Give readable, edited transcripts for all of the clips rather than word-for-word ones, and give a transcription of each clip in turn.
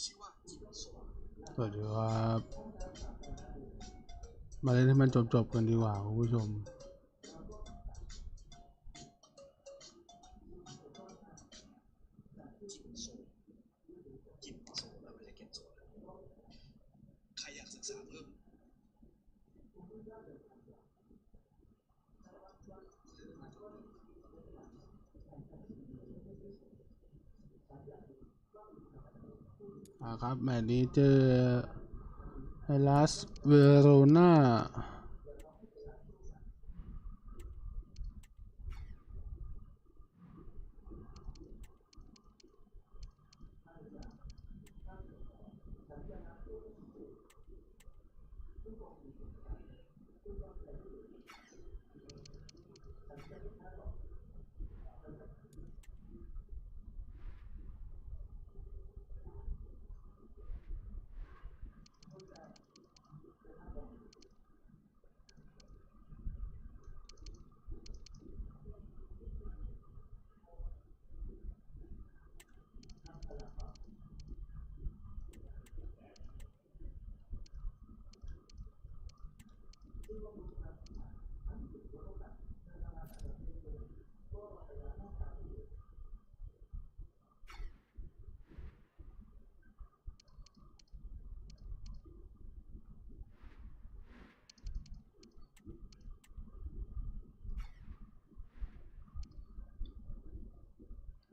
สวัสดีครับมาเล่นให้มันจบกันดีกว่าคุณผู้ชมครับแมตช์นี้เจอไฮลัสเวโรนา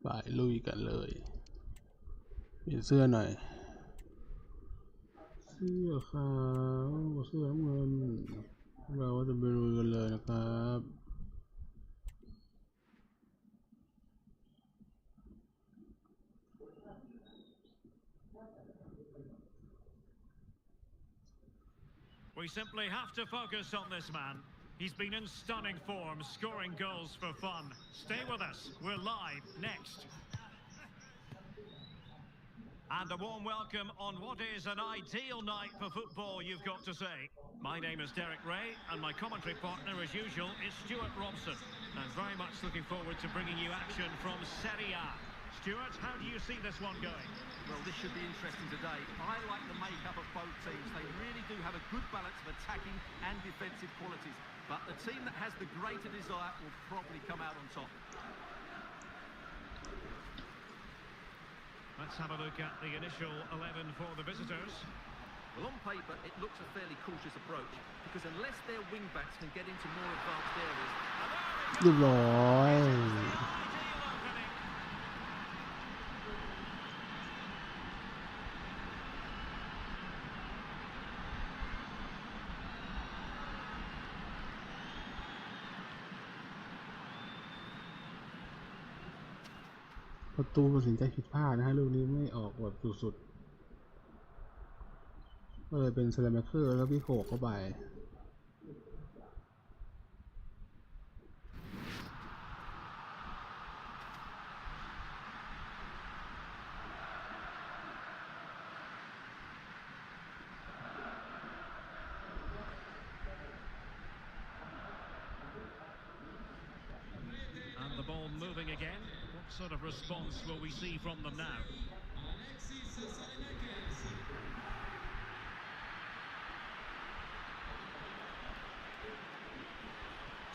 ไปลุยกันเลยเปลี่ยนเสื้อหน่อยเสื้อขาวเสื้อน้ำเงินเราจะไปลุยกันเลยนะครับ We simply have to focus on this man. He's been in stunning form, scoring goals for fun. Stay with us. We're live next. And a warm welcome on what is an ideal night for football, you've got to say. My name is Derek Ray, and my commentary partner, as usual, is Stuart Robson. I'm very much looking forward to bringing you action from Serie A. Stuart, how do you see this one going? Well, this should be interesting today. I like the makeup of both teams. They really do have a good balance of attacking and defensive qualities. But the team that has the greater desire will probably come out on top. Let's have a look at the initial 11 for the visitors. Well, on paper, it looks a fairly cautious approach because unless their wing-backs can get into more advanced areas... เรียบร้อย ประตูตัดสินใจผิดพลาดนะฮะลูกนี้ไม่ออกแบบสุดๆก็เลยเป็นเซเลมเกอร์แล้วพี่โขกเข้าไปMoving again. What sort of response will we see from them now?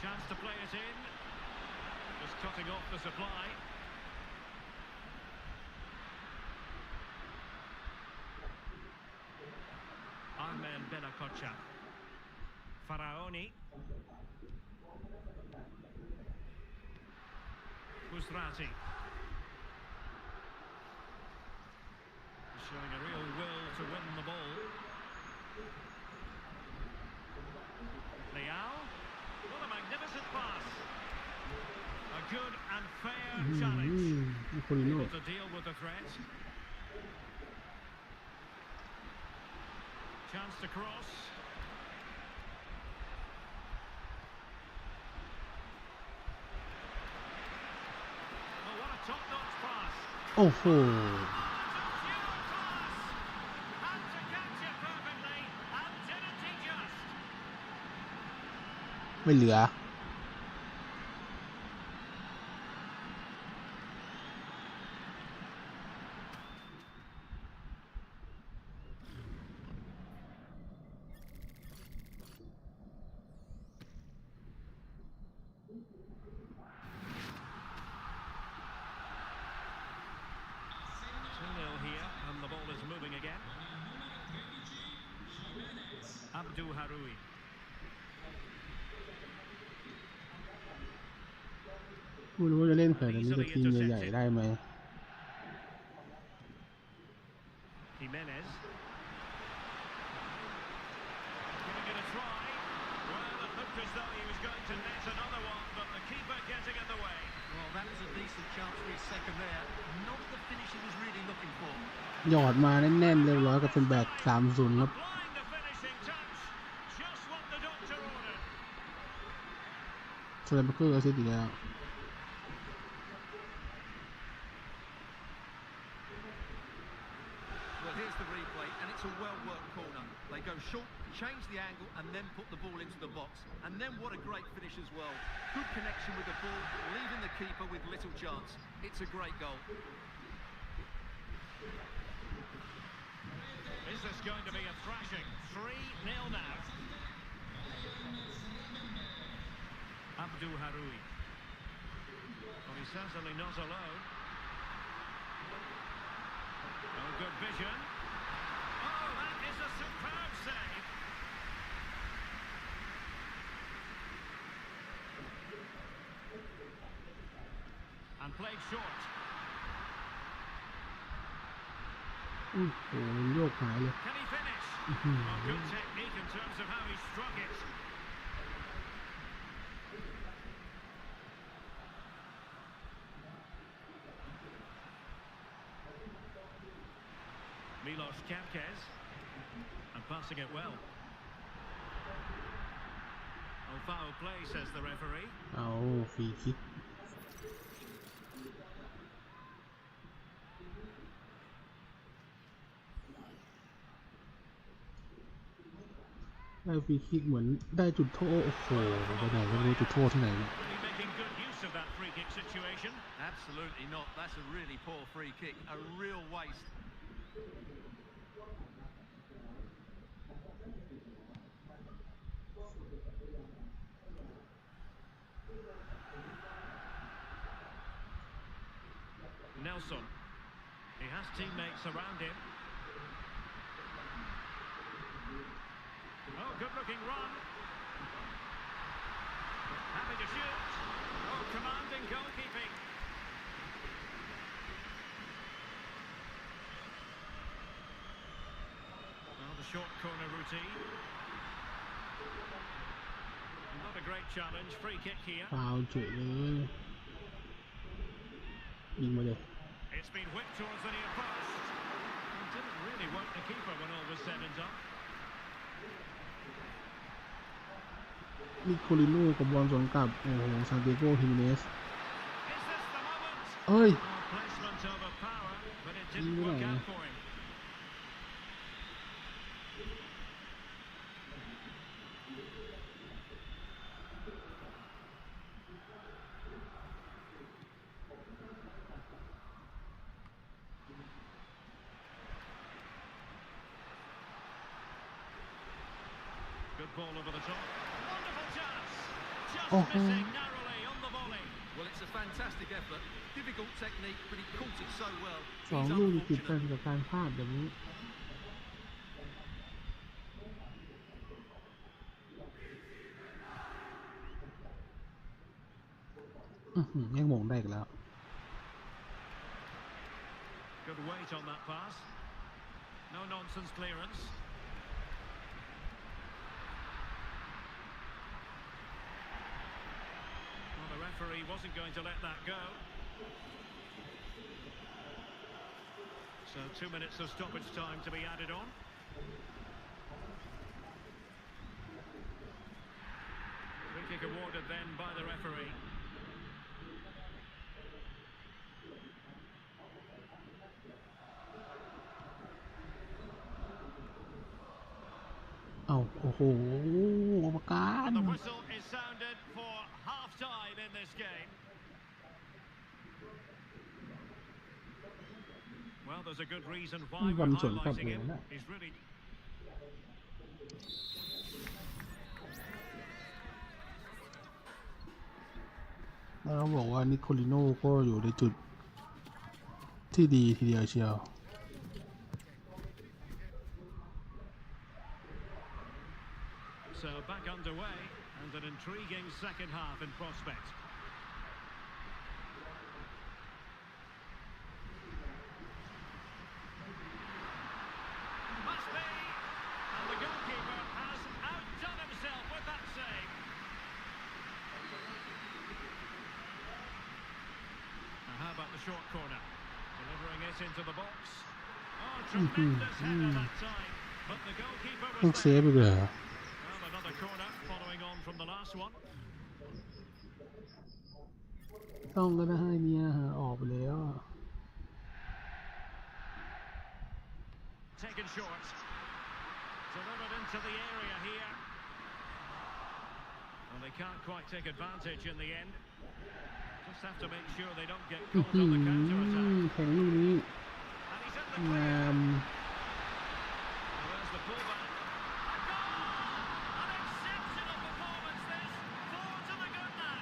Chance to play it in. Just cutting off the supply. Armen Benakocha. Faraoni. Musrati showing a real will to win the ball. Leao, what a magnificent pass. A good and fair challenge. Able to deal with the threat. Chance to cross. Top-notch pass. โอ้โหไม่เหลือ Abdul Haroui. ไม่รู้ว่าจะเล่นแผนนี้กับทีมใหญ่ๆได้ไหม Jimenez. Giving it a try. Well, it looked as though he was going to net another one, but the keeper getting in the way. Well, that was a decent chance for his second there. Not the finish he was really looking for. หยอดมาแน่นๆเรียบร้อยกับเป็นแบก3-0 ครับ Applying the finishing touch. Just what the doctor ordered. สแลมเบอร์ก็ซิตี้แล้ว Well, here's the replay, and it's a well-worked corner. They go short, change the angle, and then put the ball into the box. And then what a great finish as well. Good connection with the ball, leaving the keeper with little chance. It's a great goal. Is this going to be a thrashing? 3-0 now. Abdul Haroui. Well, he's certainly not alone. Oh, good vision. Oh, that is a superb save. And played short. โอ้โหโยกหายเลย Can he finish? Well, good technique in terms of how he struck it. Milos Kerkez. And passing it well. Oh, foul play, says the referee. เอาฟรีคิกได้ฟรีคิกเหมือนได้จุดโทษโอ้โหไปไหนก็ไม่รู้จุดโทษที่ไหนเนี่ย Really making good use of that free kick situation. Absolutely not. That's a really poor free kick. A real waste. Nelson. He has teammates around him. Oh, good-looking run. Having to shoot. Oh, commanding goalkeeping. Well, the short corner routine. Not a great challenge. Free kick here. ฟาวล์เฉยเลยยิงมาเลย It's been whipped towards the near post. It didn't really work the keeper when all was said and done. นิโคลิโน่กับบอลสวนกลับโอ้โหซานติโกฮิเมเนส Is this the moment? เอ้ย Oh, placement over power, but it didn't work out for him. Good ball over the top. Wonderful chance. Just missing narrowly on the volley. Well, it's a fantastic effort. Difficult technique, but he caught it so well. สอง He's ลูกติดกัน unfortunate. กับการพลาดแบบนี้ยังหม่งได้อีกแล้ว Good weight on that pass. No nonsense clearance. Well, the referee wasn't going to let that go. So 2 minutes of stoppage time to be added on. Free kick awarded then by the referee. เอาโอ้โหกรรมการ And the whistle is sounded for half-time in this game. Well, there's a good reason why we're highlighting him. He's really... แล้วเขาบอกว่านิโคลิโน่ก็อยู่ในจุดที่ดีทีเดียวเชียว So back underway and an intriguing second half in prospect. Must be! And the goalkeeper has outdone himself with that save. Now how about the short corner? Delivering it into the box. Oh, tremendous header that time. But the goalkeeper ต้อง was เซ there. ฟอีกเลยเหรอ Well, another corner following on from the last one. ต้องก็ได้เนี่ยออกไปแล้ว Taken short. Delivered into the area here. And they can't quite take advantage in the end. Just have to make sure they don't get caught on the counter-attack. แข่งลูกนี้ And he's in the งา clear. ม Well, there's the pullback. A goal! An exceptional performance this. 4 to the good now.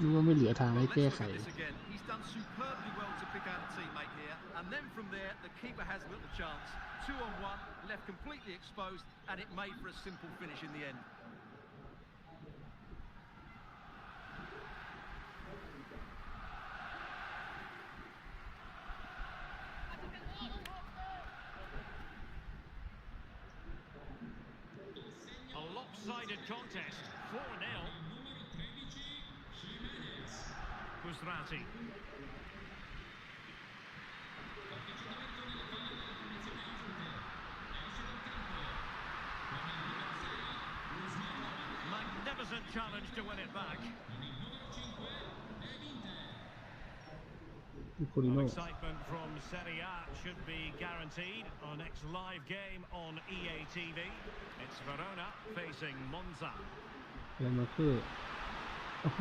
นึกว่าไม่เหลือทางให้ Well, แก้ let's ไข look at this again. He's done superbly well to pick out a teammate here, and then from there, the keeper has little chance. 2-on-1, left completely exposed, and it made for a simple finish in the end. A lopsided contest. 4-0. Busrati. Magnificent challenge to win it back. นิโคลิโน่ Well, excitement from Serie A should be guaranteed. Our next live game on EA TV. It's Verona facing Monza. แล้วมาเกอร์โอ้โห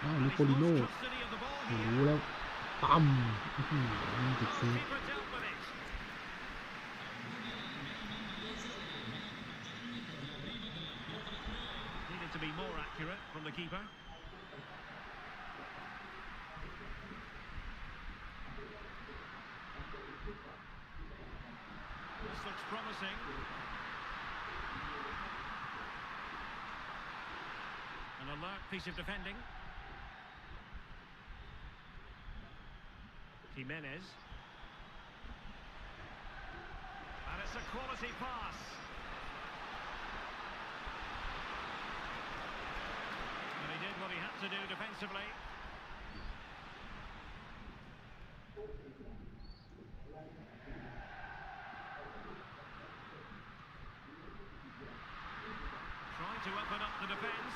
อ้าว And นิ he's โคลิโน่ lost custody of the ball โอ้โห here. แล้วตั้มติดเซฟ Keeper dealt with it. Needed to be more accurate from the keeper. This looks promising. An alert piece of defending. Jimenez. And it's a quality pass. And he did what he had to do defensively. Trying to open up the defence.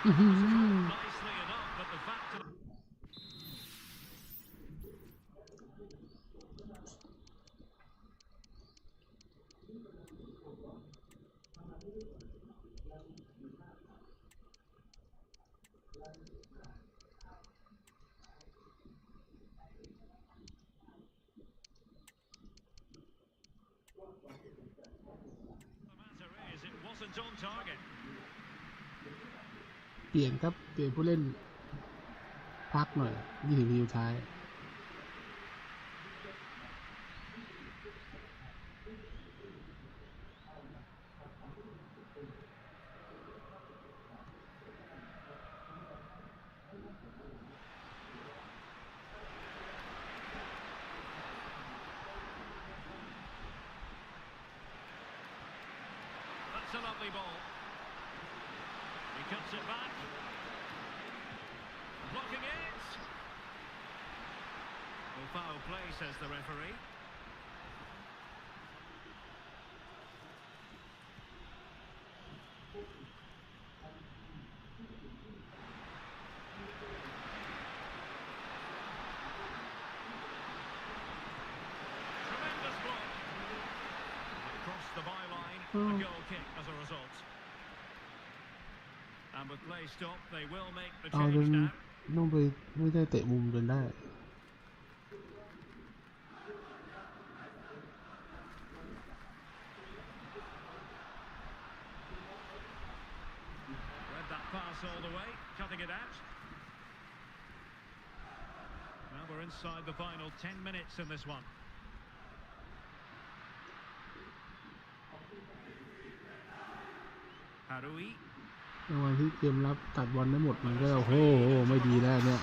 Nicely enough, but the fact of is, it wasn't on target. เปลี่ยนครับ เปลี่ยนผู้เล่น พักหน่อย20 นาทีสุดท้าย That's a lovely ball. He cuts it back. Blocking it. Well, foul play, says the referee. Tremendous block. Across the byline, a goal kick as a result. And with play stopped, they will make the เอาจน change now. ต้องไปไม่ได้เตะมุมจนได้ Read that pass pass all the way, cutting it out. Now we're inside the final 10 minutes in this one. Harui. ในวันที่เกมรับตัดบอลได้หมดมันก็โอ้โหไม่ดีแล้วเนี่ย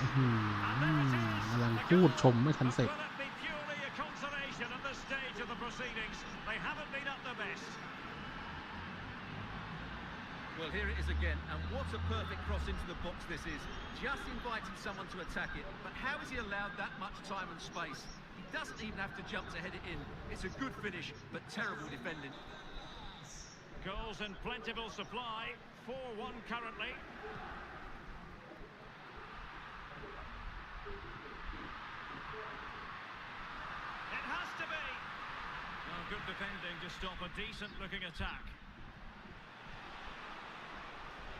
กำลังพูดชมไม่ทันเสร็จ Will it be purely a consolation at this stage of the proceedings? They haven't been at their best. Well, here it is again, and what a perfect cross into the box this is. Just inviting someone to attack it, but how has he allowed that much time and space? He doesn't even have to jump to head it in. It's a good finish, but terrible defending. Goals in plentiful supply, 4-1 currently. It has to be. Oh, good defending to stop a decent-looking attack.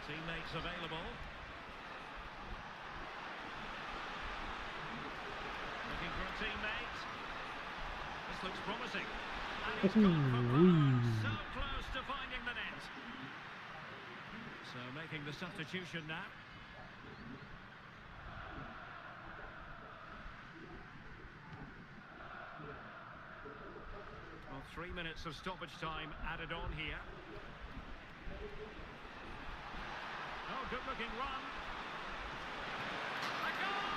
Teammates available. Looking for a teammate. This looks promising. And he's gone for power. So close to finding the net. So making the substitution now. Well, 3 minutes of stoppage time added on here. Oh, good-looking run. A goal!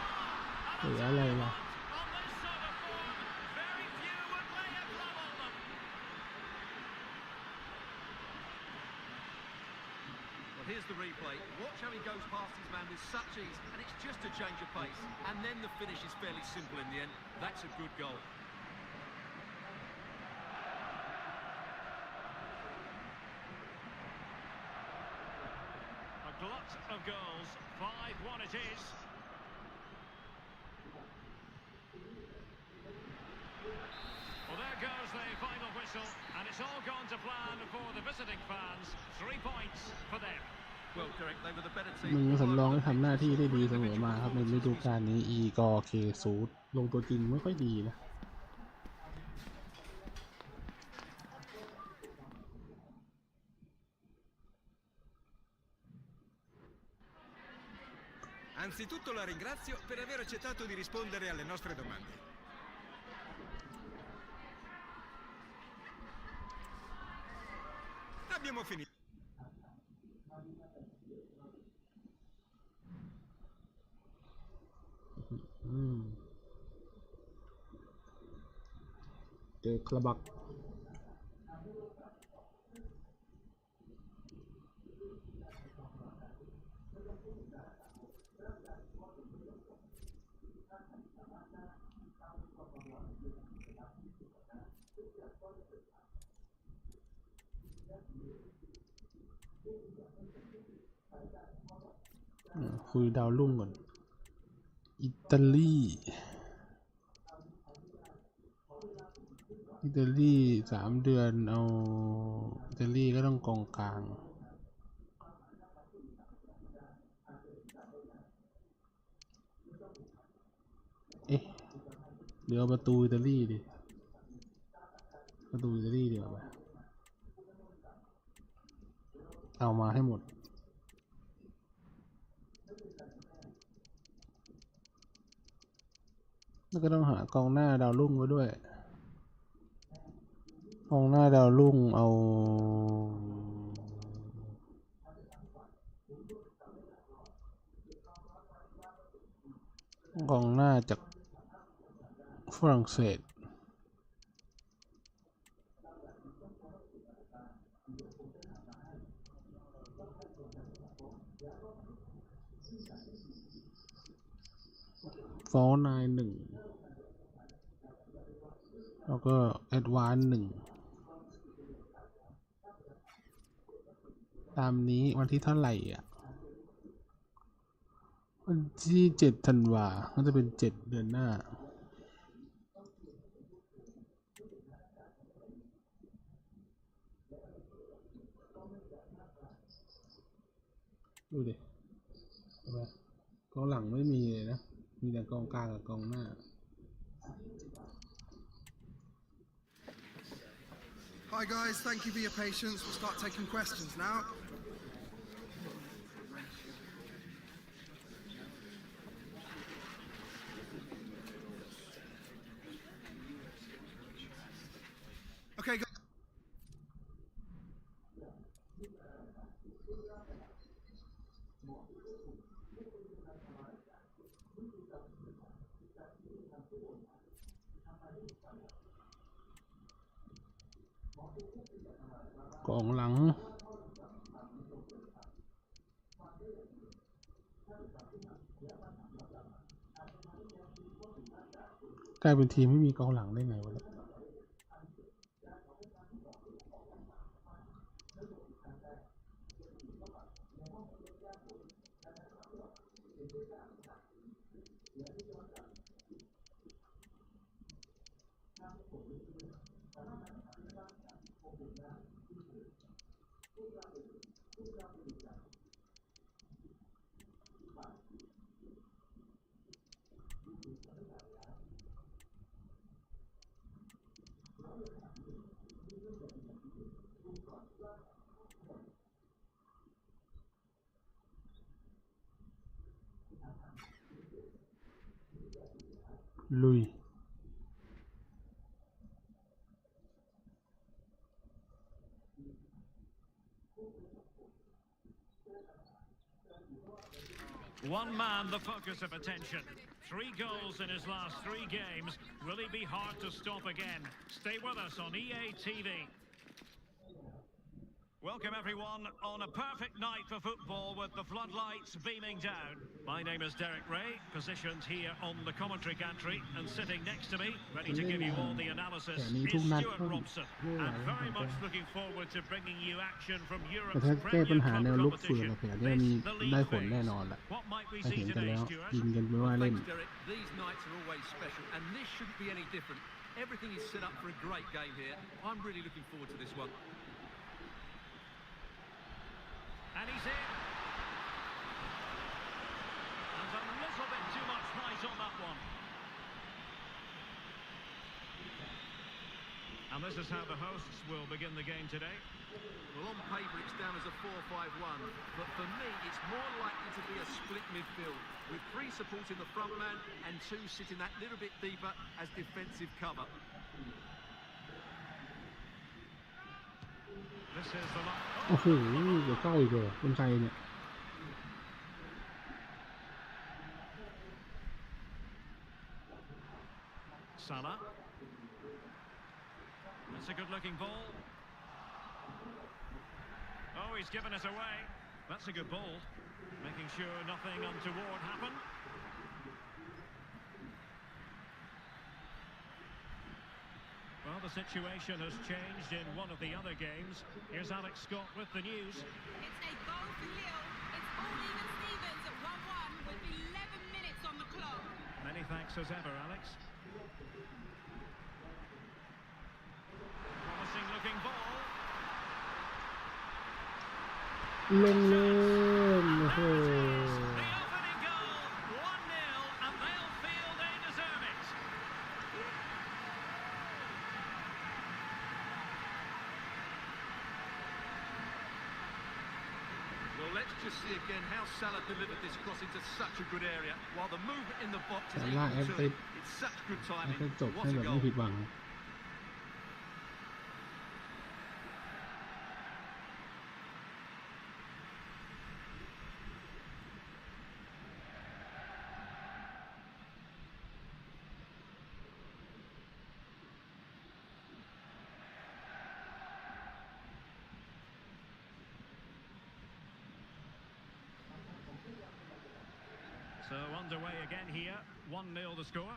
And I'll tell you what, on this sort of form, very few would lay a glove on them. Well, here's the replay. Watch how he goes past his man with such ease, and it's just a change of pace. And then the finish is fairly simple in the end. That's a good goal. A glut of goals, 5-1 it is. Well, there goes the final whistle, and it's all gone to plan for the visiting fans. 3 points for them. Well, Derek, they were the better มึง team. สำรองให้ทำหน้าที่ได้ดีเสมอมาครับในฤดูกาลนี้อีกอเคซูดลงตัวจริงไม่ค่อยดีนะ Anzitutto la ringrazio per aver accettato di rispondere alle nostre domande. Abbiamo finito. เจอคลบักคุยดาวรุ่งก่อนอิตาลี3 เดือนเอาอิตาลีก็ต้องกองกลางเดี๋ยวประตูอิตาลีดิประตูอิตาลีเดี๋ยวไปเอามาให้หมดแล้วก็ต้องหากองหน้าดาวรุ่งไว้ด้วยกองหน้าดาวรุ่งเอากองหน้าจากฝรั่งเศสฟอร์9 1แล้วก็แอดวานซ์1ตามนี้วันที่เท่าไหร่อ่ะวันที่7 ธันวาก็จะเป็น7 เดือนหน้าดูดิกองหลังไม่มีเลยนะมีแต่กองกลางกับกองหน้า Hi guys, thank you for your patience. We'll start taking questions now. กองหลังกลายเป็นทีมไม่มีกองหลังได้ไงวะเนี่ยลุยOne man, the focus of attention. 3 goals in his last 3 games. Will he be hard to stop again? Stay with us on EA TV. Welcome everyone on a perfect night for football with the floodlights beaming down. My name is Derek Ray, positioned here on the commentary gantry, and sitting next to me, ready to give you all the analysis, is Stuart Robson. I'm very much looking forward to bringing you action from แต่ Europe's ถ้าแก้ปัญ Premier หา Club แนวลุกฝืน competition. อะไรแบบนี้มี This, the ได้ league ผลแน่นอน phase. แหละ What might we เรา see เห็นกัน today, แล้ว Stuart? ยิงกันไม่ว่าเล่น Thanks, Derek. These nights are always special, and this shouldn't be any different. Everything is set up for a great game here. I'm really looking forward to this one. And he's in. And a little bit too much height on that one. And this is how the hosts will begin the game today. Well, on paper, it's down as a 4-5-1, but for me, it's more likely to be a split midfield, with 3 supporting the front man and 2 sitting that little bit deeper as defensive cover. This is the line. โอ้โหเดี๋ยวเข้าอีกเหรอเป็นใครเนี่ย Salah. That's a good-looking ball. Oh, he's given it away. That's a good ball. Making sure nothing untoward happened. Well, the situation has changed in one of the other games. Here's Alex Scott with the news. It's a goal for Lille. It's all even Stevens at 1-1 with 11 minutes on the clock. Many thanks as ever, Alex. Promising looking ball. ลงเล่นโอ้โห The opening goal, 1-0, and they'll feel they deserve it. Well, let's just see again how Salah delivered this cross into such a good area, while the movement in the box is Salah equal to every- it. It's such good ให้ timing. จบ What ให้ a แบบ goal. ไม่ผิดหวัง So underway again here, 1-0 the score.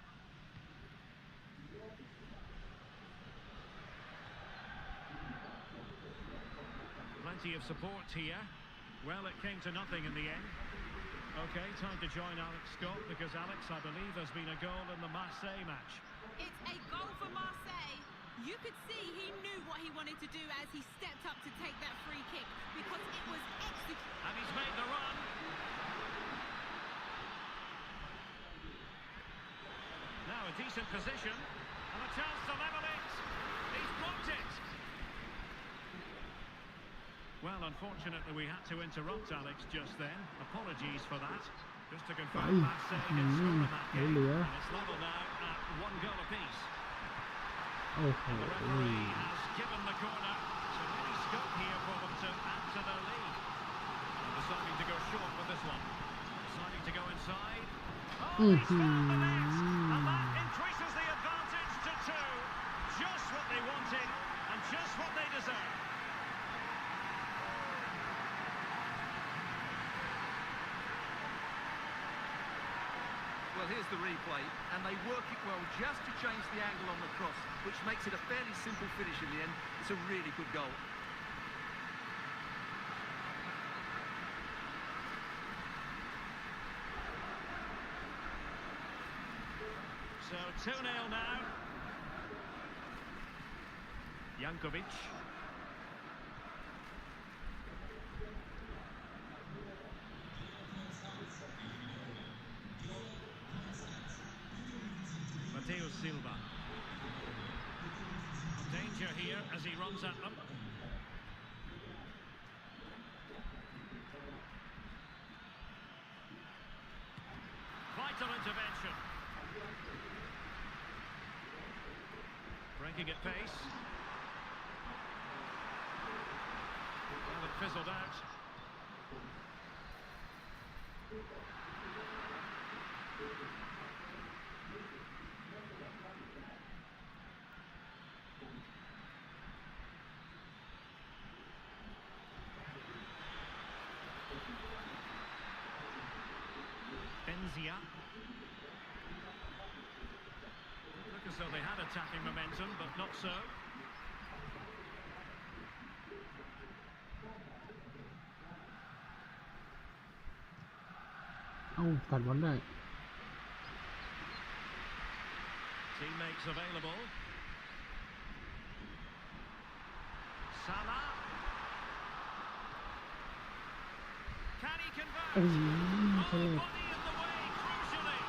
Plenty of support here. Well, it came to nothing in the end. Okay, time to join Alex Scott, because Alex, I believe, there's been a goal in the Marseille match. It's a goal for Marseille. You could see he knew what he wanted to do as he stepped up to take that free kick, because it was executed. And he's made the run. Now a decent position, and a chance to level it. He's blocked it. Well, unfortunately, we had to interrupt Alex just then. Apologies for that. Just to confirm, Marseille did score in that game, and it's level now at 1 goal apiece. โอ้โห The referee has given the corner, so any scope here for them to add to their lead. อื้อ He's หื found the net, อ and that increases the advantage to 2. Just what they wanted, and just what they deserve. Well, here's the replay, and they work it well just to change the angle on the cross, which makes it a fairly simple finish in the end. It's a really good goal. So 2-0 now. Jankovic. Mateo Silva. Danger here as he runs at them. Vital intervention. Breaking at pace. Well, it fizzled out. Benzia. Look as though they had attacking momentum, but not so.ตัดบอลได้ Teammates available. Salah. Can he convert? โอ้โห Oh, body in the way, crucially.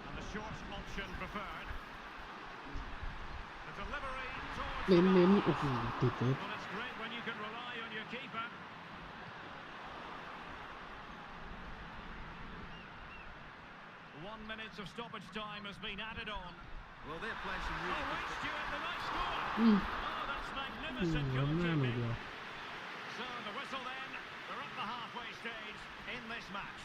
And the short option preferred. The delivery towards เน้น the เน้น bar. โอ้โหติดเซฟ Well, it's great when you can rely on your keeper. One minute of stoppage time has been added on. Well, they're playing some Oh, really good wait, Stuart, the nice score. อืม Oh, that's อืม magnificent ล้ำหน้าหน่อย goalkeeping. เดียว So the whistle then, they're at the halfway stage in this match.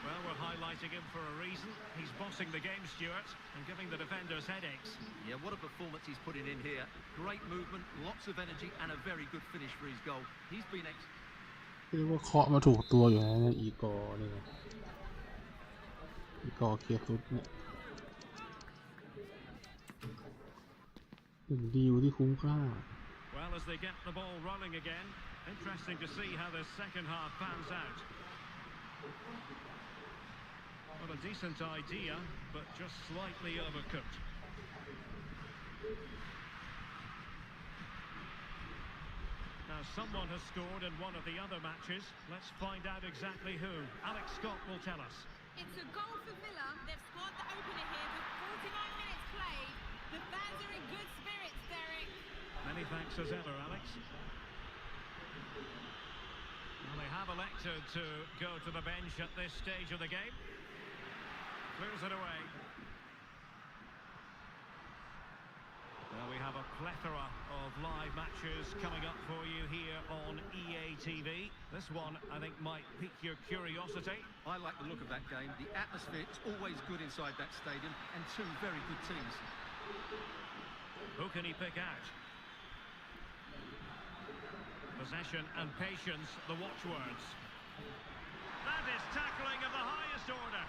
Well, we're highlighting him for a reason. He's bossing the game, Stuart, and giving the defenders headaches. Yeah, what a performance he's putting in here. Great movement, lots of energy, and a very good finish for his goal. He's been เรียกว่าเคาะมาถูกตัวอยู่นะเนี่ยอีกอร์เนี่ยอีกอร์เคียร์ซุดเนี่ยเป็นดีลที่คุ้มค่า Well, as they get the ball rolling again, interesting to see how the second half pans out. Well, a decent idea, but just slightly overcooked. Now, someone has scored in one of the other matches. Let's find out exactly who. Alex Scott will tell us. It's a goal for Villa. They've scored the opener here with 49 minutes played. The fans are in good spirits, Derek. Many thanks as ever, Alex. Well, they have elected to go to the bench at this stage of the game. Clears it away. Well, we have a plethora of live matches coming up for you here on EA TV. This one, I think, might pique your curiosity. I like the look of that game. The atmosphere is always good inside that stadium, and two very good teams. Who can he pick out? Possession and patience, the watchwords. That is tackling of the highest order.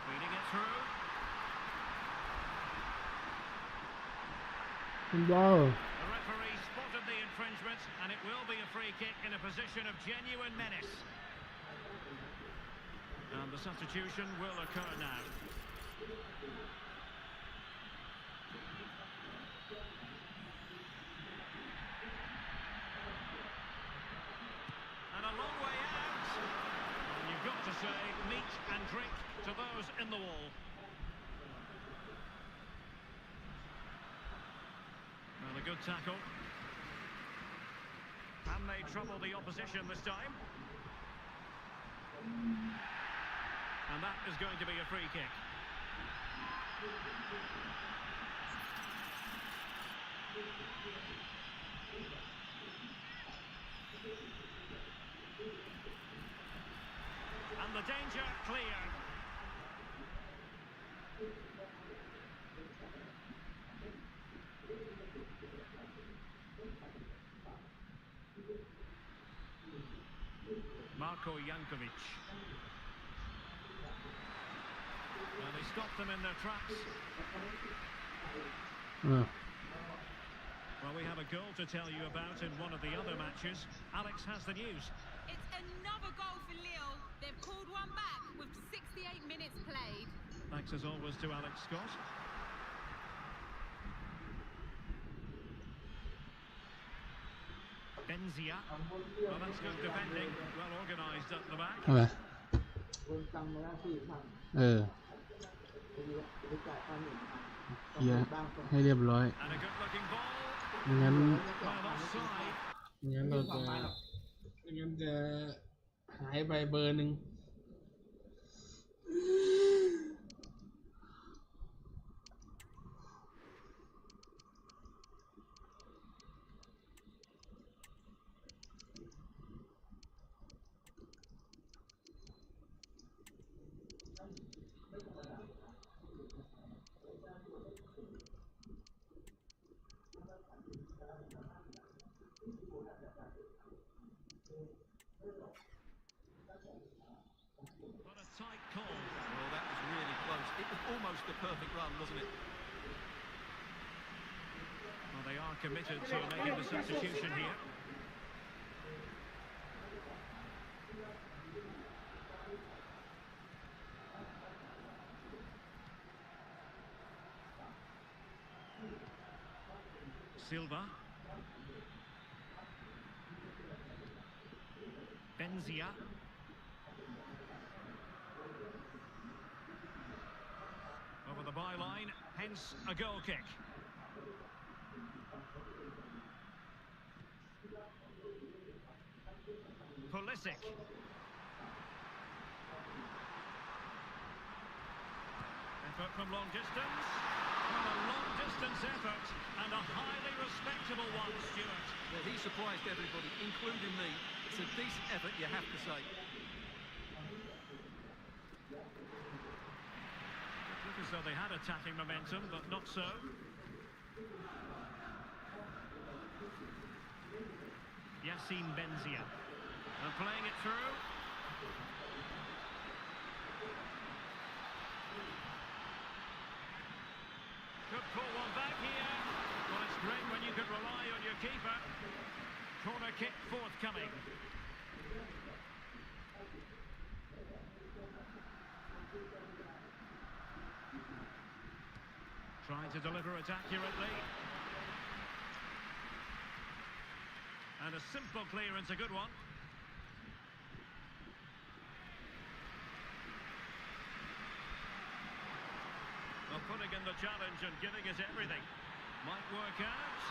Feeding it through. คุณบอล The referee spotted the infringement, and it will be a free kick in a position of genuine menace. And the substitution will occur now. And a long way out. And you've got to say, meat and drink to those in the wall. And a good tackle. Can they trouble the opposition this time? And that is going to be a free kick. And the danger clear. Marko Jankovic. Well, they stopped them in their tracks. เออ Well, we have a goal to tell you about in one of the other matches. Alex has the news. It's another goal for Lille. They've called one back with 68 minutes played. Thanks as always to Alex Scott. Benzia. Well, that's good defending. Well organised at the back. ทำไมเออเคลียร์ให้เรียบร้อย And a good looking ball. ไม่งั้น Well, offside. ไม่งั้นเราจะไม่งั้นจะหายไปเบอร์หนึ่งWhat a tight call. Well, that was really close. It was almost the perfect run, wasn't it? Well, they are committed to making the substitution here. Silva. Benzia. Over the byline, hence a goal kick. Pulisic. Effort from long distance. Well, a long-distance effort and a highly respectable one, Stuart. Well, he surprised everybody, including me. It's a decent effort, you have to say. Look as though they had attacking momentum, but not so. Yacine Benzia. And playing it through. Could pull one back here. Well, it's great when you can rely on your keeper. Corner kick forthcoming. Trying to deliver it accurately. And a simple clearance, a good one. Well, putting in the challenge and giving it everything. Might work out.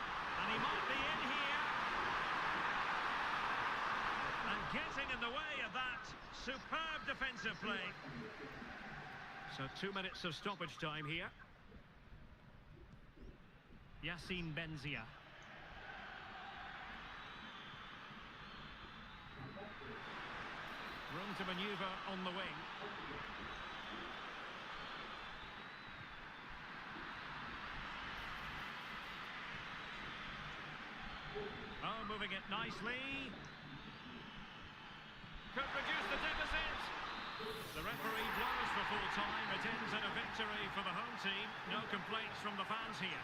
And he might be in here. And getting in the way of that superb defensive play. So 2 minutes of stoppage time here. Yacine Benzia. Room to manoeuvre on the wing. Oh, moving it nicely. Could reduce the deficit. The referee blows for full time. It ends in a victory for the home team. No complaints from the fans here.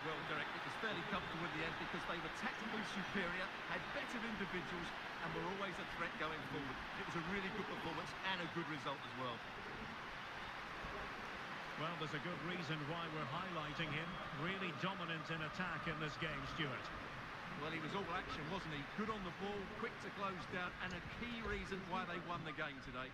Well, Derek, it was fairly comfortable in the end because they were tactically superior, had better individuals, and were always a threat going forward. It was a really good performance and a good result as well. Well, there's a good reason why we're highlighting him. Really dominant in attack in this game, Stuart. Well, he was all action, wasn't he? Good on the ball, quick to close down, and a key reason why they won the game today.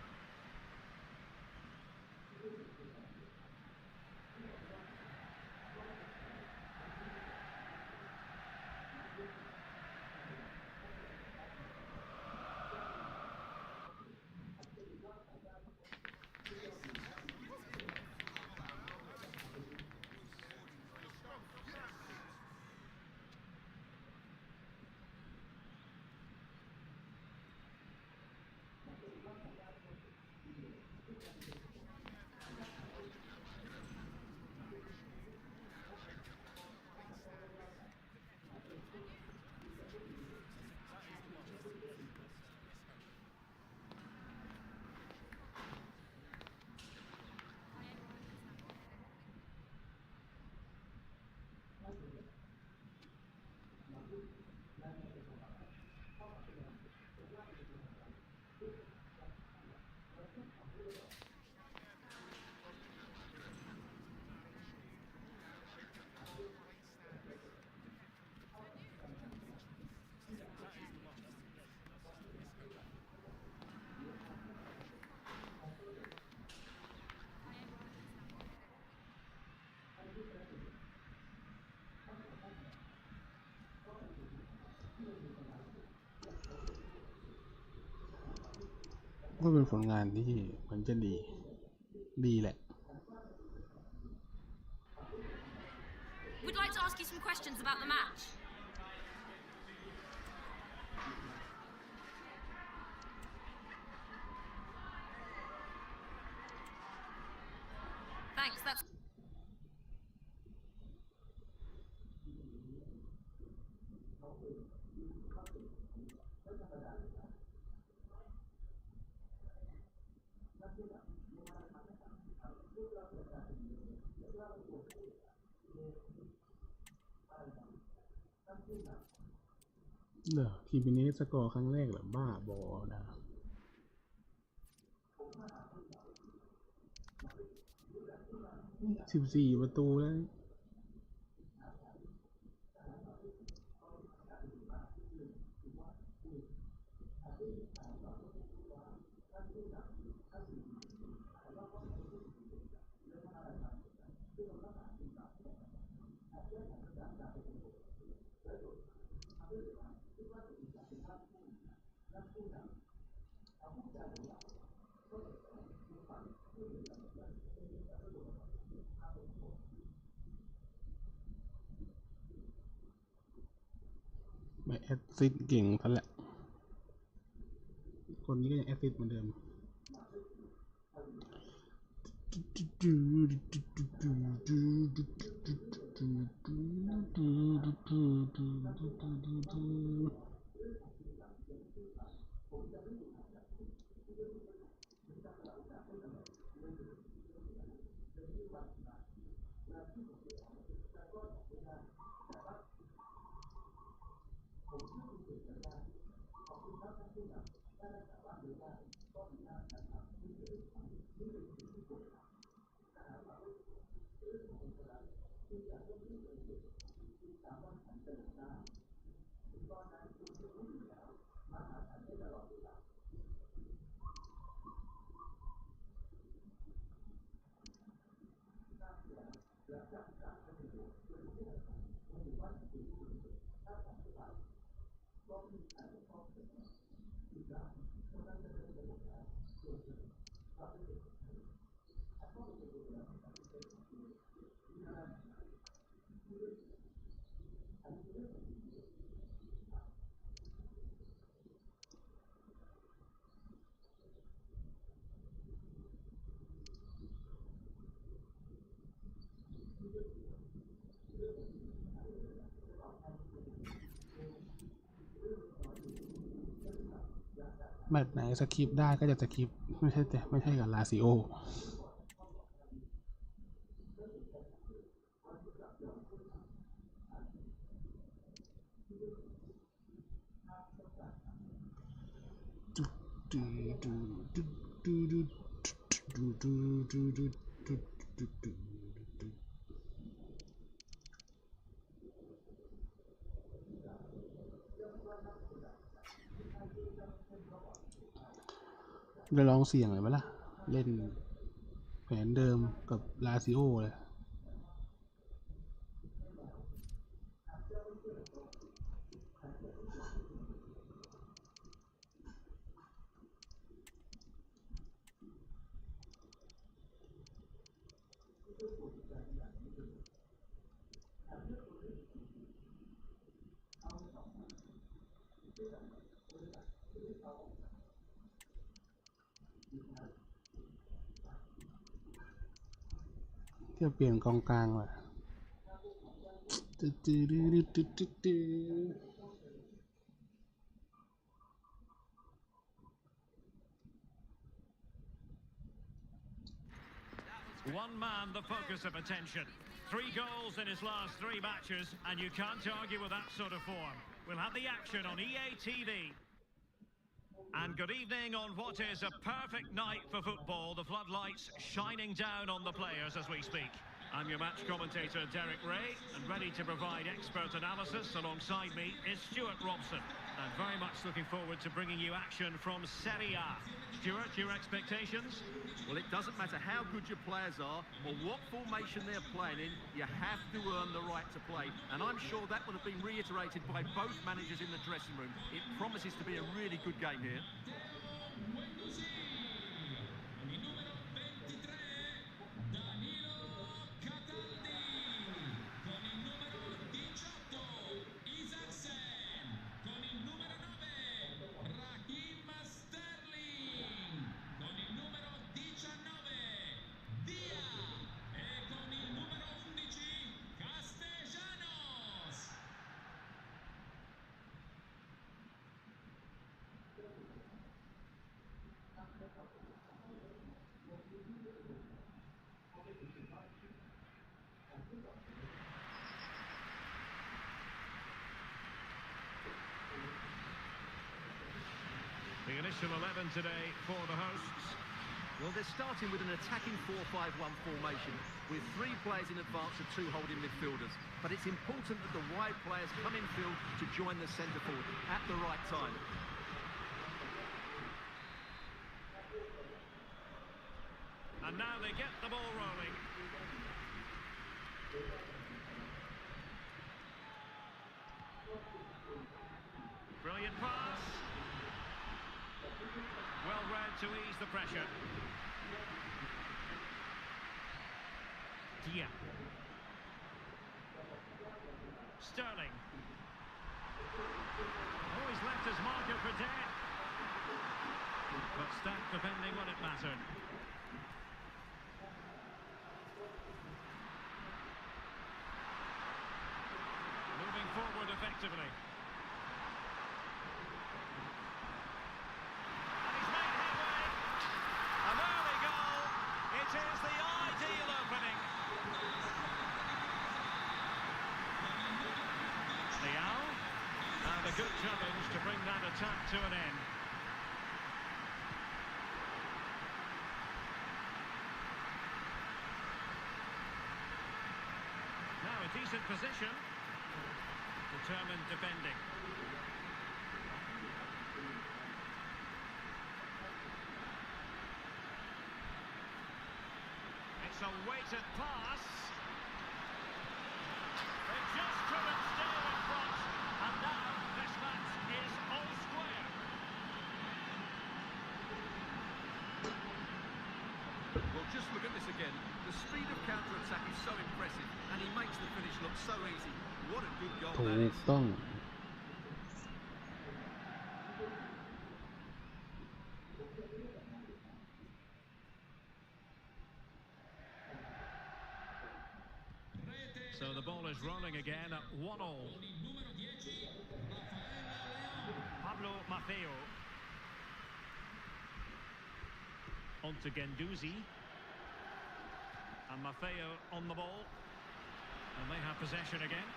ก็เป็นผลงานที่มันจะดีแหละ We'd like to ask you some questions about the match. Thanks, that's... ทีมนี้สกอร์ครั้งแรกเหรอบ้าบอนะ14 ประตูแล้วไม่แอสซิสต์เก่งทั้งแหละคนนี้ก็ยังแอสซิสต์เหมือนเดิมแบบไหนสคริปต์ได้ก็จะสคริปต์ไม่ใช่กับลาซิโอจะลองเสี่ยงเลยไหมล่ะเล่นแผนเดิมกับลาซิโอเลยจะเปลี่ยนกองกลางว่ะOne man, the focus of attention. 3 goals in his last 3 matches, and you can't argue with that sort of form. We'll have the action on EA TV. And good evening on what is a perfect night for football. The floodlights shining down on the players as we speak. I'm your match commentator, Derek Ray, and ready to provide expert analysis alongside me is Stuart Robson. And very much looking forward to bringing you action from Serie A. Stuart, your expectations? Well, it doesn't matter how good your players are or what formation they're playing in, you have to earn the right to play. And I'm sure that would have been reiterated by both managers in the dressing room. It promises to be a really good game here. The initial 11 today for the hosts. Well, they're starting with an attacking 4-5-1 formation with 3 players in advance of 2 holding midfielders. But it's important that the wide players come in field to join the centre forward at the right time. And now they get the ball rolling. Brilliant pass. Well read to ease the pressure. Dia. Sterling. Oh, he's left his marker for dead. But stacked defending when it mattered. Moving forward effectively. And he's made headway. An early goal. It is the ideal opening. Leao. And a good challenge to bring that attack to an end. Now a decent position. Determined defending. It's a weighted pass. They just couldn't stay in front. And now this match is all square. Well, just look at this again. The speed of counter-attack is so impressive, and he makes the finish look so easy. What a good goal ถู that ก is. ต้อง So the ball is rolling again at 1-1. Pablo Maffeo. On to Guendouzi. And Maffeo on the ball. And they have possession again.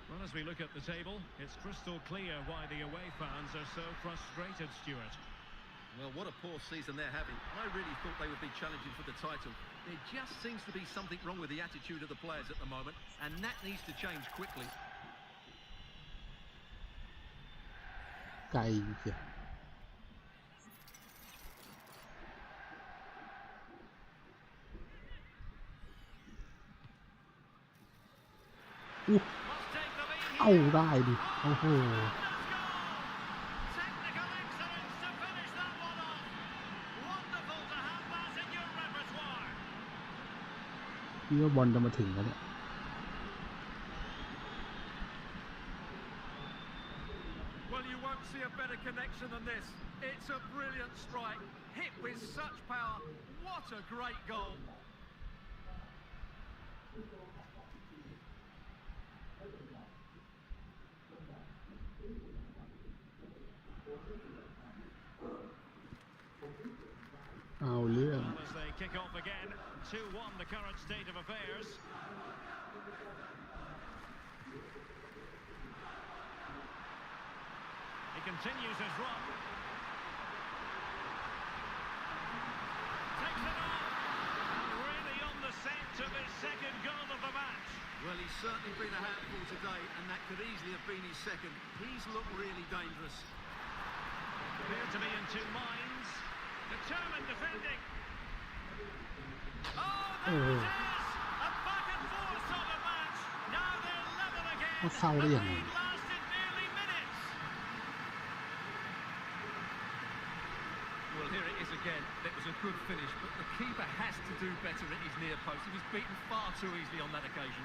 Well, as we look at the table, it's crystal clear why the away fans are so frustrated, Stuart. Well, what a poor season they're having. I really thought they would be challenging for the title. There just seems to be something wrong with the attitude of the players at the moment, and that needs to change quickly. ไกลเสียอู้ Must take the lead เอา here. ได้ดิ โอ้โห Technical excellence to finish that one off. Wonderful to have that in your repertoire. พี่ว่าบอลจะมาถึงแล้วเนี่ย Well, you won't see a better connection than this. It's a brilliant strike, hit with such power. What a great goal.เอาเรื่อง Well, as they kick off again, 2-1 the current state of affairs. He continues his run. Takes it on. And really on the scent of his second goal of the match. Well, he's certainly been a handful today, and that could easily have been his second. He's looked really dangerous. Appeared to be in two minds. Determined defending. Oh, there it is! A back and forth sort of match. Now they're level again. เขาเข้าได้ยังไง The lead lasted nearly minutes. Well, here it is again. It was a good finish, but the keeper has to do better at his near post. He was beaten far too easily on that occasion.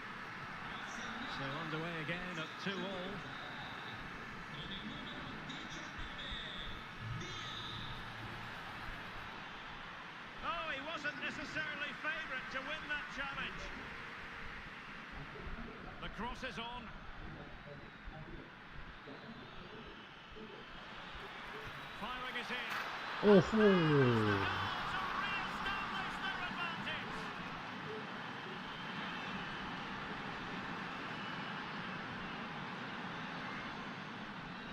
So underway again at 2-2. Oh, he wasn't necessarily favourite to win that challenge. The cross is on. Firing is in. โอ้โห Goal!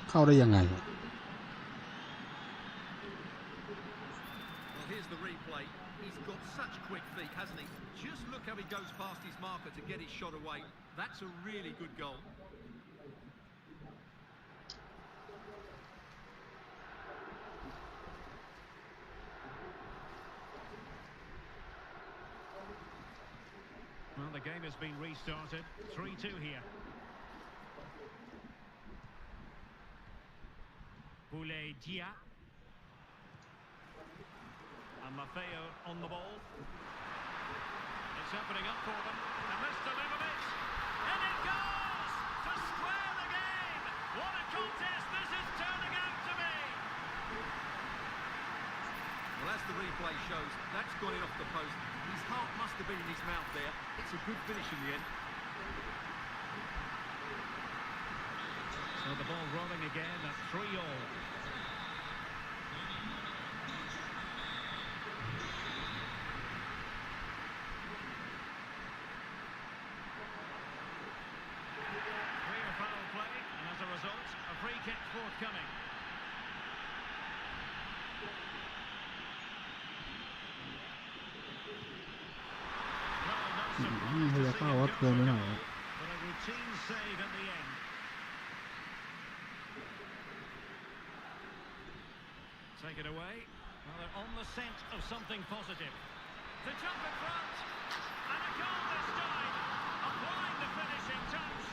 เข้าได้ยังไง Well, here's the replay. He's got such quick feet, hasn't he? Just look how he goes past his marker to get his shot away. That's a really good goal. Well, the game has been restarted. 3-2 here. Boulaye Dia. And Maffeo on the ball. It's opening up for them. And Mr. Limovic. And it goes to square the game. What a contest this is turning out to be. Well, as the replay shows, that's gone in off the post. His heart must have been in his mouth there. It's a good finish in the end. So the ball rolling again at 3-all. Clear foul play, and as a result, a free kick forthcoming. Well, not พยายามเข้าวัดเกินไปหน่อย but a routine save at the end. Take it away. Well, they're on the scent of something positive. To jump in front. And a goal this time. Applying the finishing touch.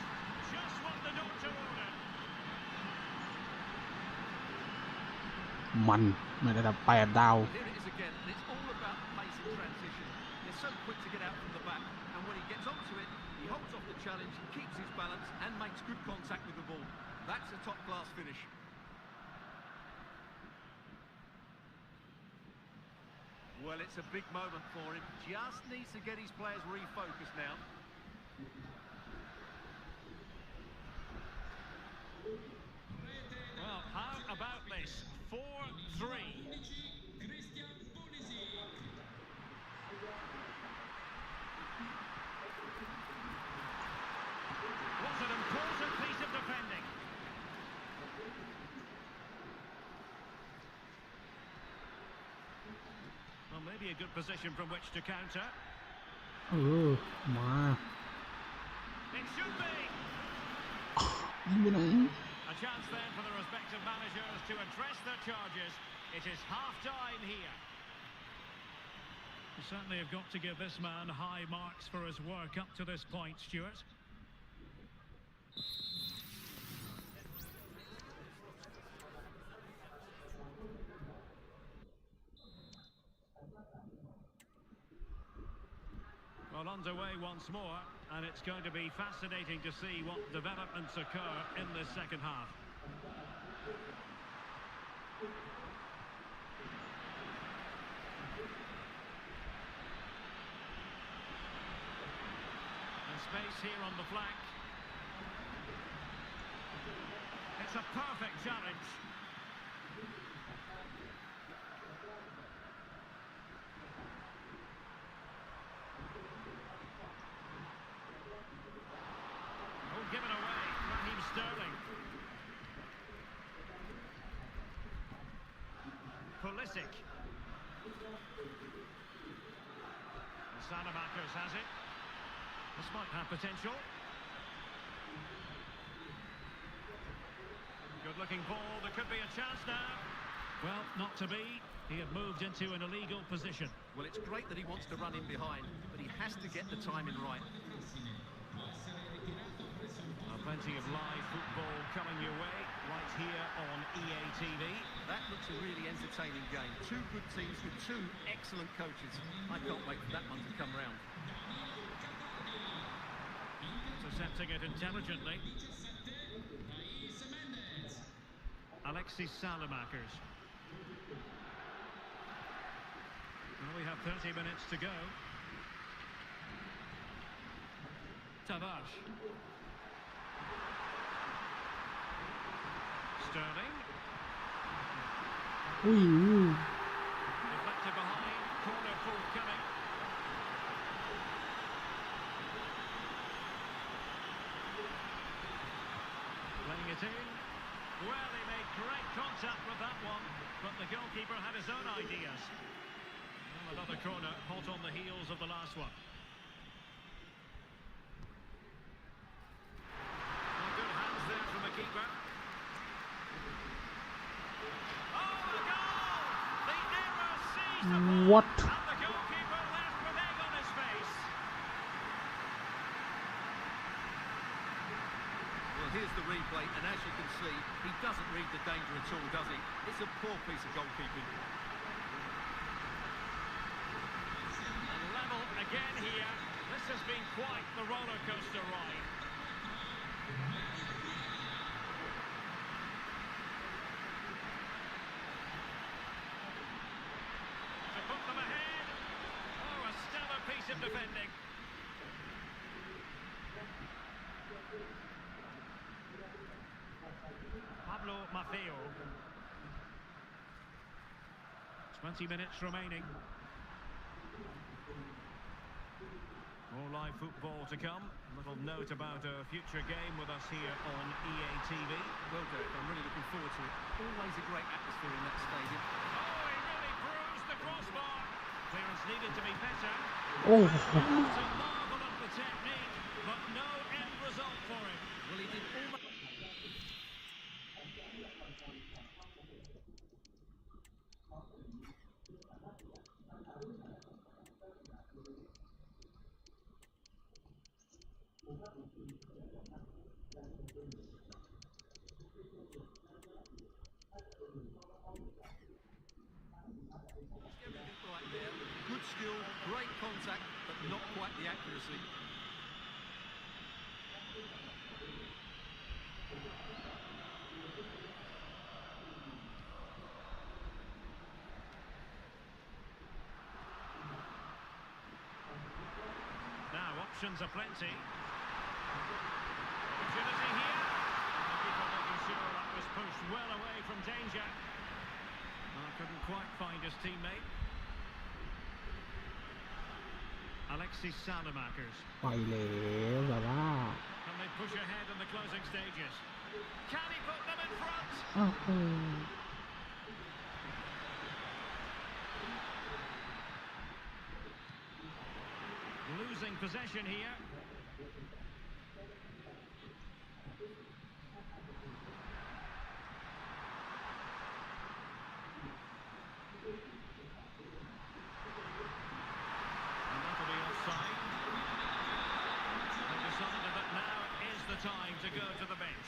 Just what the doctor ordered. มันในระดับ8 ดาว Here it is again, and it's all about the pace in transition. They're so quick to get out from the back, and when he gets onto it, he holds off the challenge, keeps his balance, and makes good contact with the ball. That's a top-class finish. Well, it's a big moment for him. Just needs to get his players refocused now. Well, how about this? 4-3. What an important piece of defending. Well, maybe a good position from which to counter. มา It should be. ยิงไปไหน A chance then for the respective managers to address their charges. It is half-time here. You certainly have got to give this man high marks for his work up to this point, Stuart. Well, underway once more, and it's going to be fascinating to see what developments occur in this second half. And space here on the flank. It's a perfect challenge. Given away, Raheem Sterling. Pulisic. And Salamakers has it. This might have potential. Good looking ball, there could be a chance now. Well, not to be. He had moved into an illegal position. Well, it's great that he wants to run in behind, but he has to get the timing right. Plenty of live football coming your way right here on EA TV. That looks a really entertaining game. Two good teams with two excellent coaches. I can't wait for that one to come round. Intercepting it intelligently. Alexis Salamakers. Well, we have 30 minutes to go. Tavares. Sterling. Deflected behind. Corner forthcoming. Playing it in. Well goalkeeper had his own ideas. Well, another corner, hot on the heels of the last one. Well, good hands there from the keeper. Oh, the goal! The error seized the ball. What? And the goalkeeper left with egg on his face. Well, here's the replay, and as you can see, he doesn't read the danger at all, does he? It's a poor piece of goalkeeping. And level again here. This has been quite the roller coaster ride. To put them ahead. Oh, a stellar piece of defending. Pablo Maffeo. 20 minutes remaining. More live football to come. A little note about a future game with us here on EA TV. Well, Derek, I'm really looking forward to it. Always a great atmosphere in that stadium. Oh, he really bruised the crossbar. Clearance needed to be better. Oh, To marvel at the technique, but no end result for him. Well, he did almost... everything right there. Good skill, great contact, but not quite the accuracy. Now, options are plenty. Opportunity here. The keeper making sure that was pushed well away from danger. Couldn't quite find his teammate. Alexis Salamakers. ไปแล้วแบบว่า Can they push ahead in the closing stages? Can he put them in front? อ้าวโอ้ Losing possession here. And that'll be offside. They decided that now is the time to go to the bench.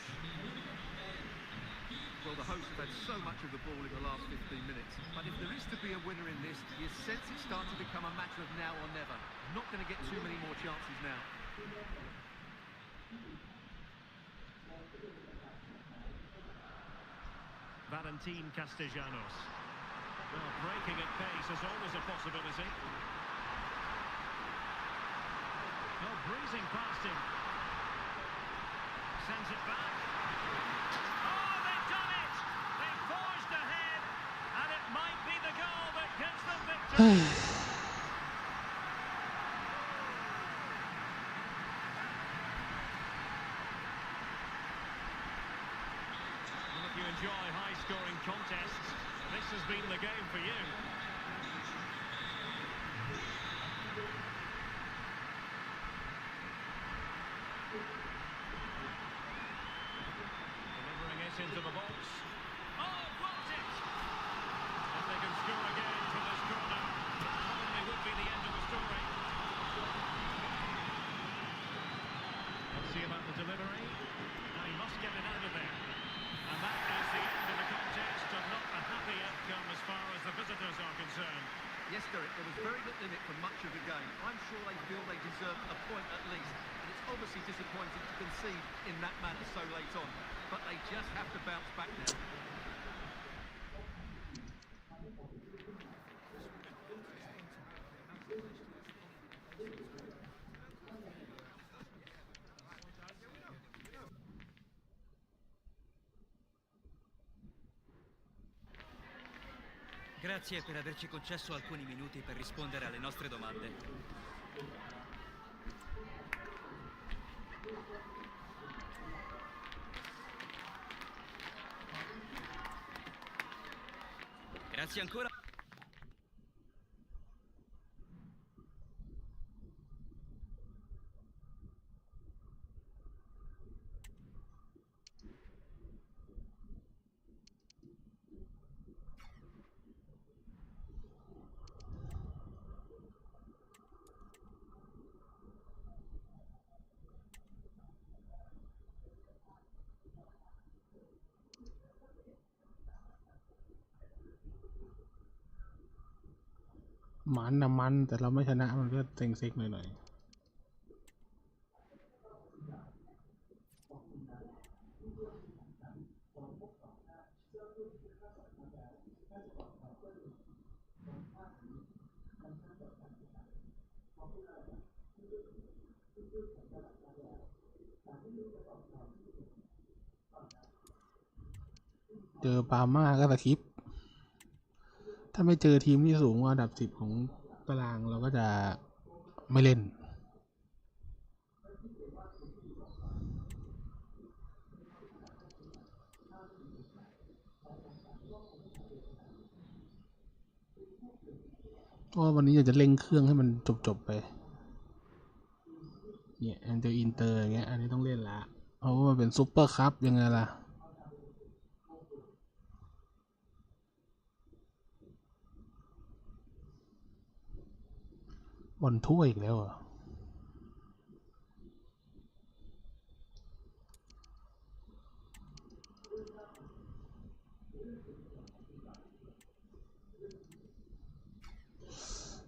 Well, the hosts have had so much of the ball in the last 15 minutes, but if there is to be a winner in this, you sense it's starting to become a matter of now or never. Not going to get too many more chances now. Valentin Castellanos. Well, breaking at pace is always a possibility. Oh, breezing past him. Sends it back. Oh, they've done it! They've forged ahead, and it might be the goal that gives them victory. Well, if you enjoy high-scoring contests, this has been the game for you. Delivering it into the box. Oh, blocked it! If they can score again from this corner, that probably would be the end of the story. Let's see about the delivery. Now he must get it out of there. And that is the end of the contest, and not a happy outcome as far as the visitors are concerned. Yes, Derek, there was very little in it for much of the game. I'm sure they feel they deserve a point at least. And it's obviously disappointing to concede in that manner so late on. But they just have to bounce back now. Grazie per averci concesso alcuni minuti per rispondere alle nostre domande. Grazie ancora. มันนะมันแต่เราไม่ชนะมันก็เซ็งๆหน่อยๆเจอปาม่าก็สคริปต์ถ้าไม่เจอทีมที่สูงกว่าอันดับ10ของตารางเราก็จะไม่เล่นเพราะวันนี้อยากจะเร่งเครื่องให้มันจบไปเนี่ยเจออินเตอร์อย่างเงี้ยอันนี้ต้องเล่นละเพราะว่ามันเป็นซุปเปอร์คัพยังไงล่ะบอลถ้วยอีกแล้วเหรอ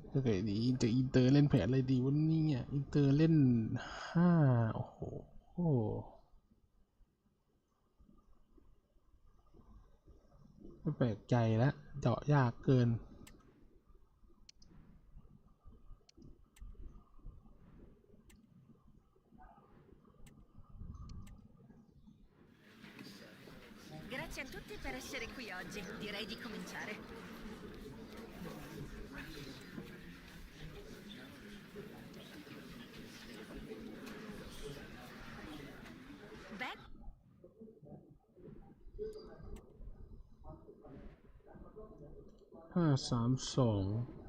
โอเคดีอินเตอร์เล่นแผนอะไรดีวันนี้อ่ะอินเตอร์เล่น5โอ้โหไม่แปลกใจแล้วเจาะยากเกินGrazie a tutti per essere qui oggi. Direi di cominciare. Beh, 5-3-2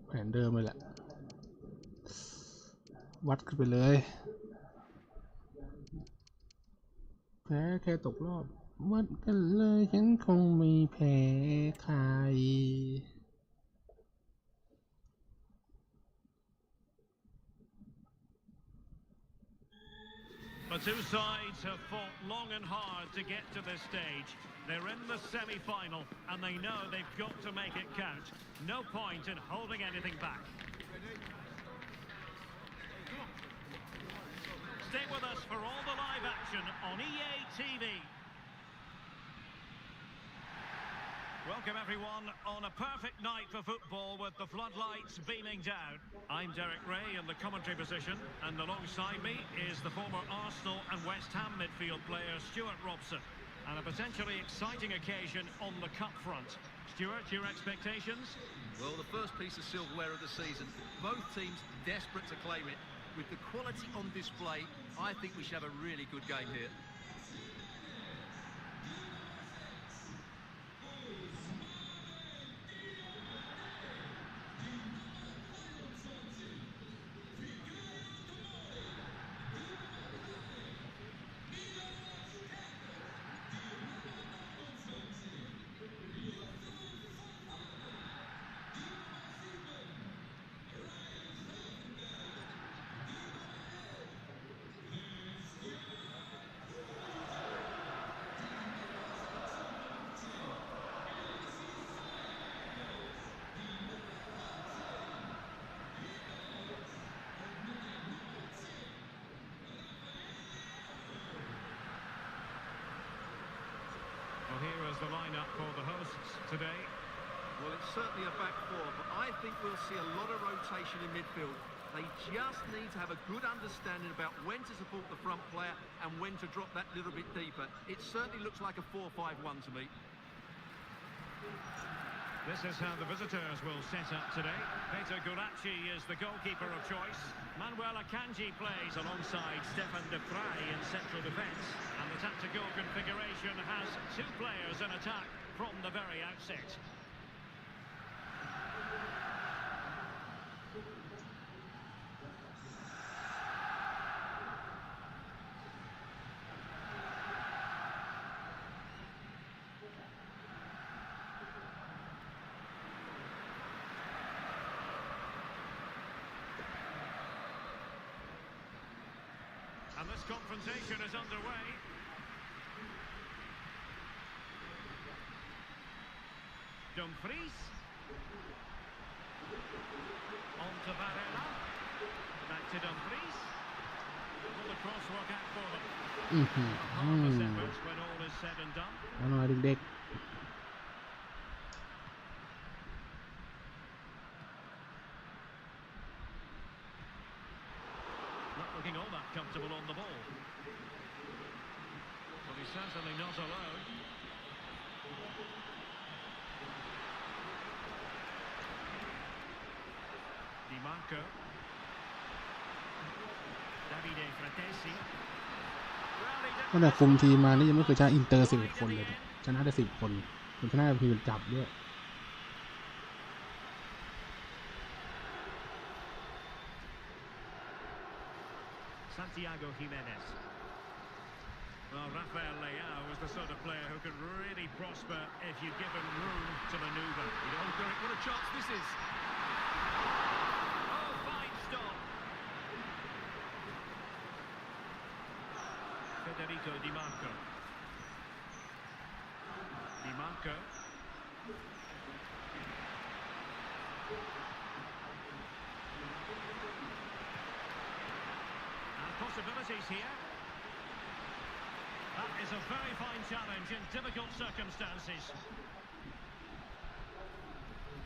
แผนเดิมเลยแหละวัดขึ้นไปเลยแพ้แค่ตกรอบวัดกันเลยฉันคงไม่แพ้ใคร The two sides have fought long and hard to get to this stage. They're in the semi-final and they know they've got to make it count. No point in holding anything back. Stay with us for all the live action on EA TV. Welcome everyone on a perfect night for football with the floodlights beaming down. I'm Derek Ray in the commentary position, and alongside me is the former Arsenal and West Ham midfield player Stuart Robson, and a potentially exciting occasion on the cup front. Stuart, your expectations? Well, the first piece of silverware of the season. Both teams desperate to claim it. With the quality on display, I think we should have a really good game here. Well, here is the lineup for the hosts today. Well, it's certainly a back four, but I think we'll see a lot of rotation in midfield. They just need to have a good understanding about when to support the front player and when to drop that little bit deeper. It certainly looks like a 4-5-1 to me. This is how the visitors will set up today. Peter Gulacsi is the goalkeeper of choice. Manuel Akanji plays alongside Stefan de Vrij in central defence. And the tactical configuration has two players in attack from the very outset. And this confrontation is underway. Dumfries. On to Varela. Back to Dumfries. Will the cross work out for them? Harmless efforts when all is said and done. เอาหน่อยเด็ก Not looking all that comfortable on the ball. Well, he's certainly not alone. Di Marco. Davide Fratesi. ๆตั้งแต่คุมทีมมานี่ยังไม่เคยชนะอินเตอร์11 คนเลยชนะได้10 คนชนะทีมจับด้วย Santiago Jimenez. Well, Rafael Leao is the sort of player who can really prosper if you give him room to manoeuvre. Oh, Derek, what a chance this is. Oh, fine stop. Federico Di Marco. Di Marco. And possibilities here. That is a very fine challenge in difficult circumstances.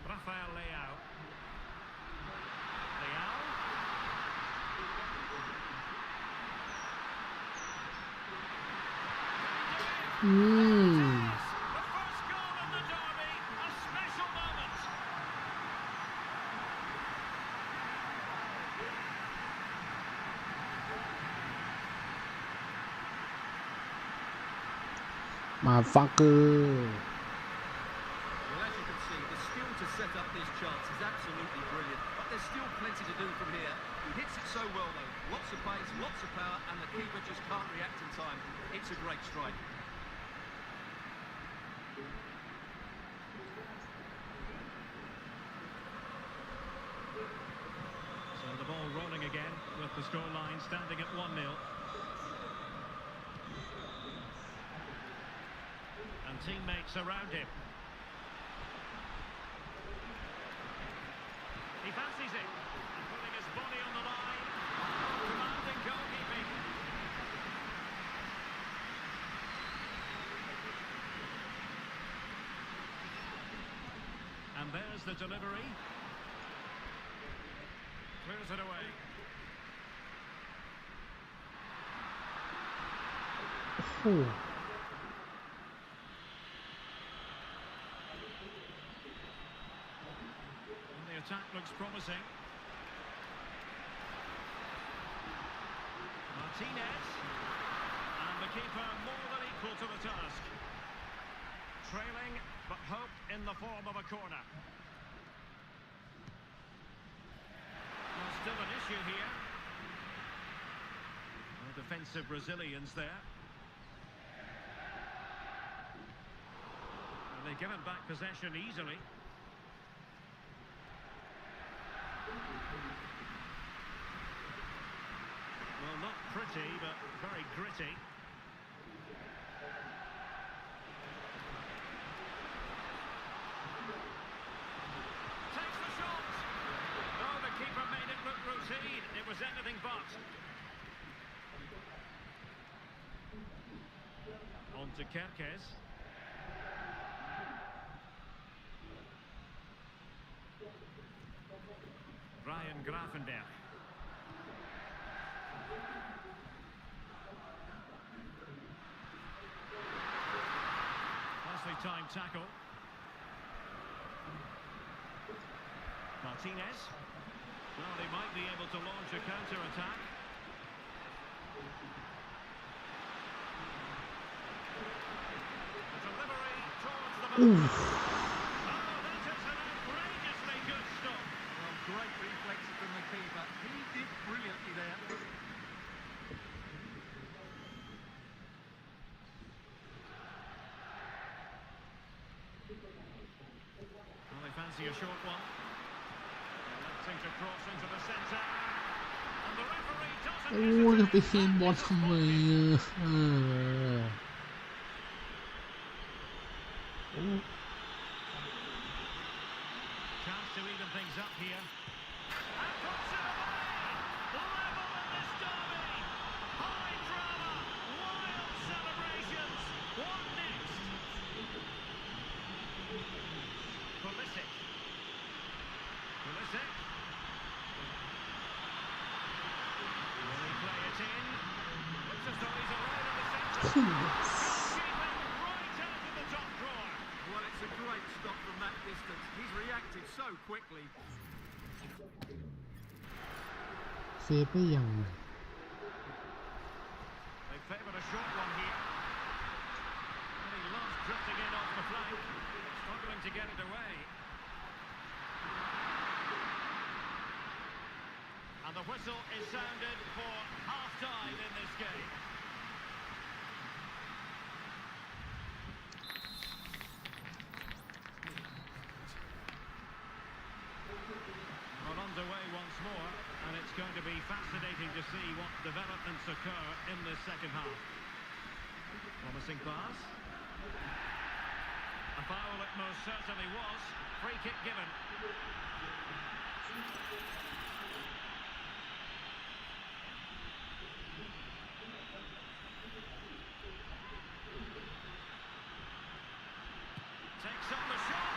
Rafael Leao. Leao. The first goal in the derby, a special moment. มาฟักเกอร์ Well, as you can see, the skill to set up this chance is absolutely brilliant. But there's still plenty to do from here. He hits it so well, though. Lots of pace, lots of power, and the keeper just can't react in time. It's a great strike. So the ball rolling again with the scoreline standing at 1-0. And teammates around him. He fancies it, and putting his body on the line. Commanding goalkeeping. And there's the delivery. Clears it away. โอ้โห And the attack looks promising. Martinez. And the keeper more than equal to the task. Trailing, but hope in the form of a corner. Well, still an issue here. No defensive Brazilians there. And they've given back possession easily. Well, not pretty, but very gritty. Takes the shot! Oh, the keeper made it look routine. It was anything but. On to Kerkez. Ryan Grafenberg. Nicely timed tackle. Martinez. Well, they might be able to launch a counter-attack. The delivery towards the back. Oh, that is an outrageously good stop. Well, great reflexes from the keeper. He did brilliantly there. Well, they fancy a short one. Electing to cross into the centre. And the referee doesn't โอ้ยจะไปเฮนบอลทำไมChance to even things up here. And puts it away! Level in this derby! High drama! Wild celebrations! What next? Pulisic. Pulisic. Will he play it in? Looks as though he's arrived at the centre. Keeping right out of the top drawer. Well, it's a great stop from that distance. He's reacted so quickly. เซฟได้ยังไง They favoured a short one here. And he loves drifting in off the flank. Struggling to get it away. And the whistle is sounded for half-time in this game. Well, underway once more, and it's going to be fascinating to see what developments occur in this second half. Promising pass. A foul it most certainly was. Free kick given. Takes on the shot.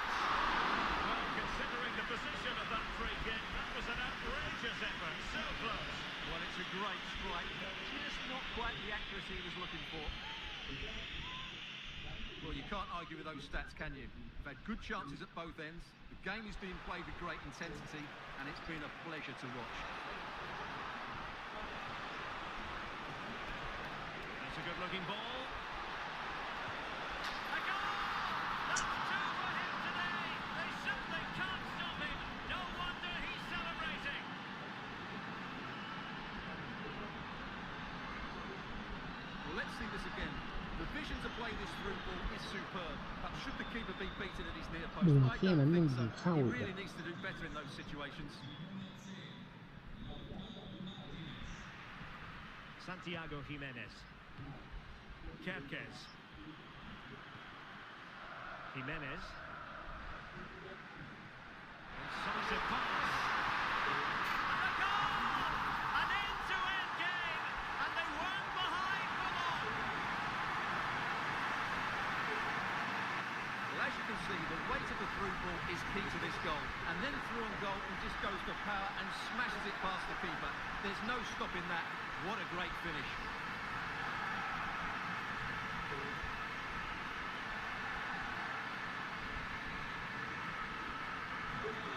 Well, considering the position of that free kick, that was an outrageous effort. So close. Well, it's a great strike. Just not quite the accuracy he was looking for. Well, you can't argue with those stats, can you? They've had good chances at both ends. The game is being played with great intensity, and it's been a pleasure to watch. That's a good-looking ball. A goal! That's two for him today. They simply can't stop him. No wonder he's celebrating. Well, let's see this again. The vision to play this through ball is superb, but should the keeper be beaten at his near post? มุม I แค่นั้น don't ยัง think ยิ so. งเข้า He อีก really needs to do better in those situations. Santiago Jimenez. Kerkez. Jimenez. Incisive pass. And a goal! An end-to-end game, and they weren't behind for long. Well, as you can see, the weight of the through ball is key to this goal. And then through on goal, he just goes for power and smashes it past the keeper. There's no stopping that. What a great finish.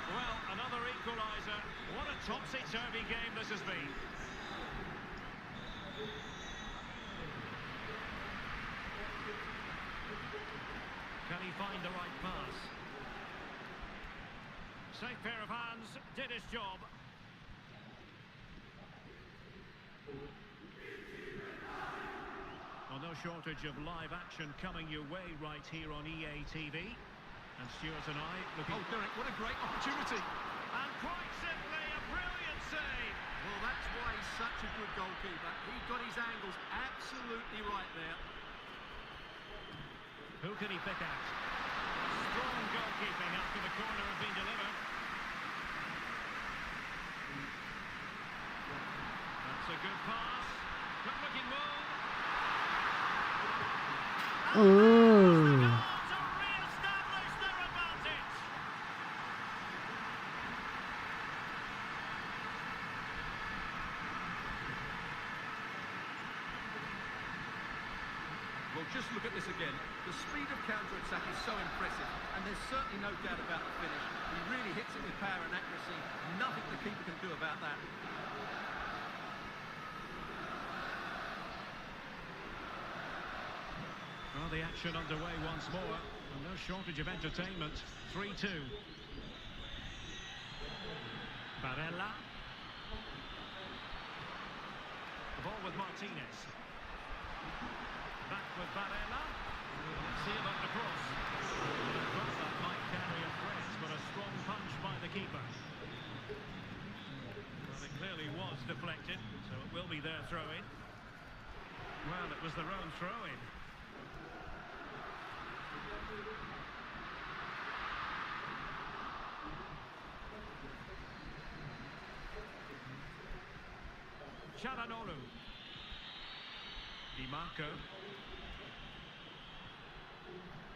Well, another equaliser. What a topsy-turvy game this has been. Can he find the right pass? Safe pair of hands, did his job. Well, no shortage of live action coming your way right here on EA TV. And Stuart and I looking... Oh, Derek, what a great opportunity. And quite simply, a brilliant save. Well, that's why he's such a good goalkeeper. He got his angles absolutely right there. Who can he pick out? Strong goalkeeping after the corner had been delivered. That's a good pass. Good looking move. Oh. To re-establish their advantage. Well, just look at this again. The speed of counter-attack is so impressive, and there's certainly no doubt about the finish. He really hits it with power and accuracy. Nothing the keeper can do about that. Well, the action underway once more, and no shortage of entertainment. 3-2. Barella. The ball with Martinez. Back with Barella. Seal up the cross. A cross that might carry a threat, but a strong punch by the keeper. Well, it clearly was deflected, so it will be their throw-in. Well, it was their own throw-in. Çalhanoğlu. Di Marco.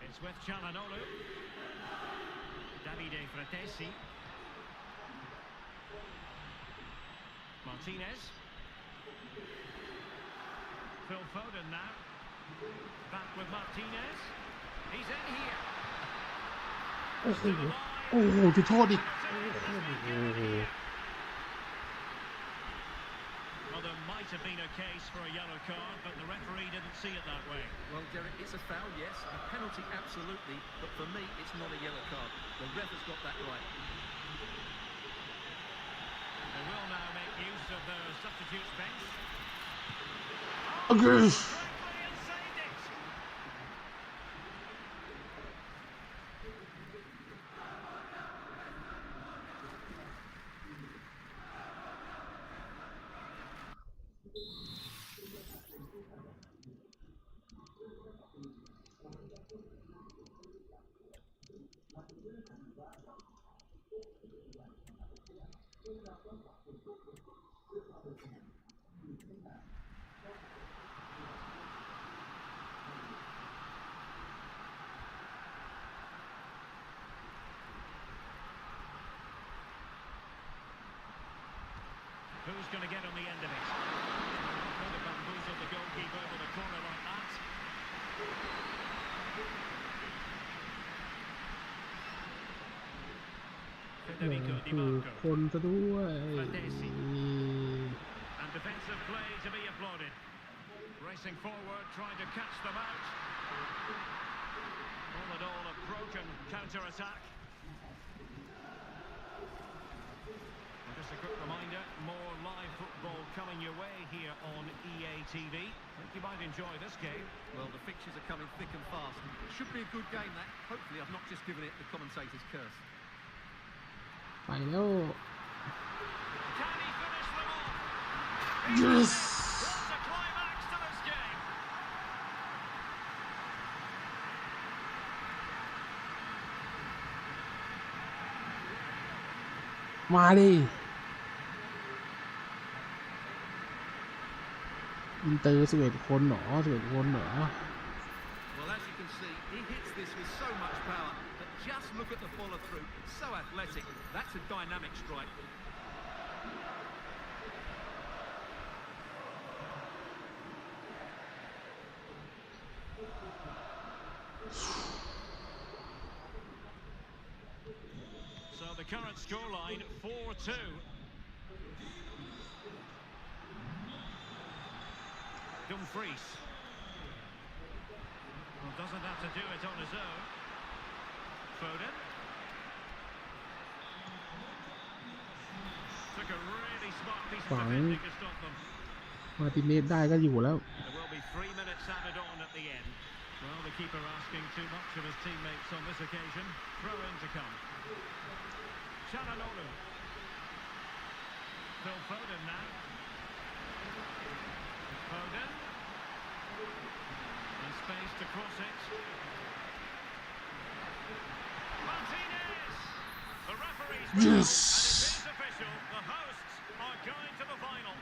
It's with Çalhanoğlu. Davide Fratesi. Martinez. Phil Foden now. Back with Martinez. He's in here. โอ้โหโอ้โหจุดโทษอีก Well, there might have been a case for a yellow card, but the referee didn't see it that way. Well, Derek, it's a foul, yes. A penalty, absolutely. But for me, it's not a yellow card. The ref has got that right. They will now make use of the substitutes bench. Agree. Correctly and saved it. Who's going to get on the end of it? Could have bamboozled the goalkeeper with a corner like that. Federico Di ถูก Marco. คนซะด้วย And defensive play to be applauded. Racing forward, trying to catch them out. All in all, a broken counter-attack. And just a quick reminder, more live football coming your way here on EA TV. I think you might enjoy this game. Well, the fixtures are coming thick and fast. It should be a good game, that. Hopefully, I've not just given it the commentator's curse. ไปแล้ว Can he finish them off? yes Brought a climax to this game. มาดิอินเตอร์11 คนเหรอ11 คนเหรอ Well, as you can see, he hits this with so much power, but just look at the follow-through. So athletic. That's a dynamic strike. So the current scoreline, 4-2. Dumfries. Well, doesn't have to do it on his own. Foden. Took a really smart piece of defending to stop them. มาร์ติเนสได้ก็อยู่แล้ว There will be 3 minutes added on at the end. Well, the keeper asking too much of his teammates on this occasion. Throw in to come. Çalhanoğlu. Phil Foden now. Foden. And space to cross it. Martinez! The referee's Yes! and it is official. The hosts are going to the final.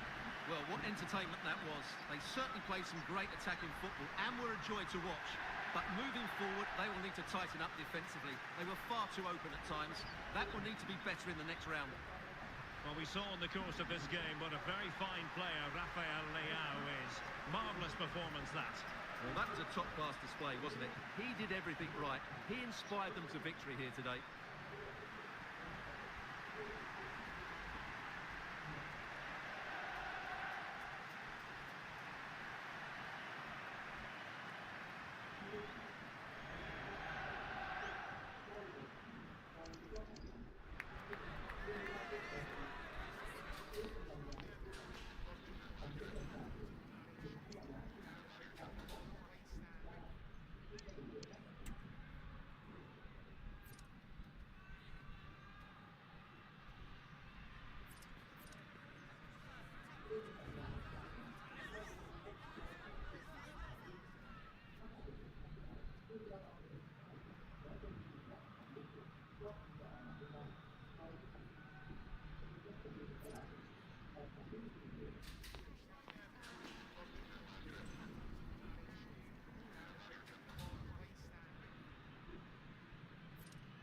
Well, what entertainment that was. They certainly played some great attacking football and were a joy to watch. But moving forward, they will need to tighten up defensively. They were far too open at times. That will need to be better in the next round. Well, we saw in the course of this game what a very fine player Rafael Leao is. Marvellous performance, that. Well, that was a top-class display, wasn't it? He did everything right. He inspired them to victory here today.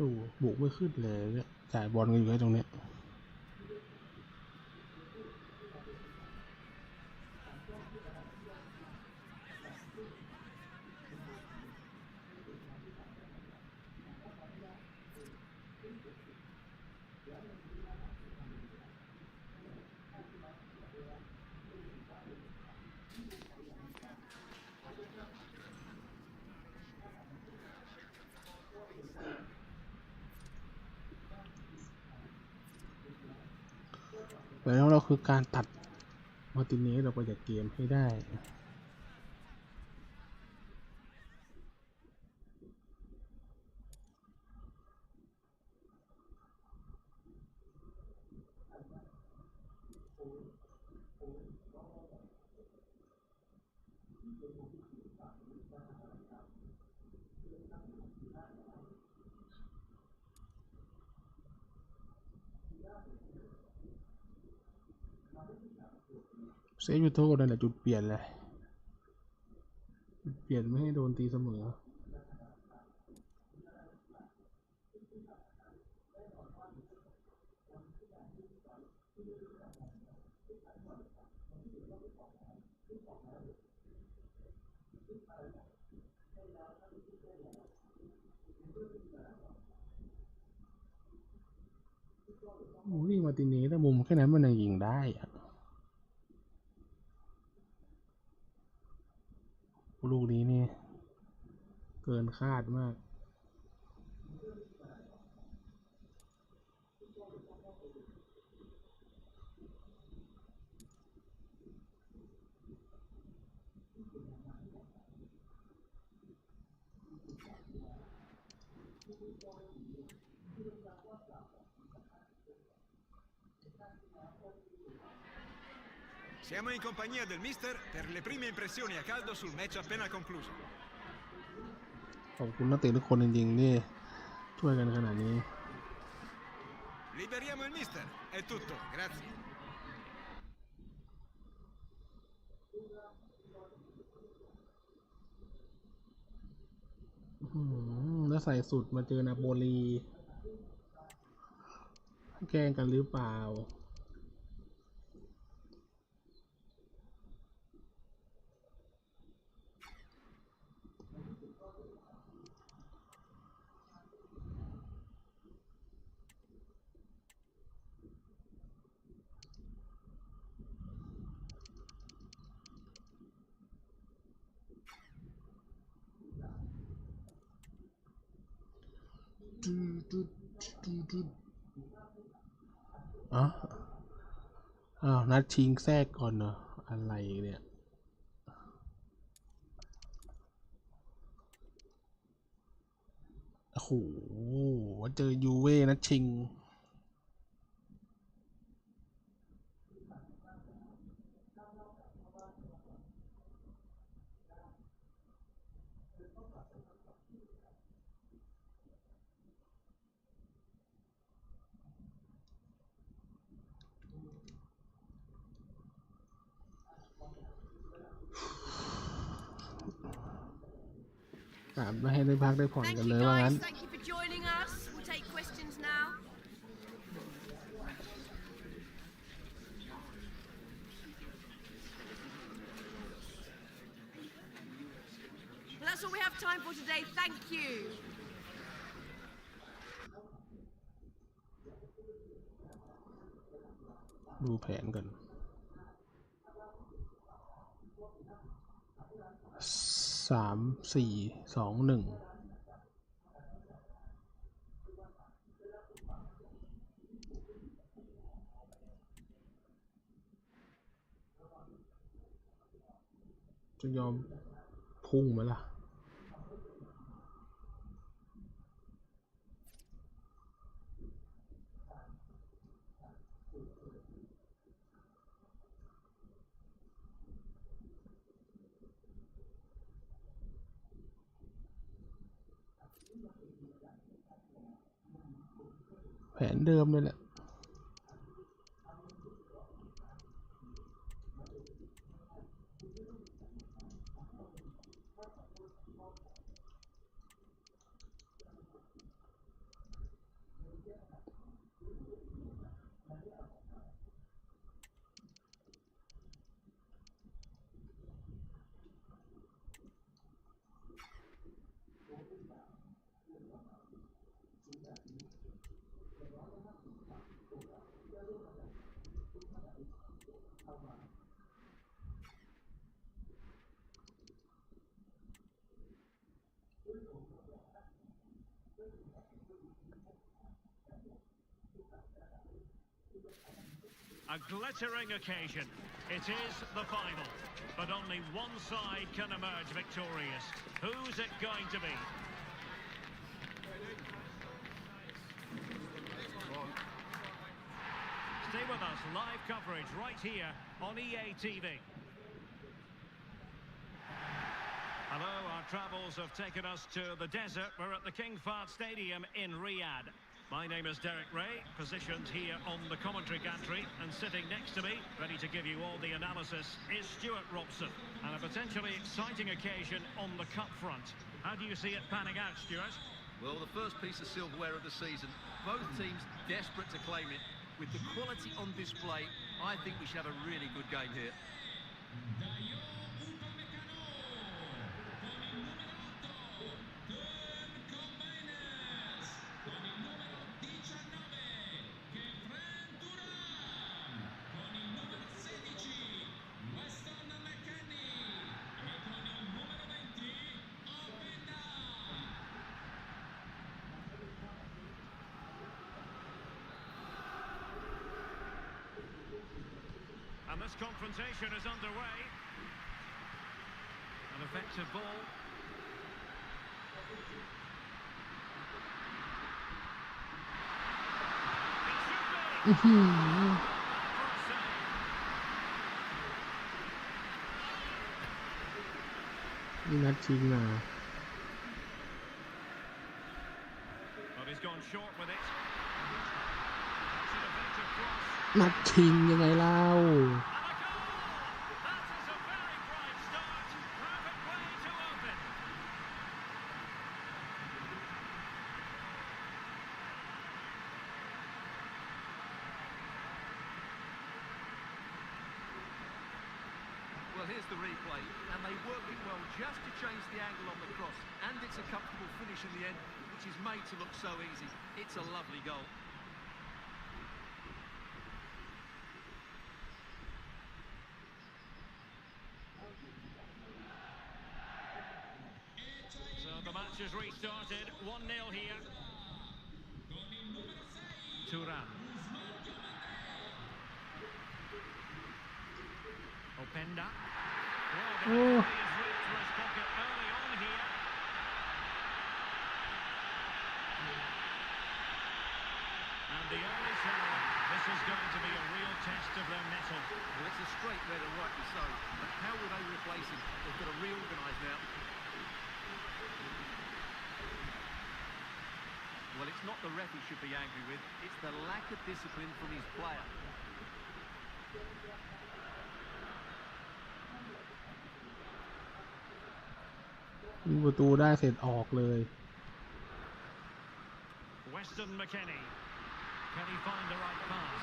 ดูบุกไม่ขึ้นเลยเนี่ยจ่ายบอลกันอยู่แค่ตรงเนี้ยแล้วเราคือการตัดมาร์ติเนสเราไปจากเกมให้ได้เซฟยูโต้นั่นแหละจุดเปลี่ยนเลยเปลี่ยนไม่ให้โดนตีเสมอวิ่งมาตีนี้ถ้ามุมแค่นั้นมันยังยิงได้อะลูกนี้นี่เกินคาดมากSiamo in compagnia del mister per le prime impressioni a caldo sul match appena concluso. ขอบคุณนักเตะทุกคนจริงๆที่ช่วยกันขนาดนี้ Liberiamo il mister. È tutto, grazie. แล้วใส่สุดมาเจอนาโปลีแกล้งกันหรือเปล่าอ้าวนัดชิงแทรกก่อนเนอะอะไรเนี่ยโอ้โหเจอยูเว่นัดชิงไม่ให้ได้พักได้ผ่อนกันเลยว่างั้น Thank you for joining us. We'll take questions now. enough time for today, thank you. ดูแผนกัน3-4-2-1จะยอมพุ่งไหมล่ะแผนเดิมเลยแหละA glittering occasion. It is the final, but only one side can emerge victorious. Who's it going to be? Stay with us, live coverage right here on EA TV. Hello, our travels have taken us to the desert. We're at the King Fahd Stadium in Riyadh. My name is Derek Ray, positioned here on the commentary gantry, and sitting next to me, ready to give you all the analysis, is Stuart Robson. And a potentially exciting occasion on the cup front. How do you see it panning out, Stuart? Well, the first piece of silverware of the season. Both teams desperate to claim it. With the quality on display, I think we should have a really good game here. And this confrontation is underway. An effective ball. It should be. For a save. นี่นัดชิงนะ But he's gone short with it. It's an effective cross. นัดชิงยังไงเล่า Well, here's the replay, and they work it well just to change the angle on the cross, and it's a comfortable finish in the end, which is made to look so easy. It's a lovely goal. So the match has restarted, 1-0 here. Turan. Openda. Oh, the referee has reached for his pocket early on here. And the early shower. This is going to be a real test of their mettle. Well, it's a straight red, and rightly so. But how will they replace him? They've got to reorganise now. Well, it's not the ref he should be angry with. It's the lack of discipline from his player. ยิงประตูได้เสร็จออกเลย Weston McKennie. Can he find the right pass?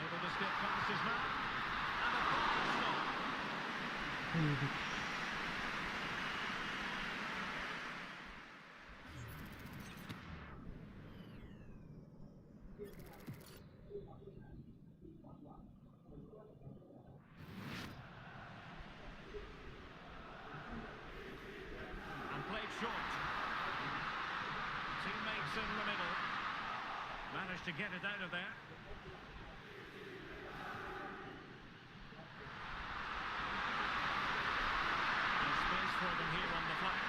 Able to skip past his man. And a fire stop. there. There's space for them here on the flank.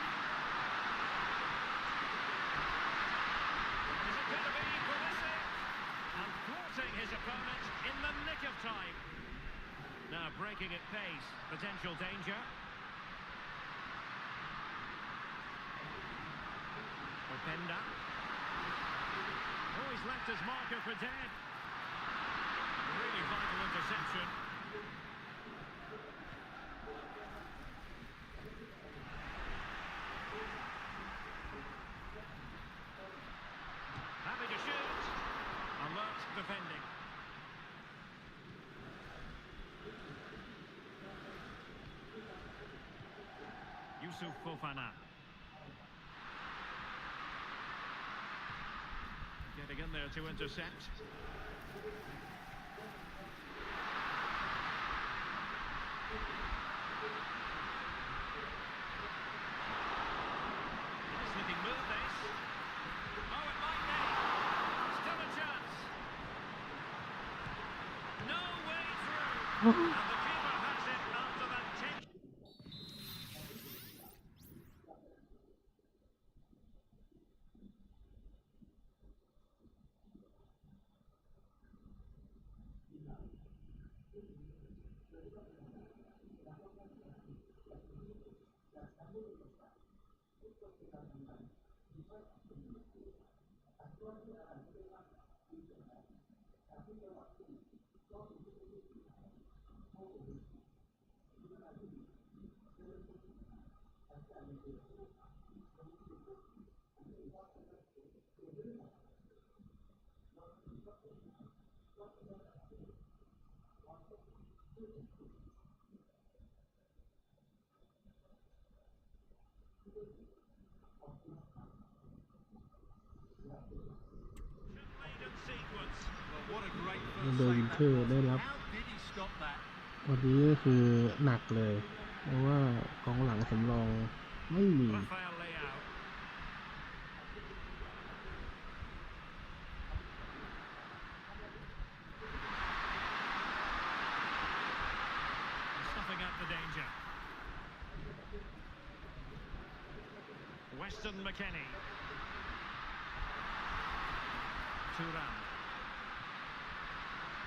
Is it going to be Pulisic? And thwarting his opponent in the nick of time. Now breaking at pace, potential danger. Openda. Oh, he's left his marker for dead. Really vital interception. Happy to shoot. Alert defending. Yusuf Fofana. Getting in there to intercept. Nice looking move this. Oh, it might be. Still a chance. No way through. And the keeper has it after that 10. Maiden sequence. Well, what a great โดย first วิน save เทอร์ that ได้ was. รับ How did he stop that? วันนี้ก็คือหนักเลย เพราะว่ากองหลังสำรองไม่มี Rafael Leao. Snuffing out the danger. Weston McKennie. Thuram.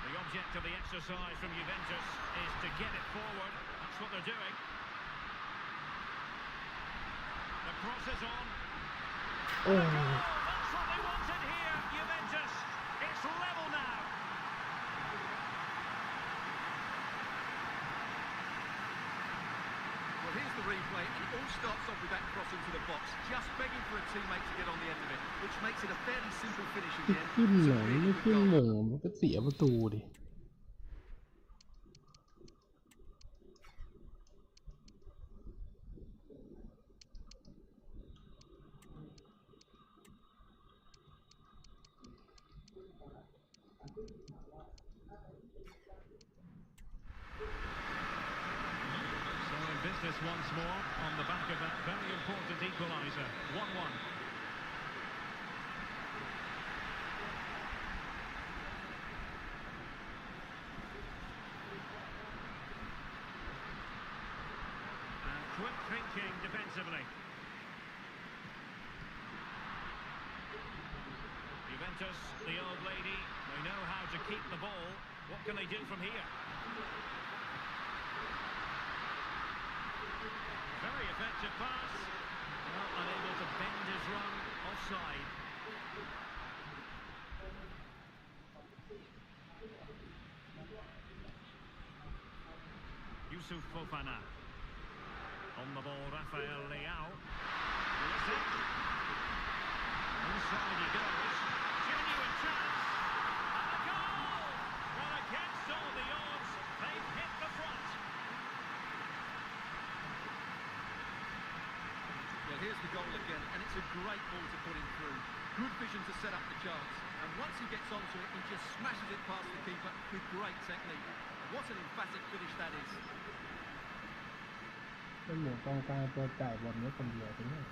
The object of the exercise from Juventus is to get it forward. That's what they're doing. The cross is on. โอ้ Oh, that's what they wanted here, Juventus. It's level now. Well, here's the replay, and it all starts off with that cross into the box, just begging for a teammate to get on the end of it, which makes it a fairly simple finish in the end. ขึ้น It's ห a ลัง really ไม่ good ขึ้น goal. หม่งมันก็เสียประตูดิ So in business once more on the back of that very important equaliser. 1-1. And quick thinking defensively. Juventus, the old lady, they know how to keep the ball. What can they do from here? Very effective pass. Well, unable to bend his run. Offside. Yusuf Fofana. On the ball, Rafael Leao. Pulisic. Inside he goes. Genuine chance. And a goal! Well, against all the odds, they've hit the front. Well, here's the goal again, and it's a great ball to put him through. Good vision to set up the chance, and once he gets onto it, he just smashes it past the keeper with great technique. What an emphatic finish that is. เป็นหมูกองกลางตัวจ่ายบอลไว้คนเดียวใช่ไหม Well,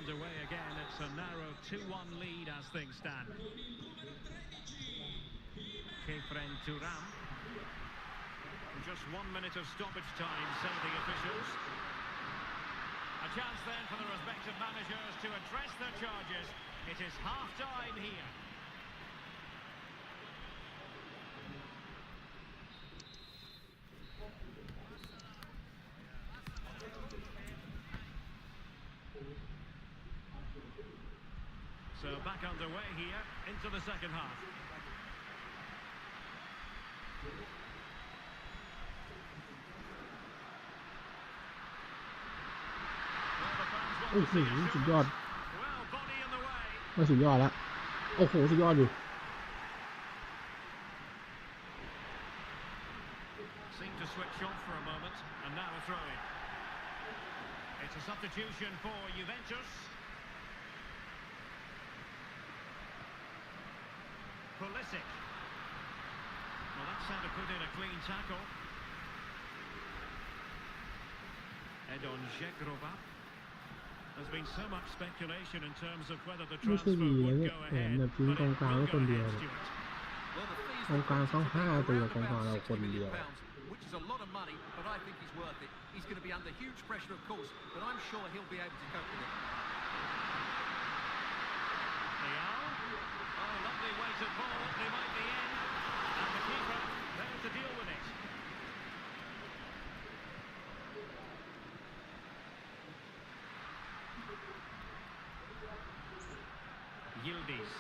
underway again. It's a narrow 2-1 lead as things stand. Kefren Turam. Just 1 minute of stoppage time, say the officials. A chance then for the respective managers to address their charges. It is half-time here. So back underway here into the second half.โอ้โหสุดยอด Well, body in the way. ไม่สุดยอดแล้วโอ้โหสุดยอดอยู่ Seemed to switch off for a moment, and now a throw-in. It's a substitution for Juventus. Pulisic. Well, that's how to put in a clean tackle. Edon Žegrova. There's been so much speculation in terms of whether the ไม่ใช่ transfer ดีนะ would เนี่ย go แผน ahead, แบบทิ้ง but กอง it กลางไว้ will คน go เดียว ahead, เนี่ย Stuart. Well, the fees กองกลางต้อง5 ตัวกองกลางเรา £60 คนเดียว million, which is a lot of money, but I think he's worth it. He's going to be under huge pressure, of course, but I'm sure he'll be able to cope with it. Leal. Oh, lovely weighted ball. They might be in. And the keeper there to deal with it. Yildiz.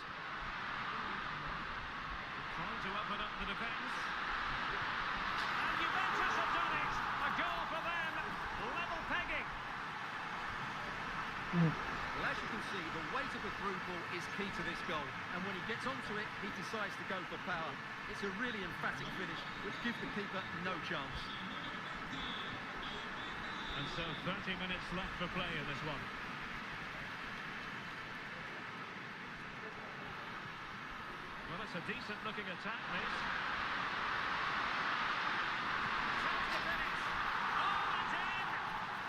Trying to open up the defence. And Juventus have done it. A goal for them. Level pegging. Well, as you can see, the weight of the through ball is key to this goal. And when he gets onto it, he decides to go for power. It's a really emphatic finish, which gives the keeper no chance. And so 30 minutes left for play in this one. Well, it's a decent-looking attack, this. Tries to finish. Oh, it's in!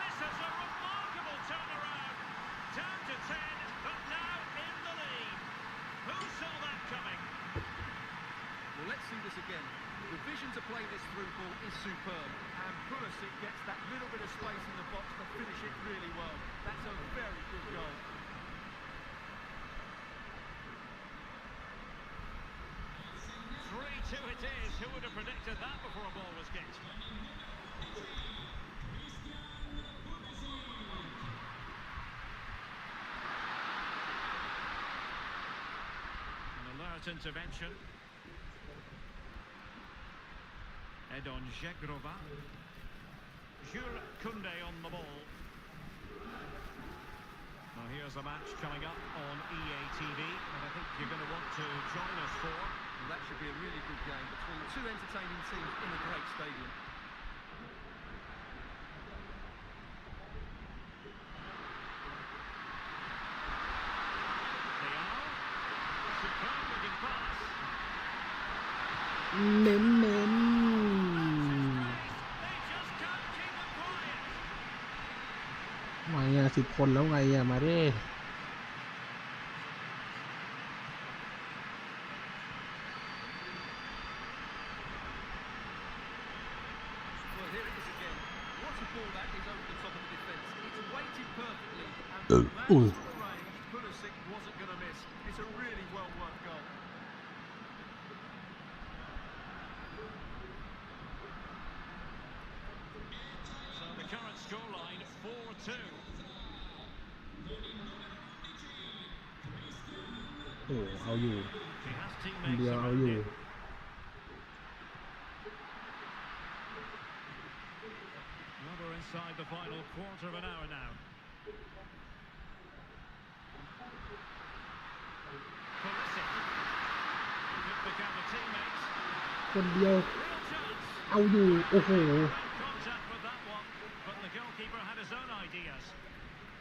This is a remarkable turnaround. Down to 10, but now in the lead. Who saw that coming? Well, let's see this again. The vision to play this through ball is superb. And Pulisic gets that little bit of space in the box to finish it really well. That's a very good goal. 3-2 it is. Who would have predicted that before a ball was kicked? An alert intervention. Edon Žegrova. Jules Koundé on the ball. Now here's the match coming up on EA TV, and I think you're going to want to join us for. Well, that should be a really good game between two entertaining teams in a great stadium. Leal. Superb looking pass. เน้น They just can't keep it quiet. ไงอ่ะ10 คนแล้วไงอ่ะมาดิ Well, here it is again. What a ball that is over the top of the defence. It's weighted perfectly. And Oh. from that sort of range, Pulisic wasn't going to miss. It's a really well-worked goal. So the current scoreline 4-2. โอ้เอาอยู่ He has คนเดี teammates ยวเอา around อยู่ him. Well, we're inside the final quarter of an hour now. Pulisic. Could become a teammate. คนเดียว Real chance. เอาอยู่โอ้โห Great contact with that one, but the goalkeeper had his own ideas.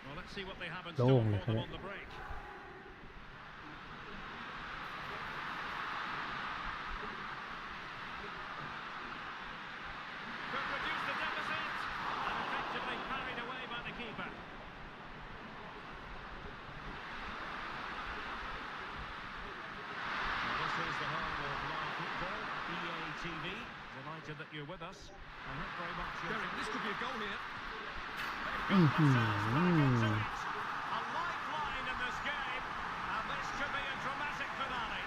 Well, let's see what they have in store Don't for look them at on the break. Could reduce the deficit, and effectively parried away by the keeper. delighted that you're with us. I hope very much you're... Derek, this could be a goal here. A lifeline in this game, and this could be a dramatic finale.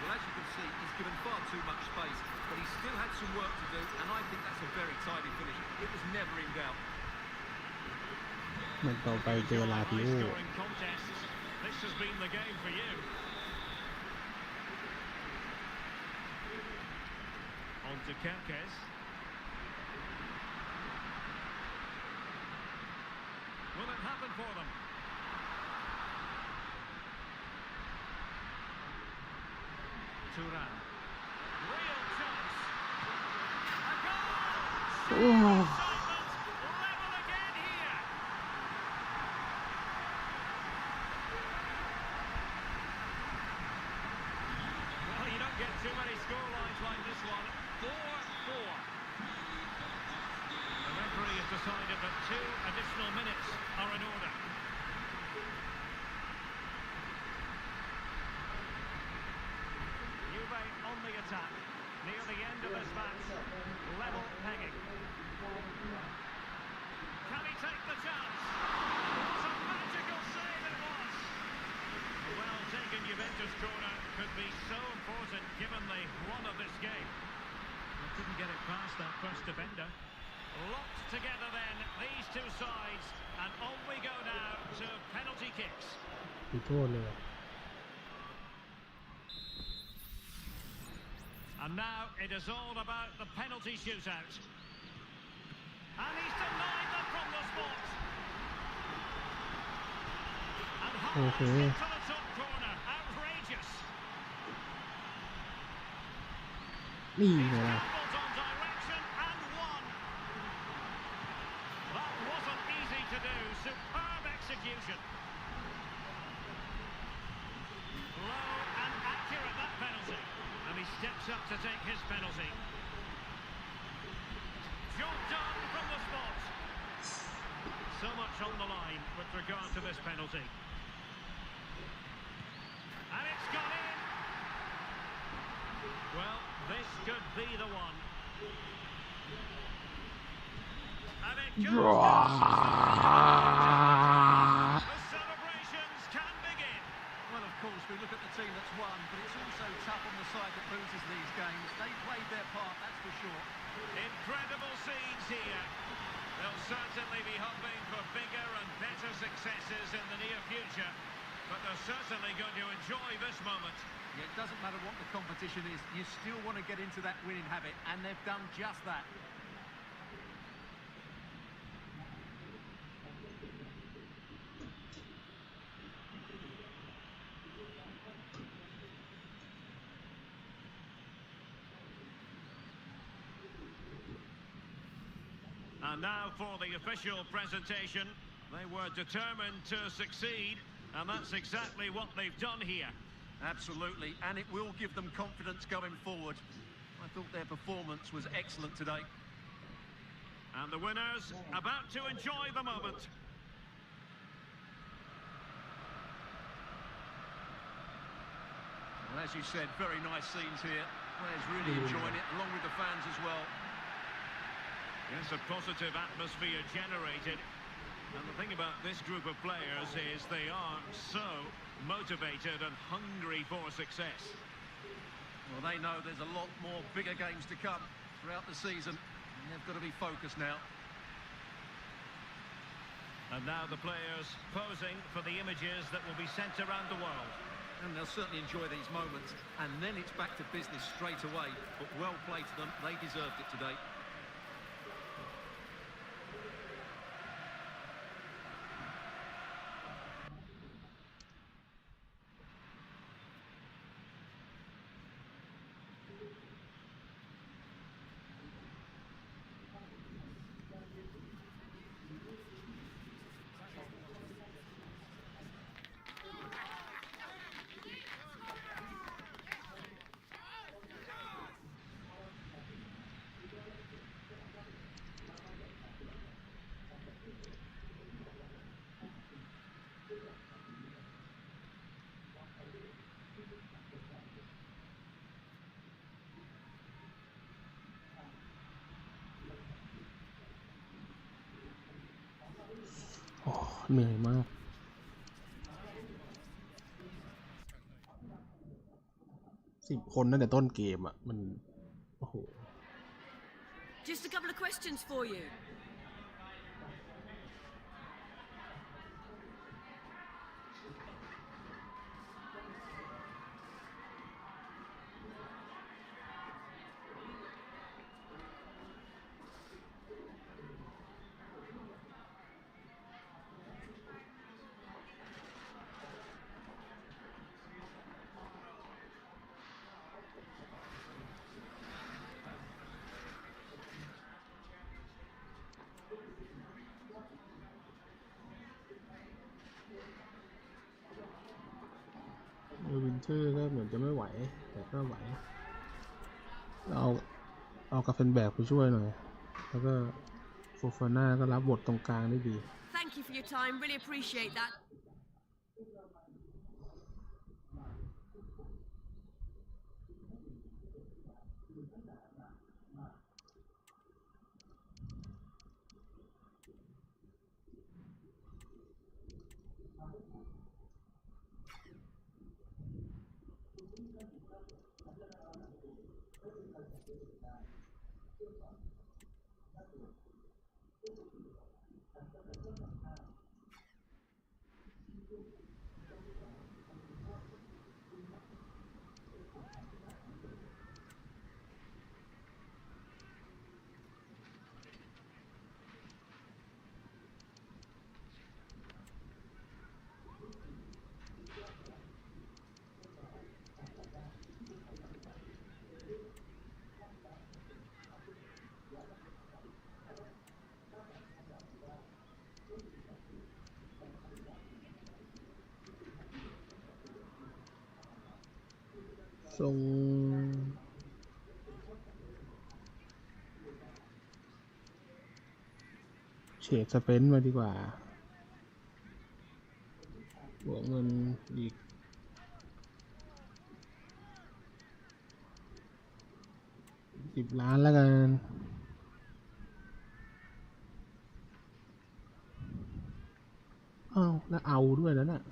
Well, as you can see, he's given far too much space, but he still had some work to do, and I think that's a very tidy finish. It was never in doubt. มันต่อไปเจอลาติโอ Scoring contests. This has been the game for you. On to Kerkez. Will it happen for them? Turan. Real chance. A goal! Oh. Level again here. Well, you don't get too many scorelines like this one. 4-4. The referee has decided that 2 additional minutes are in order. Juve on the attack. Near the end of this match. Level pegging. Can he take the chance? What a magical save it was! A well-taken Juventus corner could be so important given the run of this game. They couldn't get it past that first defender. Locked together then, these two sides, and on we go now to penalty kicks. ขอโทษเลย And now it is all about the penalty shootout. And he's denied them from the spot. And hard into the top corner. Outrageous. นี่ไงล่ะ Gambled on direction and won. That wasn't easy to do. Superb execution. Low and accurate, that penalty. And he steps up to take his penalty. Job done from the spot. So much on the line with regard to this penalty. And it's gone in. Well, this could be the one. And it goes down. The celebrations can begin. Well, of course, we look at the team that's won, but it's also tough on the side that loses these games. They played their part, that's for sure. Incredible scenes here. They'll certainly be hoping for bigger and better successes in the near future, but they're certainly going to enjoy this moment. Yeah, it doesn't matter what the competition is, you still want to get into that winning habit, and they've done just that. And now for the official presentation. They were determined to succeed, and that's exactly what they've done here. Absolutely, and it will give them confidence going forward. I thought their performance was excellent today. And the winners about to enjoy the moment. Well, as you said, very nice scenes here. Players really enjoying it, along with the fans as well. Yes, a positive atmosphere generated. And the thing about this group of players is they are so motivated and hungry for success. Well, they know there's a lot more bigger games to come throughout the season. And they've got to be focused now. And now the players posing for the images that will be sent around the world. And they'll certainly enjoy these moments. And then it's back to business straight away. But well played to them. They deserved it today. เหนื่อยมาก10 คนตั้งแต่ต้นเกมอ่ะมันโอ้โห Just a couple of questions for you. วินเทอร์ก็เหมือนจะไม่ไหวแต่ก็ไหวเอากาเฟนแบกไปช่วยหน่อยแล้วก็โฟฟาน่าก็รับบทตรงกลางได้ดี Thank you for your time. Really appreciate that. ส่งเฉดสเปนมาดีกว่าบวกเงินอีก10 ล้านแล้วกันอ้าวแล้วเอาด้วยแล้วน่ะ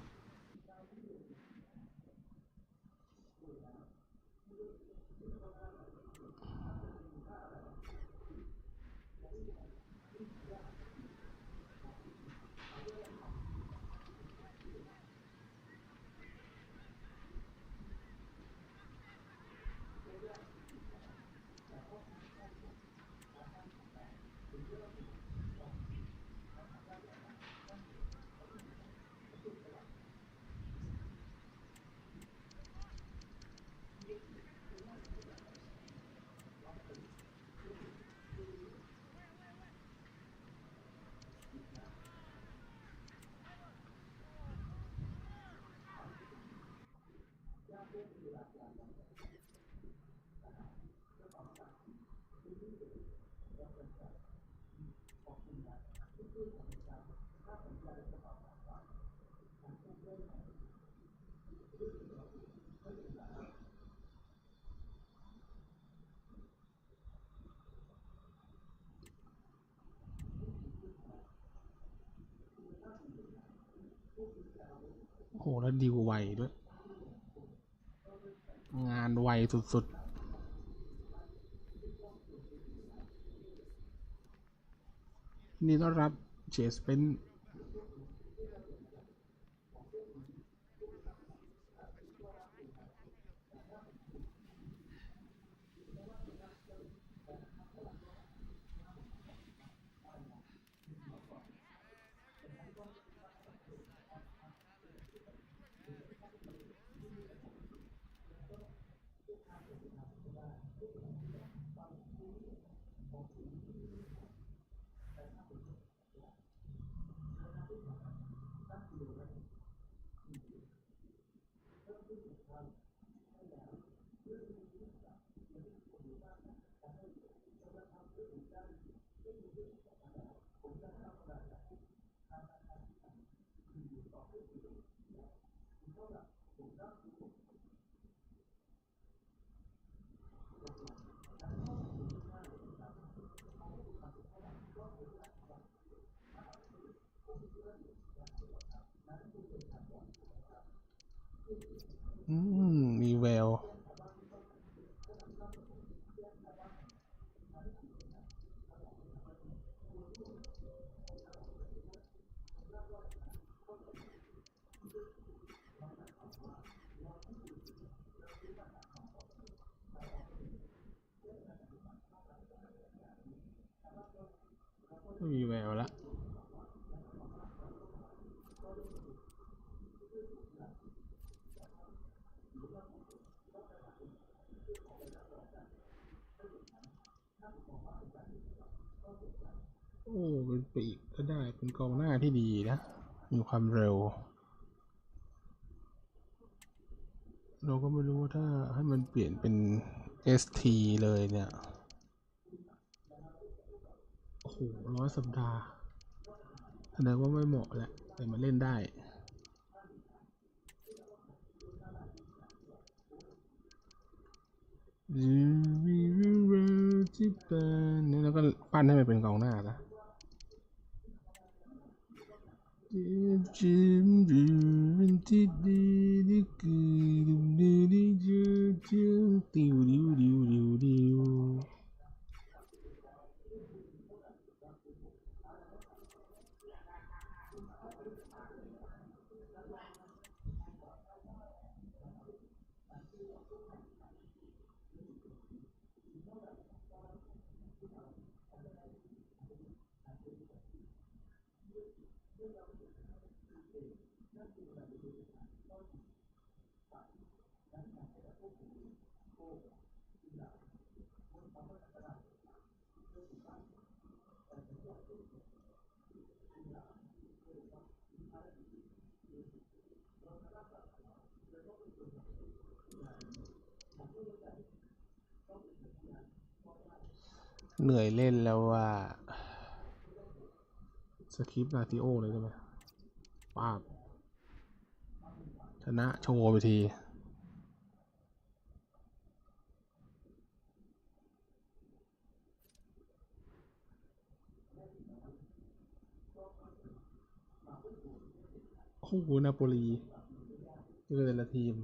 โอ้โหแล้วดีลไวด้วยงานไวสุดๆนี่ต้อนรับเฉดสเปน มีแววไม่มีแววละโอ้เป็นปีกก็ได้เป็นกองหน้าที่ดีนะมีความเร็วเราก็ไม่รู้ว่าถ้าให้มันเปลี่ยนเป็น ST เลยเนี่ยโอ้โห100 สัปดาห์แสดงว่าไม่เหมาะแหละแต่มันเล่นได้นี่แล้วก็ปั้นให้มันเป็นกองหน้านะเหนื่อยเล่นแล้วว่าสคริปต์นาติโอเลยใช่ไหมป้าบชนะโชว์ไปทีโอ้โหนาโปลีเจอแต่ละทีม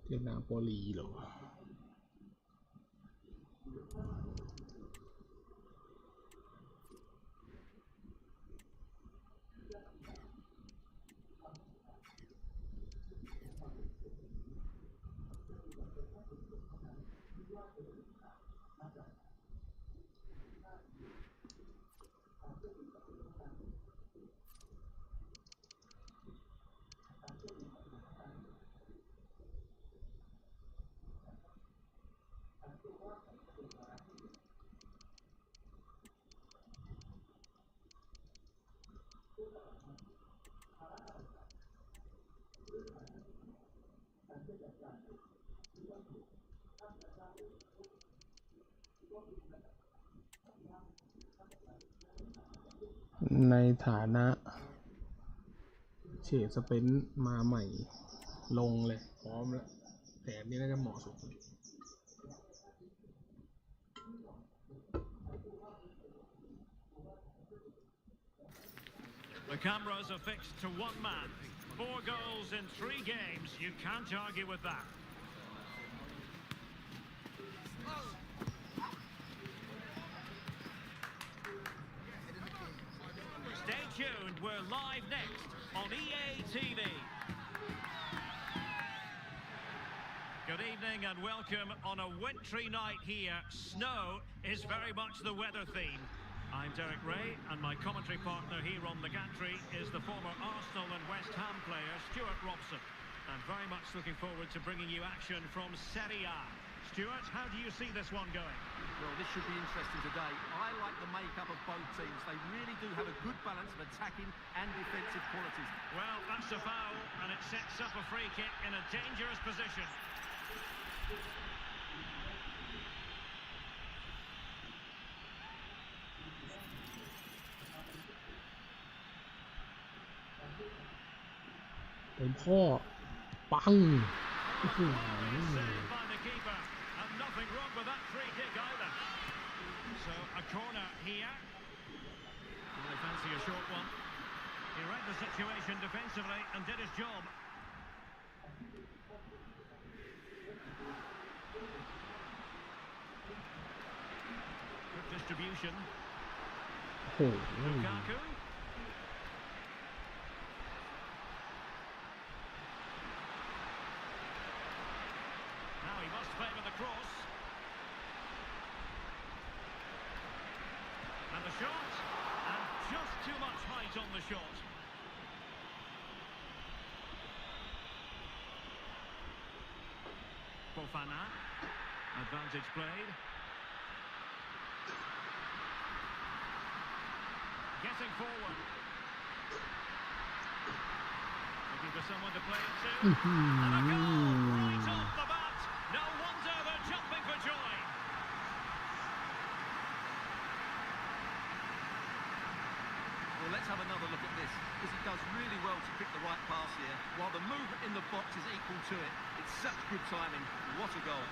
เจอนาโปลีเหรอในฐานะเฉดสเปนมาใหม่ลงเลยพร้อมแล้วแผนนี้น่าจะเหมาะสุด The cameras are fixed to one man. 4 goals in 3 games. You can't argue with that. Stay tuned. We're live next on EA TV. Good evening and welcome on a wintry night here. Snow is very much the weather theme. I'm Derek Ray, and my commentary partner here on the gantry is the former Arsenal and West Ham player, Stuart Robson. And very much looking forward to bringing you action from Serie A. Stuart, how do you see this one going? Well, this should be interesting today. I like the makeup of both teams. They really do have a good balance of attacking and defensive qualities. Well, that's a foul, and it sets up a free kick in a dangerous position.เป็นพ่อปัง Saved by the keeper, and nothing wrong with that free kick either. So a corner here. Well, they fancy a short one. He read the situation defensively and did his job. Good distribution. โอ้โห Lukaku. Now he must favour the cross. And the shot. And just too much height on the shot. Fofana. Advantage played. Getting forward. Looking for someone to play it to. And a goal right off the bat. No wonder they're jumping for joy. Well, let's have another look at this, because he does really well to pick the right pass here, while the movement in the box is equal to it. It's such good timing. What a goal.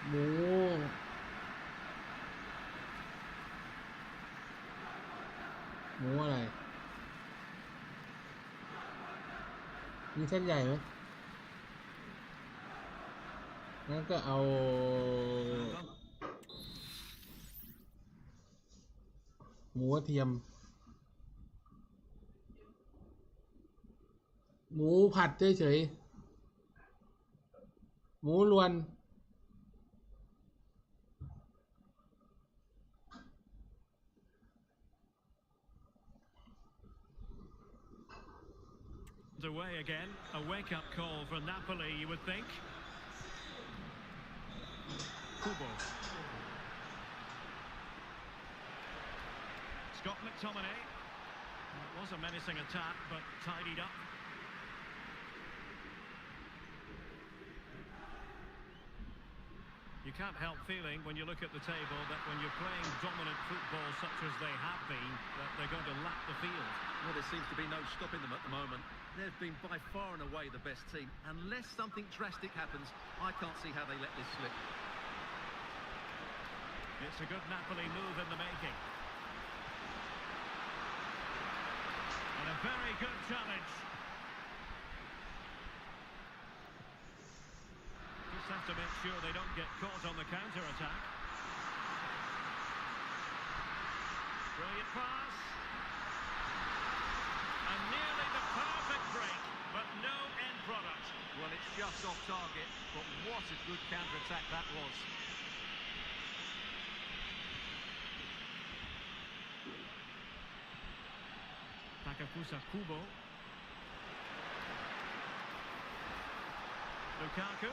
หมูหมูอะไรมีเส้นใหญ่ไหมงั้นก็เอาหมูกระเทียมหมูผัดเฉยๆหมูรวน Away again, a wake-up call for Napoli, you would think. Kubo. Scott McTominay. It was a menacing attack, but tidied up. You can't help feeling, when you look at the table, that when you're playing dominant football such as they have been, that they're going to lap the field. Well, there seems to be no stopping them at the moment. They've been by far and away the best team. Unless something drastic happens, I can't see how they let this slip. It's a good Napoli move in the making. And a very good challenge. Just have to make sure they don't get caught on the counter-attack. Brilliant pass. And nearly the perfect break, but no end product. Well, it's just off target, but what a good counter-attack that was. Takafusa Kubo. Lukaku.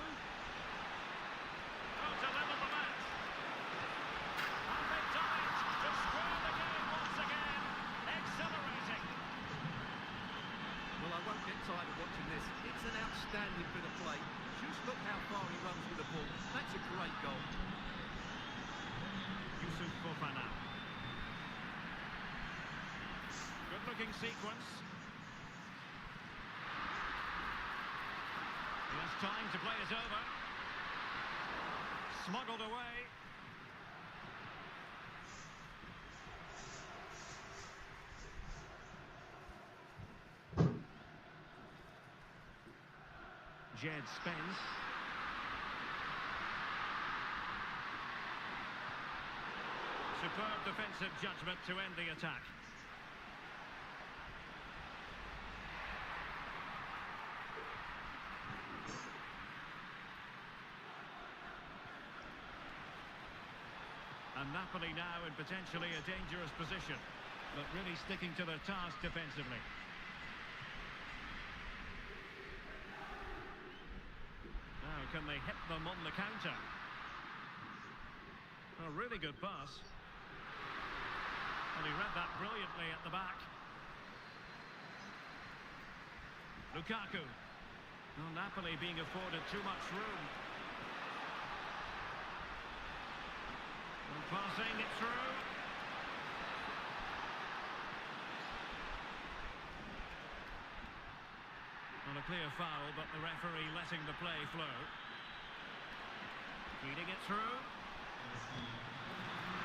Oh, to level the match. And they've done it to square the game once again. Exhilarating. Well, I won't get tired of watching this. It's an outstanding bit of play. Just look how far he runs with the ball. That's a great goal. Yusuf Fofana. Good-looking sequence. He has time to play it over. Smuggled away. Jed Spence. Superb defensive judgment to end the attack. And Napoli now in potentially a dangerous position, but really sticking to their task defensively. Now, can they hit them on the counter? A really good pass. And he read that brilliantly at the back. Lukaku. Well, Napoli being afforded too much room. And passing it through. Not a clear foul, but the referee letting the play flow. Feeding it through.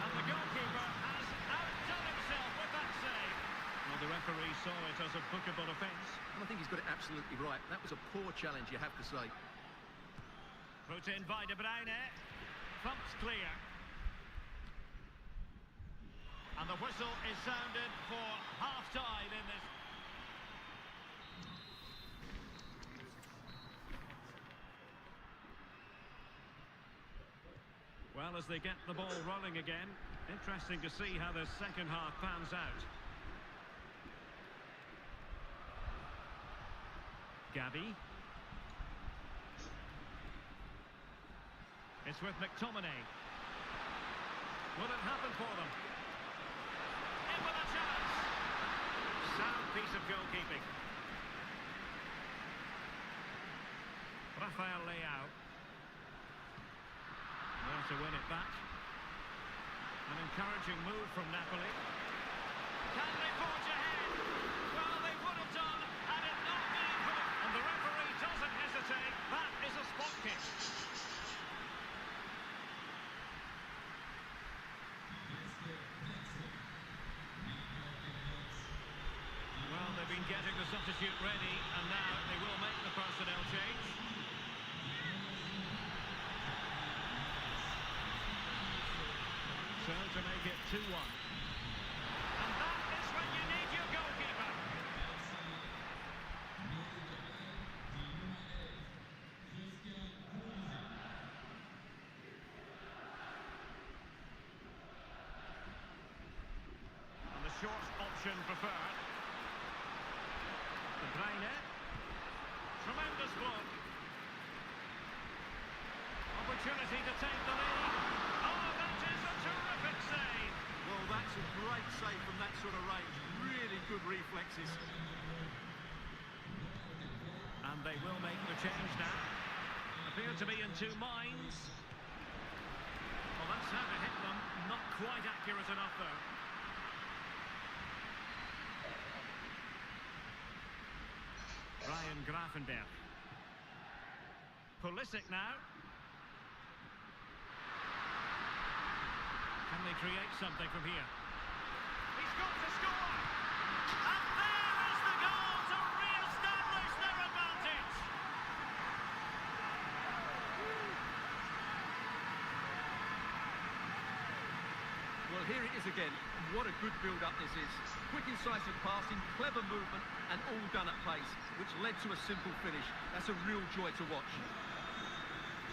And the goalkeeper has outdone himself with that save. Well, the referee saw it as a bookable offence. And I think he's got it absolutely right. That was a poor challenge, you have to say. Put in by De Bruyne. Thumped clear. And the whistle is sounded for half-time in this. Well, as they get the ball rolling again, interesting to see how the second half pans out. Gavi. It's with McTominay. Will it happen for them? In with a chance. Sound piece of goalkeeping. Rafael Leao. There to win it back. An encouraging move from Napoli. Can they forge ahead? Well, they would have done had it not been for them. And the referee doesn't hesitate. That is a spot kick. Well, they've been getting the substitute ready, and now they will make the personnel change. So to make it 2-1. And that is when you need your goalkeeper. And the short option preferred. De Bruyne. Tremendous block. Opportunity to take the lead. Oh, that is a terrific save. Well, that's a great save from that sort of range. Really good reflexes. And they will make the change now. Appear to be in two minds. Well, that's how to hit them. Not quite accurate enough, though. Ryan Gravenberch. Pulisic now. Can they create something from here? He's got to score! And there is the goal to re-establish their advantage! Well, here it is again. What a good build-up this is. Quick, incisive passing, clever movement, and all done at pace, which led to a simple finish. That's a real joy to watch.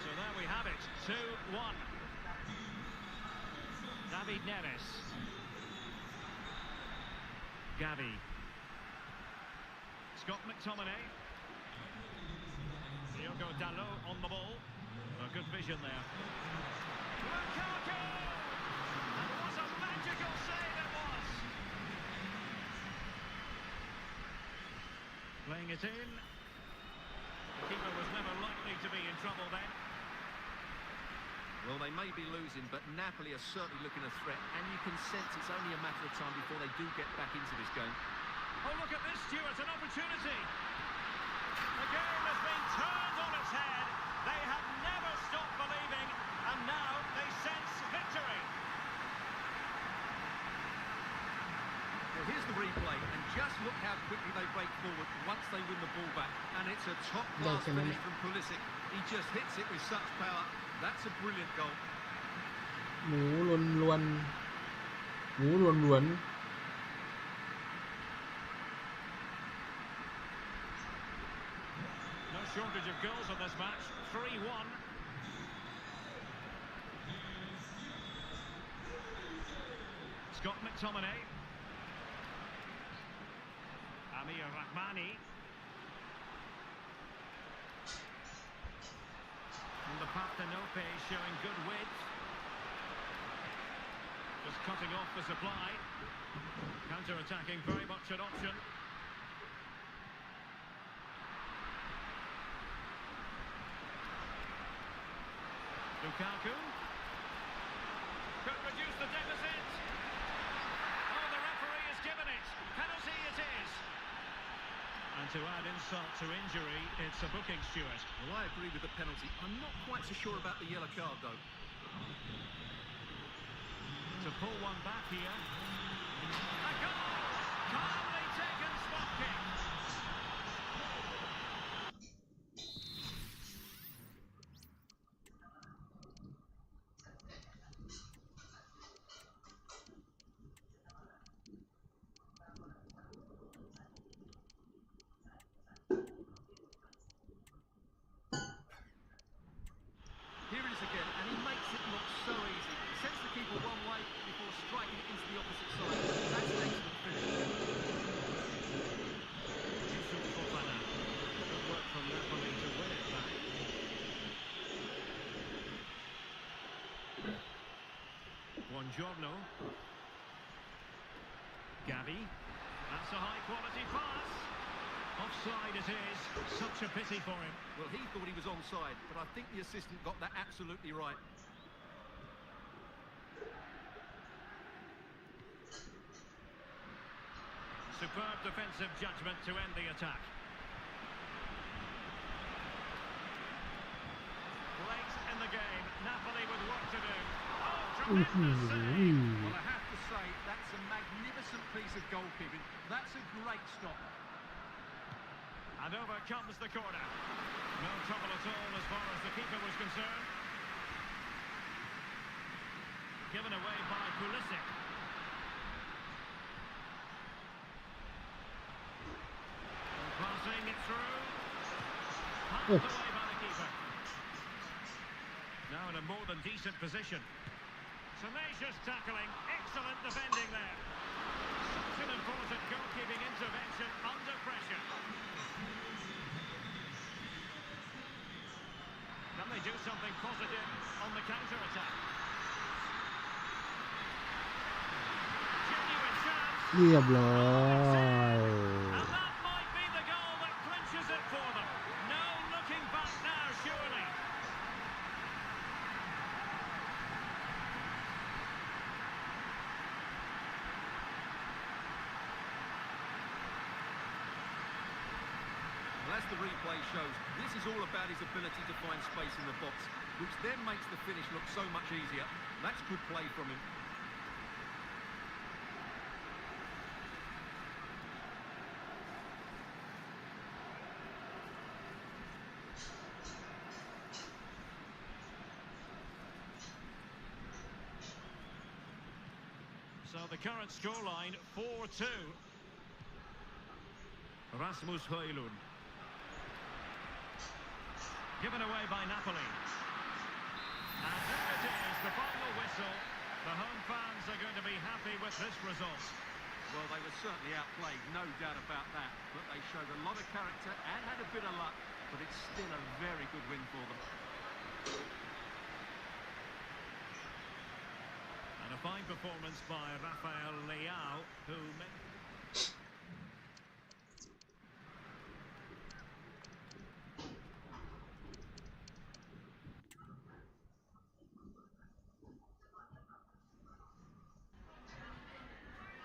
So there we have it, 2-1. David Neres. Gavi. Scott McTominay. Diogo Dalot on the ball. A good vision there. Lukaku! And what a magical save it was! Playing it in. The keeper was never likely to be in trouble then. Well, they may be losing, but Napoli are certainly looking a threat, and you can sense it's only a matter of time before they do get back into this game. Oh, look at this, Stuart, an opportunity. The game has been turned on its head. They have never stopped believing, and now they sense victory. Well, here's the replay, and just look how quickly they break forward once they win the ball back. And it's a top-class finish from Pulisic. He just hits it with such power. That's a brilliant goal. หมูลวน หูหลวน No shortage of goals in this match. 3-1. Scott McTominay. Amir Rahmani. And the Partenope showing good width. Just cutting off the supply. Counter-attacking, very much an option. Lukaku. Could reduce the deficit. Oh, the referee has given it. Penalty it is. And to add insult to injury, it's a booking, Stuart. Well, I agree with the penalty. I'm not quite so sure about the yellow card, though. To pull one back here. A goal! Calmly taken spot kick. Here it is again, and he makes it look so easy. He sends the keeper one way before striking it into the opposite side. That's an excellent finish. Yusuf Fofana. Good work from Napoli to win it back. Buongiorno. Gavi. That's a high-quality pass. Offside it is. Such a pity for him. Well, he thought he was onside, but I think the assistant got that absolutely right. Superb defensive judgment to end the attack. Late in the game, Napoli with work to do. Oh, tremendous save! Well, I have to say, that's a magnificent piece of goalkeeping. That's a great stop. And over comes the corner. No trouble at all as far as the keeper was concerned. Given away by Pulisic. And passing it through. Pumped away by the keeper. Now in a more than decent position. Tenacious tackling, excellent defending there. Such an important goalkeeping intervention under pressure. Can they do something positive on the counter-attack? Genuine chance. ๆ เรียบร้อย And that might be the goal that clinches it for them. No looking back now, surely. Well, as the replay shows, this is all about his ability to find space in the box, which then makes the finish look so much easier. That's good play from him. So the current scoreline, 4-2. Rasmus Højlund. Given away by Napoli. And there it is, the final whistle. The home fans are going to be happy with this result. Well, they were certainly outplayed, no doubt about that. But they showed a lot of character and had a bit of luck. But it's still a very good win for them. And a fine performance by Rafael Leao, who made...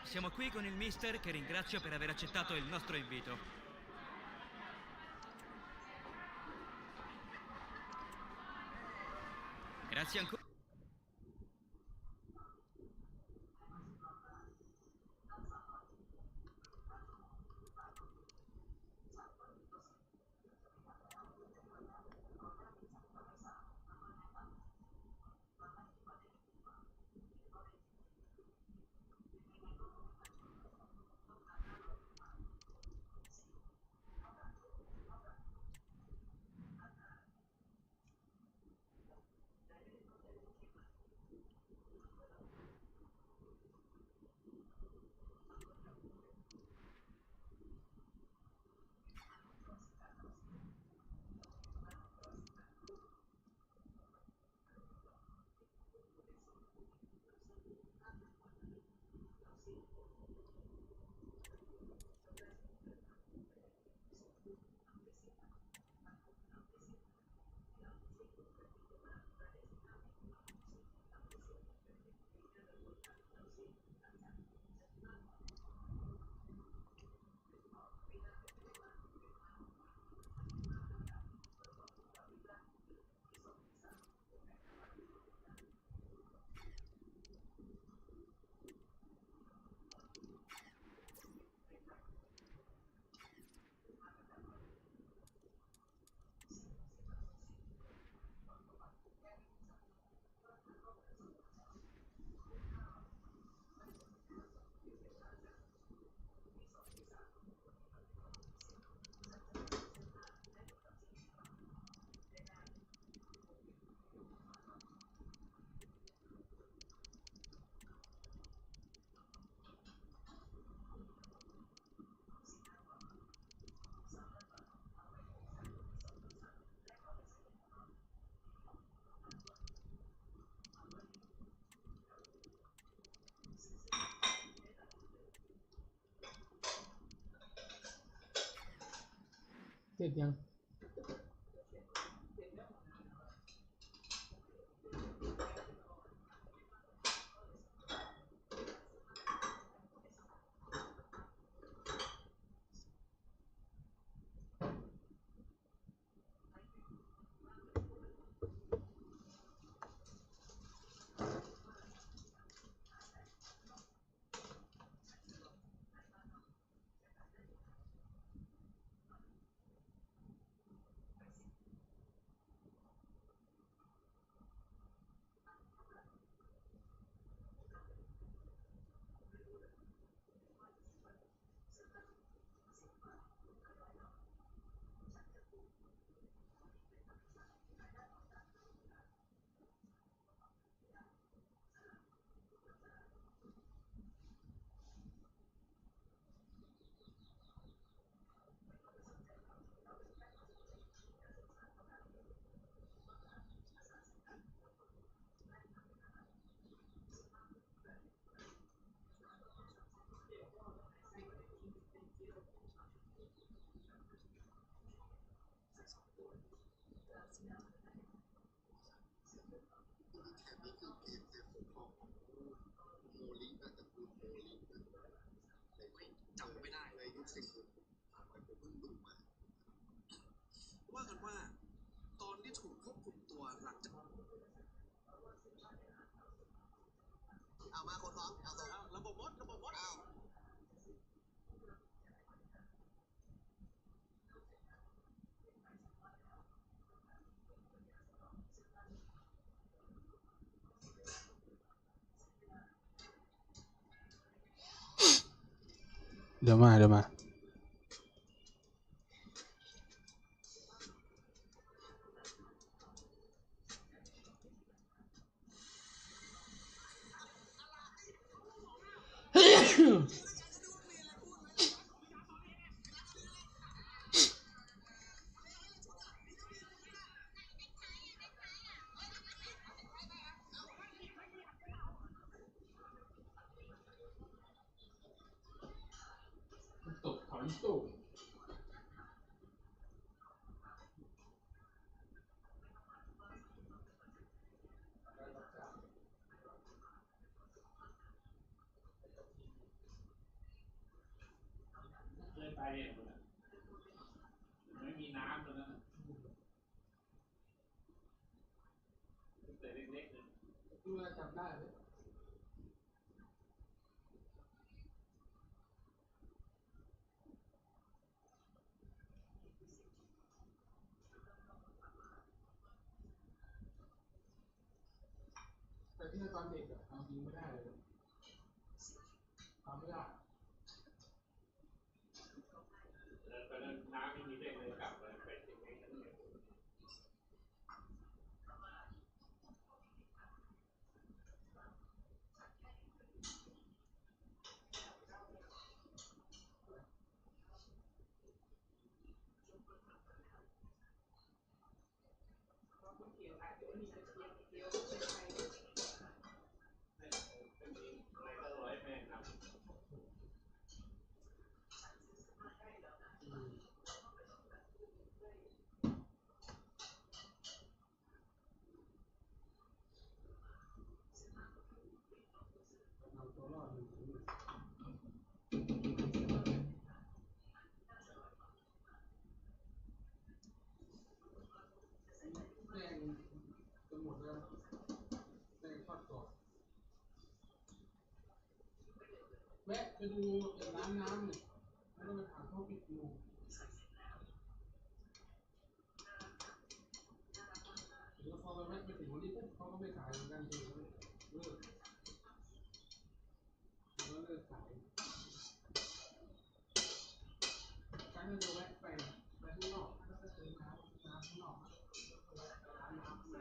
Siamo qui con il mister che ringrazio per aver accettato il nostro invito. Grazie ancora. เสร็จยังว่ากันว่าตอนที่ถูกควบคุมตัวหลังจากเอามาคนร้องเอาส่งระบบมดเอาเดี๋ยวมาตกเขาอีกตู้เลยไปเนี่ยไม่มีน้ำเลยนะแต่เล็กๆเลยดูแลจำได้เลยแต่ที่ตอนเด็กอะเอาจริงไม่ได้เลยทำไม่ได้ตอนนั้นน้ำไม่มีเด็กเลยกลับมาไปถึงนี้ทั้งหมดเอาตัวรอดแดงจะหมดแล้วแดงทอดกรอบแวะไปดูร้านน้ำเนี่ยแล้วก็ไปถามเขาปิดอยู่แล้วพอไปแวะไปถึงวันนี้ปุ๊บเขาก็ไม่ขายเหมือนกันเองเลิกขายการที่จะแวะไปข้างนอกแล้วก็ซื้อน้ำข้างนอกแวะไปร้านน้ำข้างใน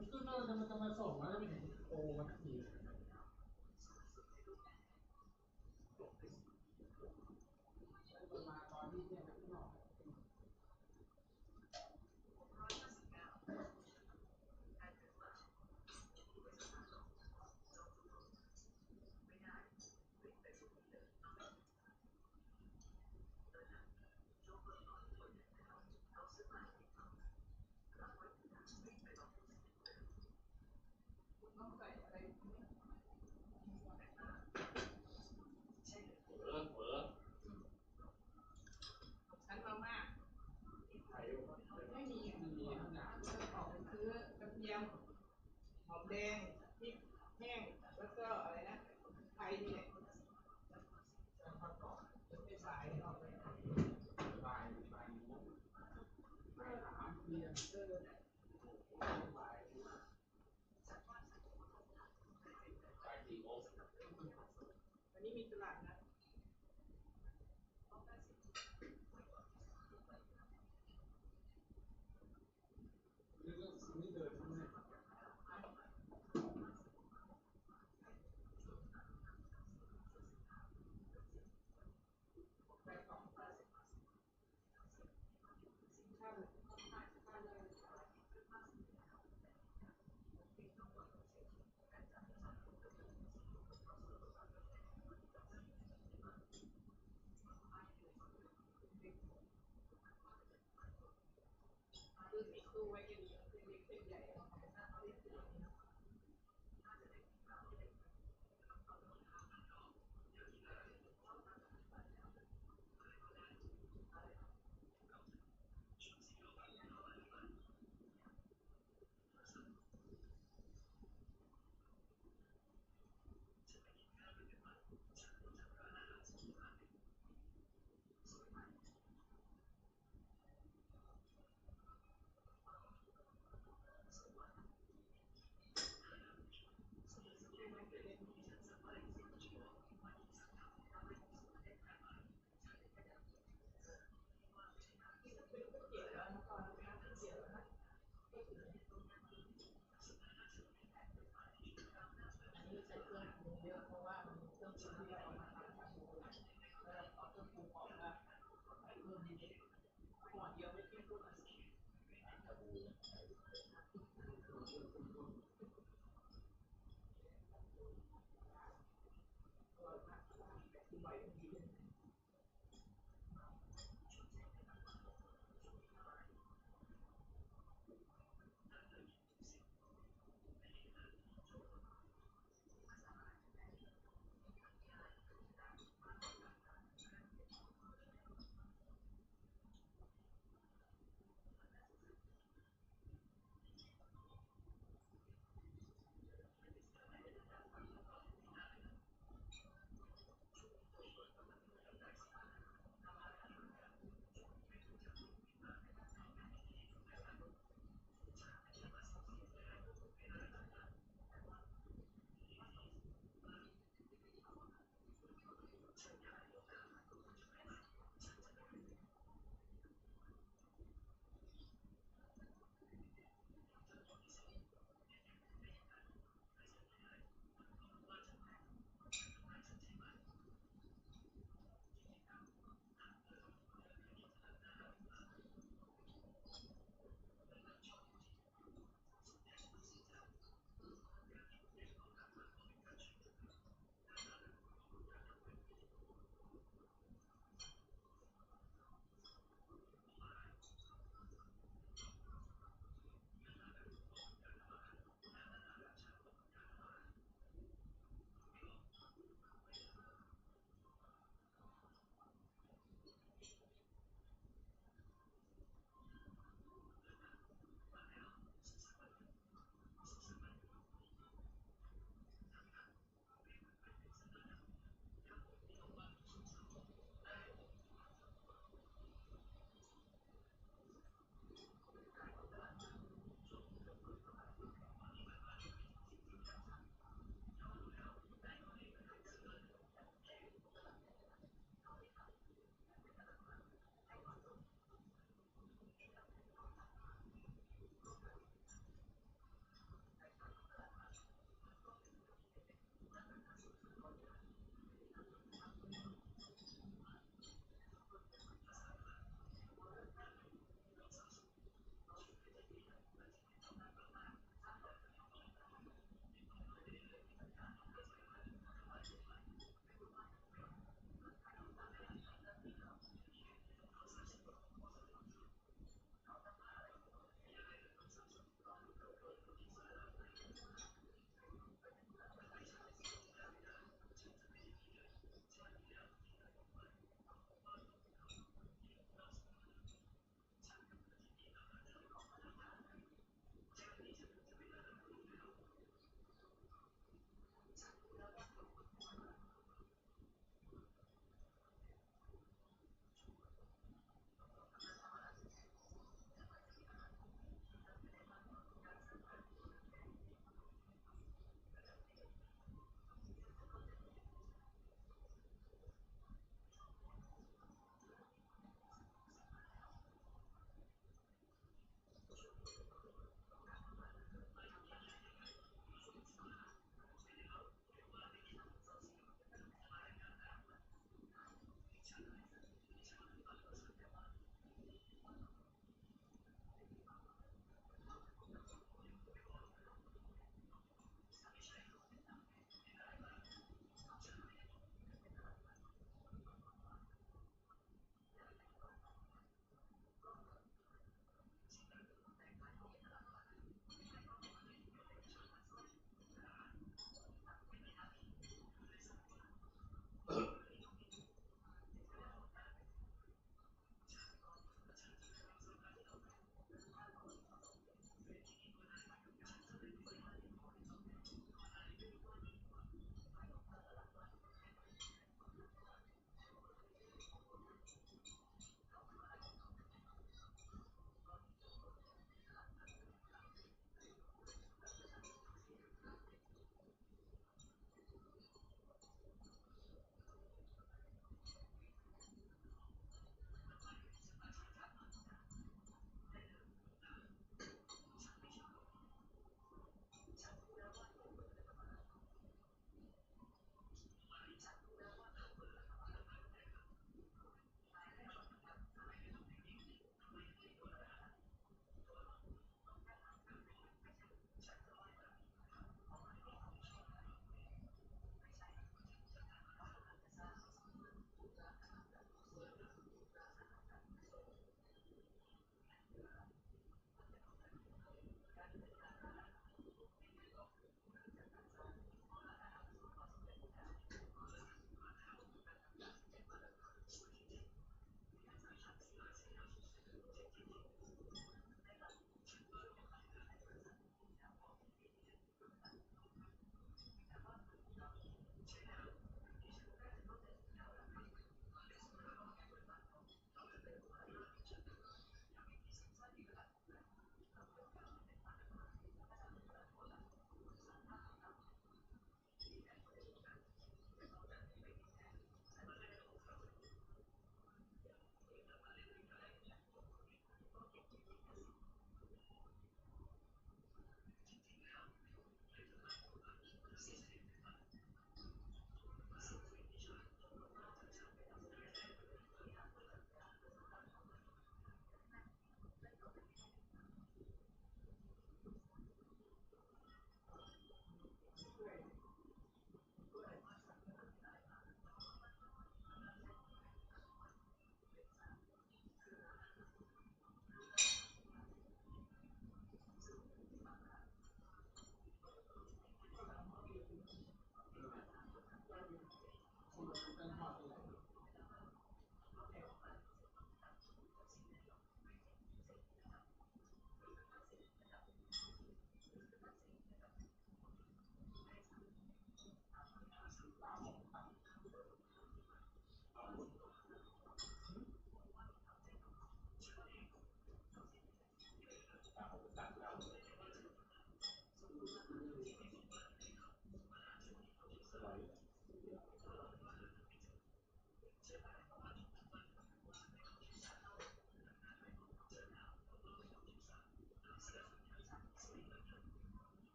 มันก็น่าจะมาส่งแล้วไม่เห็นโตมาที มหอมแดงพริกแห้งแล้วก็อะไรนะไทยนี่แหละไม่สายออกเลยบ่ายถามเรียนบ่ายอันนี้มีตลาดนะ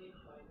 เ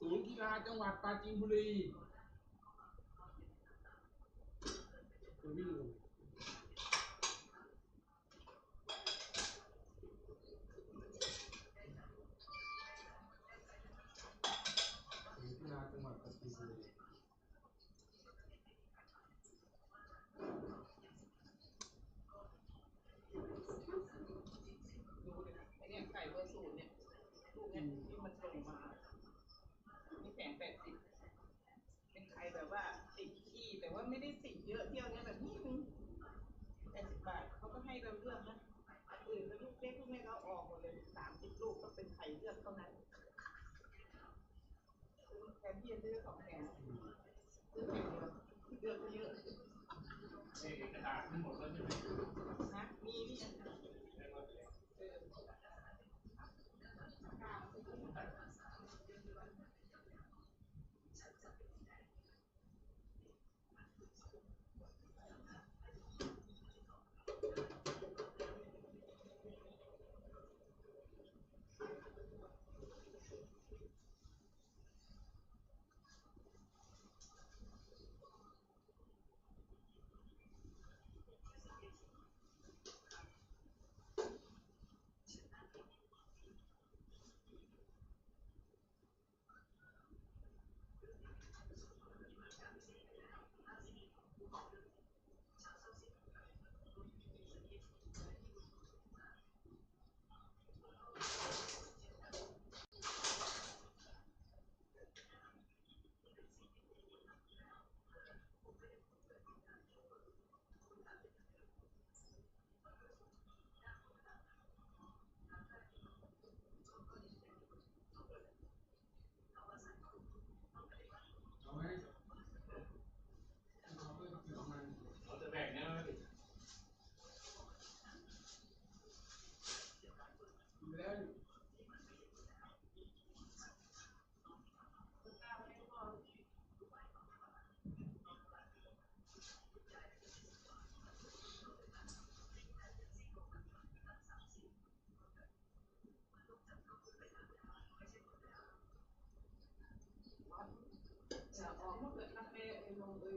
ศูนย์กีฬาจังหวัดปราจีนบุรีวิ่งกีฬาจังหวัดปราจีนบุรีเนี่ยไก่เบอร์0เนี่ยลูกเนี่ยที่มันส่งมานี่แผง80เป็นไข่แบบว่าติดขี้แต่ว่าไม่ได้ติดเยอะเที่ยวเนี่ยแบบนี้80 บาทเขาก็ให้เราเลือกนะอื่นแล้วลูกเล็กลูกแม่เราออกหมดเลย30 ลูกก็เป็นไข่เลือกเท่านั้นแทนที่จะซื้อ2 แผงซื้อแผงเดียวเลือกเยอะกระดาษทั้งหมดแล้วใช่ไหมนะมีนี่ออกหมดเลยคาเฟ่ลงเลย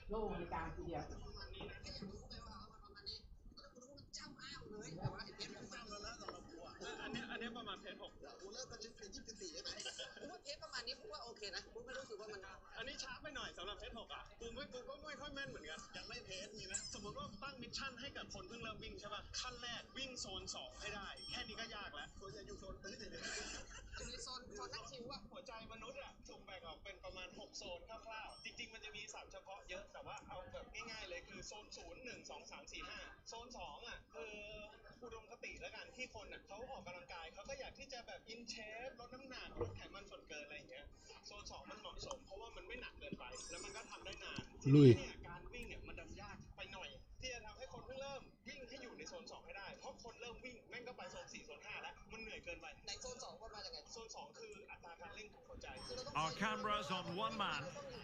โล่ในการทีเดียวอันนี้ประมาณเพจ6กูเริ่มเป็นเพจ24ใช่ไหมกูว่าเพจประมาณนี้กูว่าโอเคนะกูไม่รู้สึกว่ามันอันนี้ช้าไปหน่อยสำหรับเพจ6อ่ะกูก็ไม่ค่อยแม่นเหมือนกันยังไม่เพจมีนะสมมติว่าตั้งมิชชั่นให้กับคนเพิ่งเริ่มวิ่งใช่ป่ะขั้นแรกวิ่งโซน2ให้ได้แค่นี้ก็ยากแล้วส่วนใหญ่อยู่โซนตื้อเลยอยู่ในโซนนักชิวอ่ะหัวใจมนุษย์อ่ะถูกแบ่งออกเป็นประมาณ6โซนคร่าวๆจริงๆมันจะมีศัพท์เฉพาะเยอะแต่ว่าเอาแบบง่ายๆเลยคือโซน0 1 2 3 4 5โซน2อ่ะคืออุดมคติแล้วกันที่คนอ่ะเขาออกกำลังกายเขาก็อยากที่จะแบบอินเชฟลดน้ำหนักลดไขมันส่วนเกินอะไรอย่างเงี้ยโซน2มันเหมาะสมเพราะว่ามันไม่หนักเกินไปแล้วมันก็ทำได้นานทีนี้เนี่ยการวิ่งเนี่ยมันดันยากไปหน่อยที่จะทำให้คนเพิ่งเริ่มวิ่งให้อยู่ในโซน2ให้ได้เพราะคนเริ่มวิ่งแม่งก็ไปโซน4โซน5แล้วมันเหนื่อยเกินไปในโซน2ก็มาจากไงโซน2คืออัตราการเร่งของหัวใจ Our cameras on one man.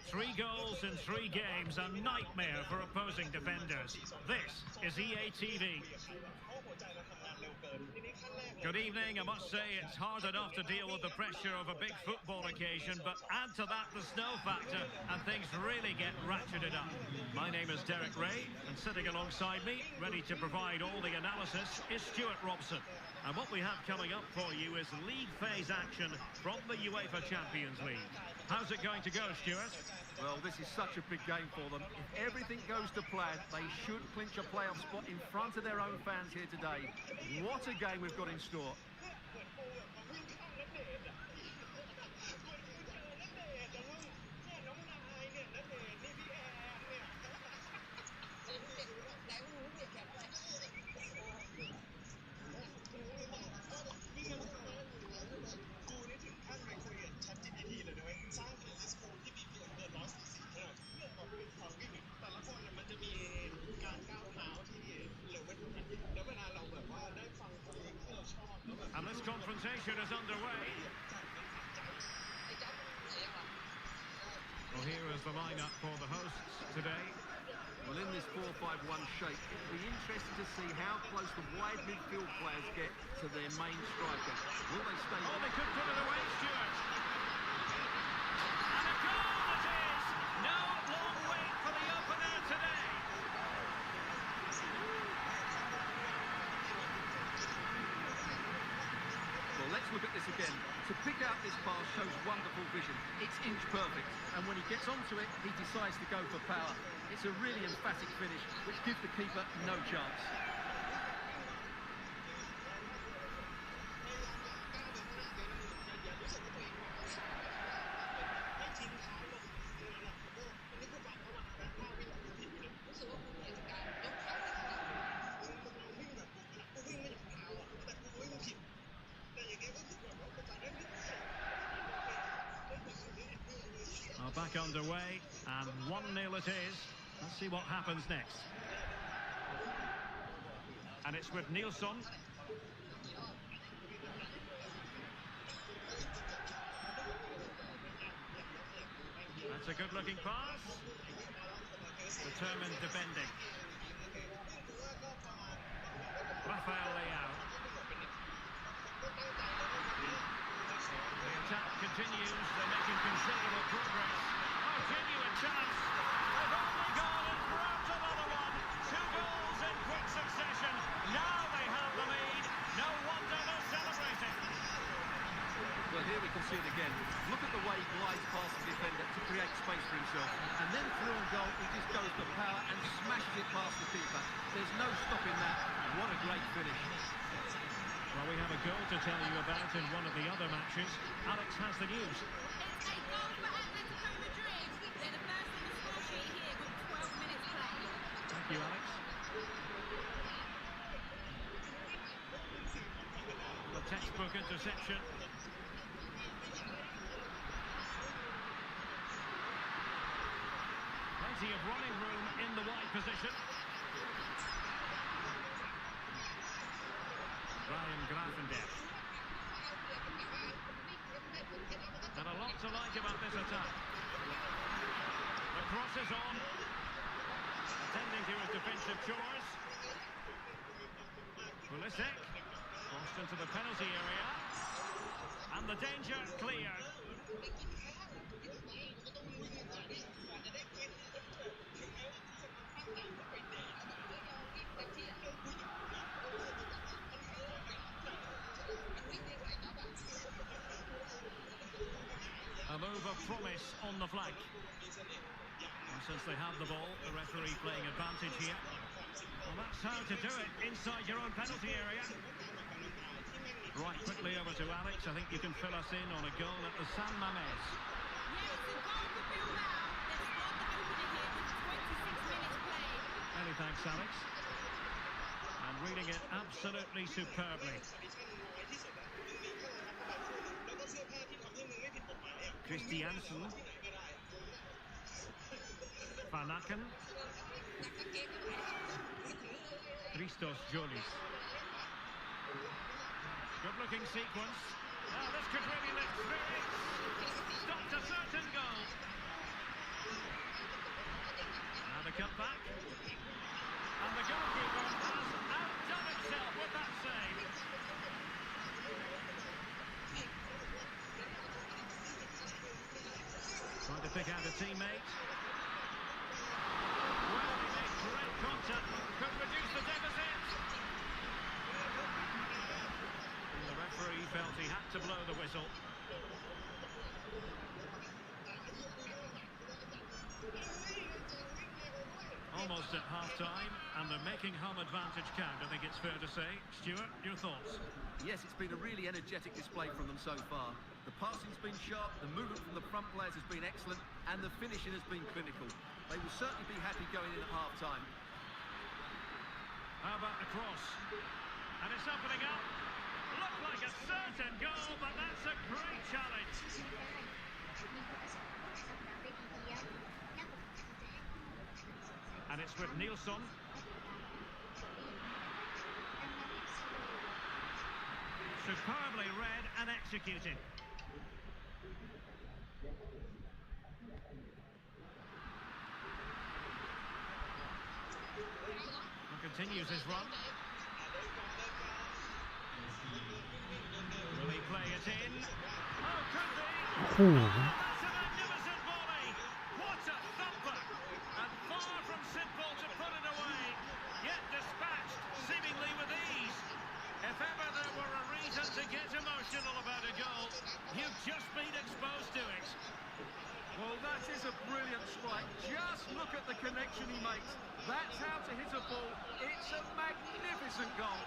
3 goals in 3 games, a nightmare for opposing defenders. This is EA TV. Good evening. I must say it's hard enough to deal with the pressure of a big football occasion, but add to that the snow factor and things really get ratcheted up. My name is Derek Ray, and sitting alongside me, ready to provide all the analysis, is Stuart Robson. And what we have coming up for you is league phase action from the UEFA Champions League. How's it going to go, Stuart? Well, this is such a big game for them. If everything goes to plan, they should clinch a playoff spot in front of their own fans here today. What a game we've got in store. is underway. Well, here is the lineup for the hosts today. Well, in this 4-5-1 shape, it'll be interesting to see how close the wide midfield players get to their main striker. Will they stay? Oh, they could put it away, Stuart. And a goal it is! No long wait for the opener today. Well, let's look at this again. To pick out this pass shows wonderful vision. It's inch perfect, and when he gets onto it, he decides to go for power. It's a really emphatic finish, which gives the keeper no chance. Well, back underway, and 1-0 it is. Let's see what happens next. And it's with Nilsson. That's a good-looking pass. Determined defending. Rafael Leao. The attack continues. They're making considerable progress. Oh, genuine chance. They've only gone and grabbed another one. 2 goals in quick succession. Now they have the lead. No wonder they're celebrating. Well, here we can see it again. Look at the way he glides past the defender to create space for himself. And then through on goal, he just goes for power and smashes it past the keeper. There's no stopping that. What a great finish. Well, we have a goal to tell you about in one of the other matches. Alex has the news. It's a goal for Atletico Madrid. They're the first on the score sheet here with 12 minutes played. Thank you, Alex. The textbook interception. Plenty of running room in the wide position. Ryan Grafendel. And a lot to like about this attack. The cross is on. Attending to his defensive chores. Pulisic. Crossed into the penalty area. And the danger cleared. A move of promise on the flank. And since they have the ball, the referee playing advantage here. Well, that's how to do it, inside your own penalty area. Right, quickly over to Alex. I think you can fill us in on a goal at the San Mamés. Yeah, it's a goal for Bilbao. They've scored the opener here with 26 minutes played. Many thanks, Alex. And reading it absolutely superbly. Christiansen. Van Aken. Christos Jolis. Good-looking sequence. Oh, this could really lift spirits. Stopped a certain goal. Now the cutback. And the goalkeeper has outdone himself with that save. Trying to pick out a teammate. Well, he made great contact. Could reduce the deficit. And the referee felt he had to blow the whistle. Almost at half-time, and they're making home advantage count, I think it's fair to say. Stuart, your thoughts? Yes, it's been a really energetic display from them so far. The passing's been sharp, the movement from the front players has been excellent, and the finishing has been clinical. They will certainly be happy going in at half-time. How about the cross? And it's opening up. Looked like a certain goal, but that's a great challenge. And it's with Nilsson. Superbly read and executed. Continues his run. Will he play it in? Oh, could be! Oh. That's a magnificent volley! What a thumper! And far from simple to put it away, yet dispatched seemingly with ease. If ever there were a reason to get emotional about a goal, you've just been exposed to it. Well, that is a brilliant strike. Just look at the connection he makes. That's how to hit a ball. It's a magnificent goal.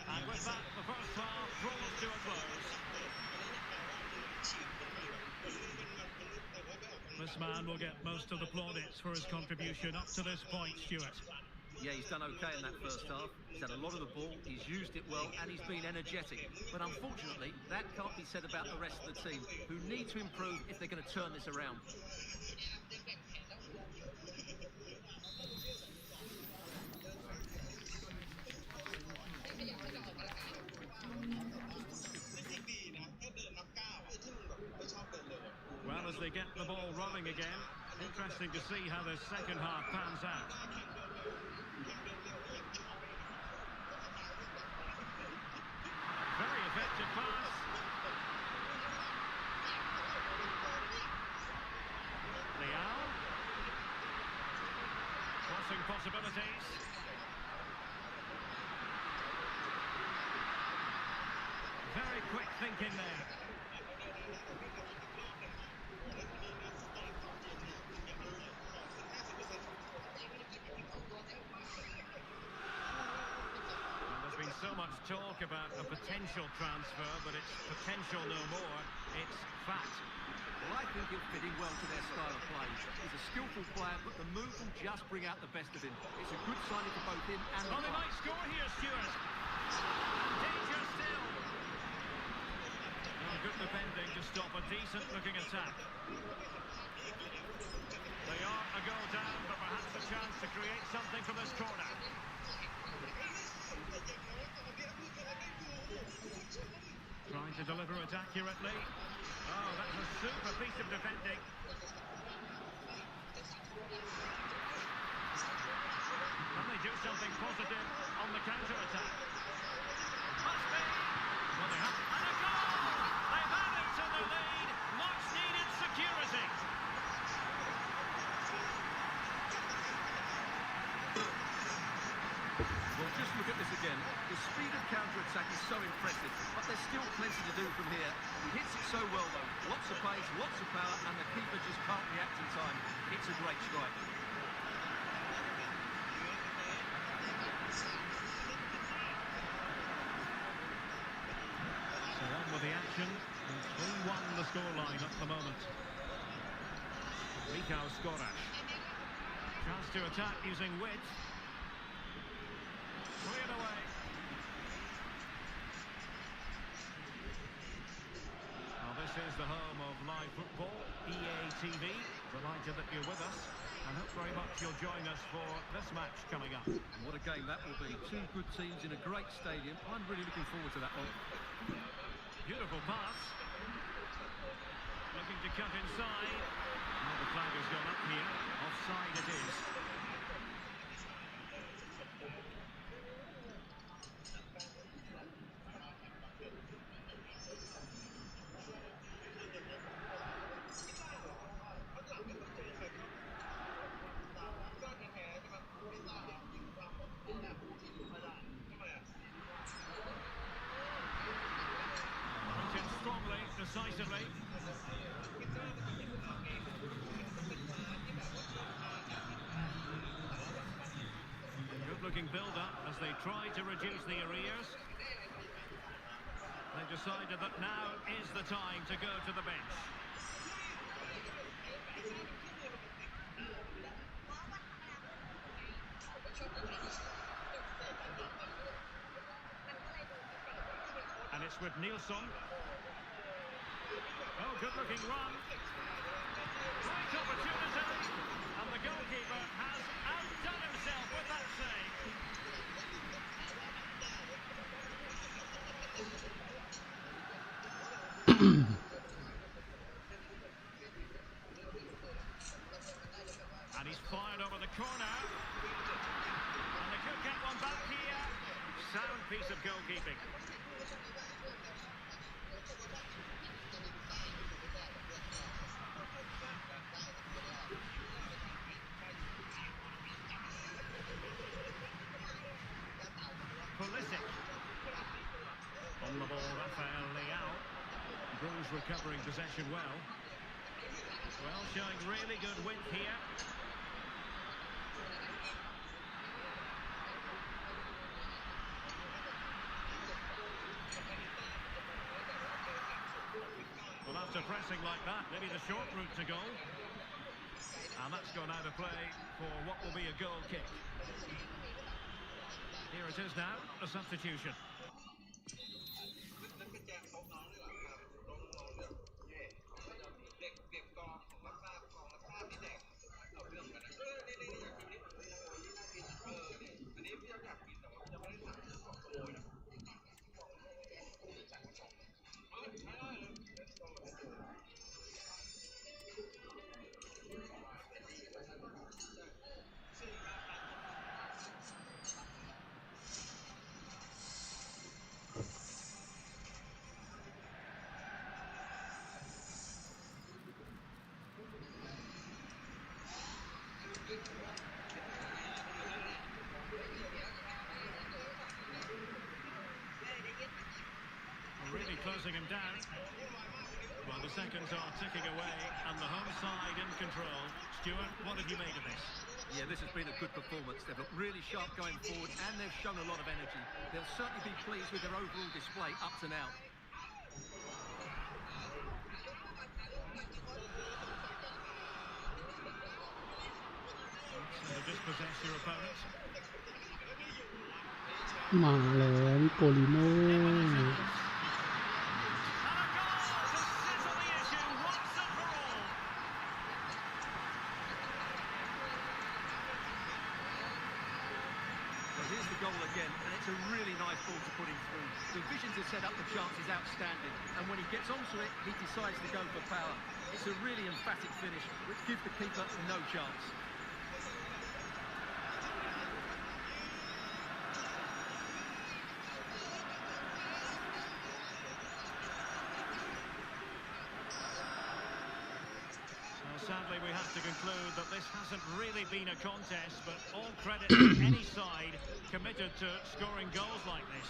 And with that, the first half draws to a close. This man will get most of the plaudits for his contribution up to this point, Stuart. Yeah, he's done okay in that first half. He's had a lot of the ball, he's used it well, and he's been energetic. But unfortunately, that can't be said about the rest of the team, who need to improve if they're going to turn this around. Well, as they get the ball rolling again, interesting to see how the second half pans out. Very effective pass. Leal. Crossing possibilities. Very quick thinking there. So much talk about a potential transfer, but it's potential no more. It's fact. Well, I think he'll fit in well to their style of play. He's a skillful player, but the move will just bring out the best of him. It's a good signing for both him and the they club. might score here, Stuart. And danger still. Oh, good defending to stop a decent-looking attack. They are a goal down, but perhaps a chance to create something from this corner. Trying to deliver it accurately. Oh, that's a super piece of defending. Can they do something positive on the counter-attack? Must be. Well, they have. And a goal! They've added to the lead. Much-needed security. Well, just look at this again. The speed of counter-attack is so impressive, but there's still plenty to do from here. He hits it so well, though. Lots of pace, lots of power, and the keeper just can't react in time. It's a great strike. So on with the action. 3-1 the scoreline at the moment. Mikał Skoraś. Chance to attack using width. Cleared away. Well, this is the home of live football, EA TV. Delighted that you're with us, and hope very much you'll join us for this match coming up. What a game that will be. Two good teams in a great stadium. I'm really looking forward to that one. Beautiful pass. Looking to cut inside. Well, the flag has gone up here. Offside it is. Strongly, decisively. Good-looking build-up as they try to reduce the arrears. They decided that now is the time to go to the bench. it's with Nielsen. Oh, good-looking run. Great opportunity. And the goalkeeper has outdone himself with that save. And he's fired over the corner. And they could get one back here. Sound piece of goalkeeping. Pulisic. On the ball, Rafael Leao. Bruce recovering possession well. Well, showing really good width here. Well, after pressing like that, maybe the short route to goal. And that's gone out of play for what will be a goal kick. Here it is now, a substitution. Really closing him down. Well, the seconds are ticking away and the home side in control. Stuart, what have you made of this? Yeah, this has been a good performance. They've looked really sharp going forward and they've shown a lot of energy. They'll certainly be pleased with their overall display up to now. So dispossess your opponents. มาแล้วนิโกลิโน่ Here's the goal again, and it's a really nice ball to put him through. The vision to set up the chance is outstanding, and when he gets onto it, he decides to go for power. It's a really emphatic finish, which gives the keeper no chance. Sadly, we have to conclude that this hasn't really been a contest, but all credit to any side committed to scoring goals like this.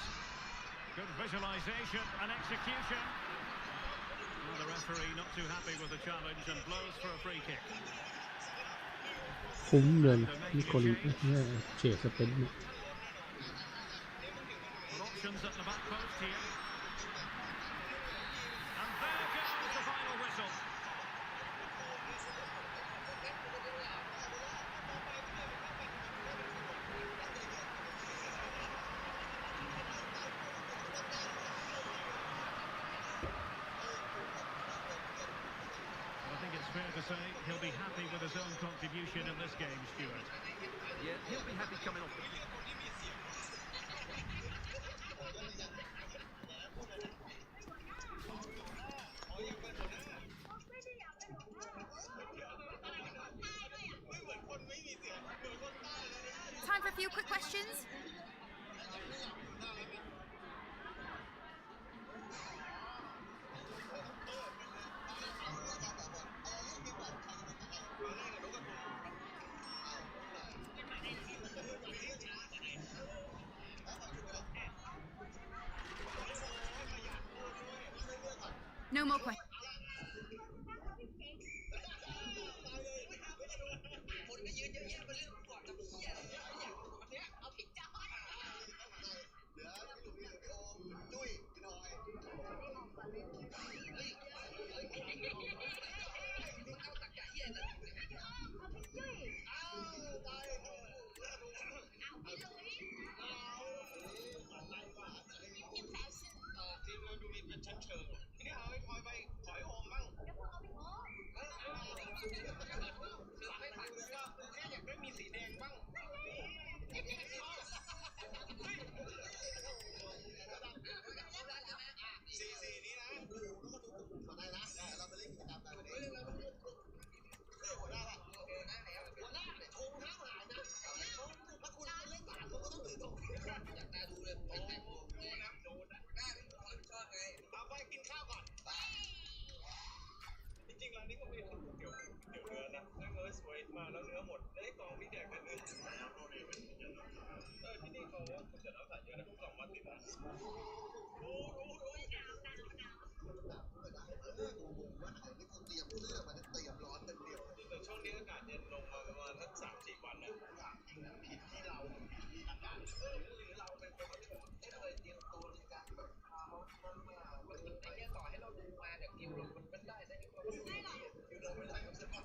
Good visualisation and execution. Well, the referee not too happy with the challenge and blows for a free kick. คุ้มเลยนิโกลิเนี่ยเฉดสเปนเนี่ย Options at the back post here. And there goes the final whistle. Fair to say he'll be happy with his own contribution in this game, Stuart. Yeah, he'll be happy coming off the pitch. Time for a few quick questions. No more questions. เป็นชั้นเชิงทีนี้เอาไอ้พลอยไปขอให้โฮมบ้างเดี๋ยวเอาไปโฮมสั่งให้ทันเลยว่าแค่อยากได้มีสีแดงบ้างสีนี้นะขอได้นะเราไปเล่นกิจกรรมกันวันนี้หัวหน้าป่ะหัวหน้าเนี่ยโชว์ห้ามหายนะถ้าคุณเล่นผ่านคุณก็ต้องถือตรงอยากน่าดูเลยผมแต่งตัวโดนนะหน้าที่ผมชอบไงเอาไปกินข้าวก่อนจริงๆร้านนี้ก็ไม่ได้เกี่ยวเนื้อนะแล้วเนื้อสวยมากแล้วเนื้อหมดได้กล่องมีแดกกันเนื้อที่นี่เขาคุณจะรับสายเยอะนะกล่องมาติดนะแต่ช่วงนี้อากาศเย็นลงมาประมาณสัก3-4 วันนะผิดที่เราผิดที่อากาศหรือเราเป็นคนที่แบบไม่เคยเตรียมตัวในการแบบมันไอ้เนี่ยต่อให้เราดูมาจากคิวเรามันได้ได้ที่ความไม่หรอกคิวเราไม่ใส่ก็จะมา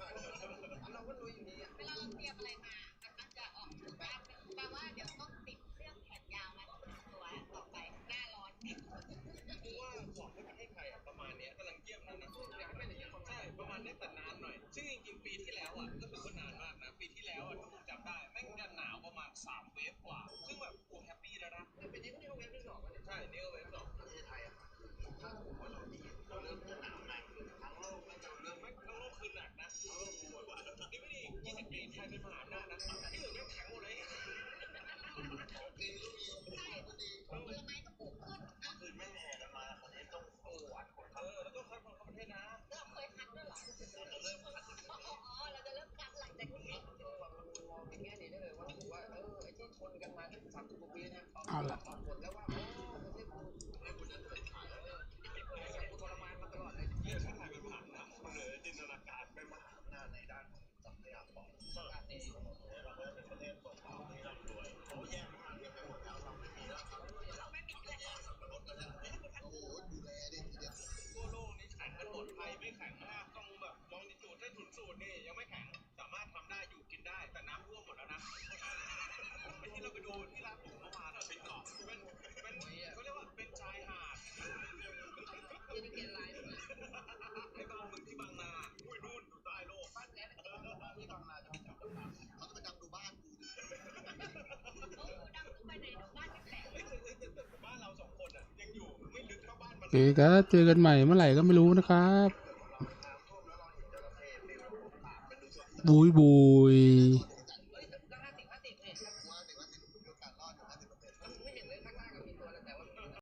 เราก็รู้อยู่ดีเวลาเราเตรียมอะไรมามันมักจะออกแปลว่าเดี๋ยวต้องติดเสื้อแขนยาวมาตัวต่อไปหน้าร้อนคือว่าของที่ประเทศไทยประมาณนี้กำลังเยี่ยมนั่นนะอยากให้เป็นอย่างนี้ใช่ประมาณนี้แต่นานหน่อยซึ่งจริงๆปีที่แล้วอ่ะก็ถือว่านานมากนะปีที่แล้วอ่ะผมจำได้แม่งจะหนาวประมาณ3 เวฟกว่าซึ่งแบบโอ้แฮปปี้แล้วนะเป็นนี้ก็เวฟที่2ใช่นี่ก็เวฟ2ประเทศไทยอ่ะถ้าผมว่าเราดีเราเริ่มหนาวหนักทั้งโลกเราเริ่มไม่ทั้งโลกคือหนักนะทั้งโลกกลัวกว่านี่ไม่ดี20 ปีไทยเป็นมหาอำนาจนะที่อื่นไม่แข็งหมดเลยของกินก็มีใช่ก็ดีผลไม้ก็ปลูกขึ้นคือไม่แห่กันมาประเทศต้องอัดคนแล้วก็คัดคนเข้าประเทศนะเราเคยคัดด้วยหรอเราจะเริ่มคัดหลังจากนี้มองในแง่นี้ได้เลยว่าถือว่าไอ้ที่ชนกันมาที่30 กว่าปีเนี่ยเอาละผลแล้วว่าประเทศคุณไอ้คุณจะเป็นขายแล้วคุณทรมานมาตลอดเลยที่ประเทศไทยเป็นมหาอำนาจเหนือจินตนาการเป็นมหาอำนาจในด้านทรัพยากรด้านนี้เราก็เป็นประเทศส่งออกที่ร่ำรวยเขาแย่งมาเรียบไปหมดแล้วเราไม่มีแล้วเราไม่มีเลยสับปะรดกันแล้วโอ้โหดูแลดิทีเดียวทั่วโลกนี่แข่งกันหมดไทยไม่แข่งมากต้องแบบลองดิจูดได้ถุนสูตรนี่ยังไม่แข่งสามารถทำได้อยู่กินได้แต่น้ำท่วมหมดแล้วนะไอ้ที่เราไปดูที่ร้านผมเมื่อวานเป็นเกาะเป็นเขาเรียกว่าเป็นชายหาดที่นี่เกณฑ์ลายไอ้บ้านมึงที่บางนาอุ้ยนู่นอยู่ใต้โลกบ้านแกที่บางนาจะไปจับดำเขาจะไปดำดูบ้านกูดำดูไปไหนดูบ้านไม่แปลกแต่บ้านเรา2 คนอ่ะยังอยู่ไม่ลึกเท่าบ้านมัน โอเคครับเจอกันใหม่เมื่อไหร่ก็ไม่รู้นะครับบุยบุย